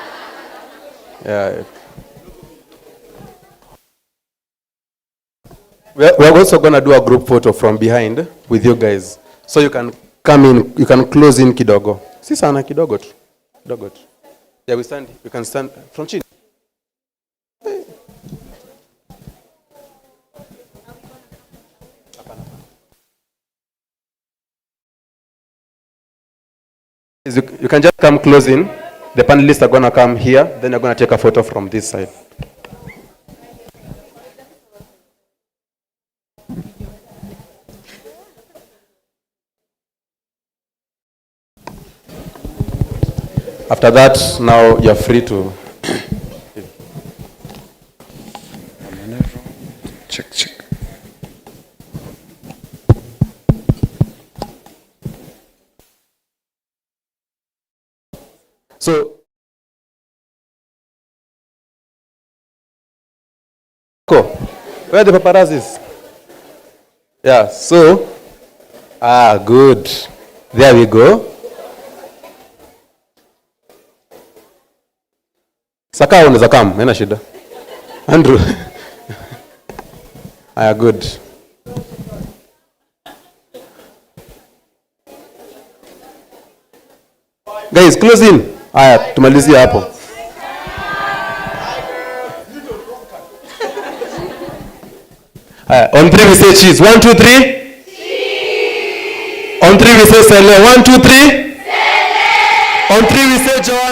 Yeah. We're also going to do a group photo from behind with you guys. So you can come in, you can close in kidogo. Si sana kidogo tu. Kidogo tu. Yeah, we stand, you can stand from chini. You can just come close in. The panelists are going to come here, then you're going to take a photo from this side. After that, now you're free to... Check. So, cool. Where are the paparazzis? Yeah, so, good. There we go. Saka unaweza come, haina shida. Andrew. Good. Guys, close in. Tumalizia hapo. On 3 we say cheese. 1, 2, 3. Cheese. On 3 we say sele. 1, 2, 3. Sele. On 3 we say joy.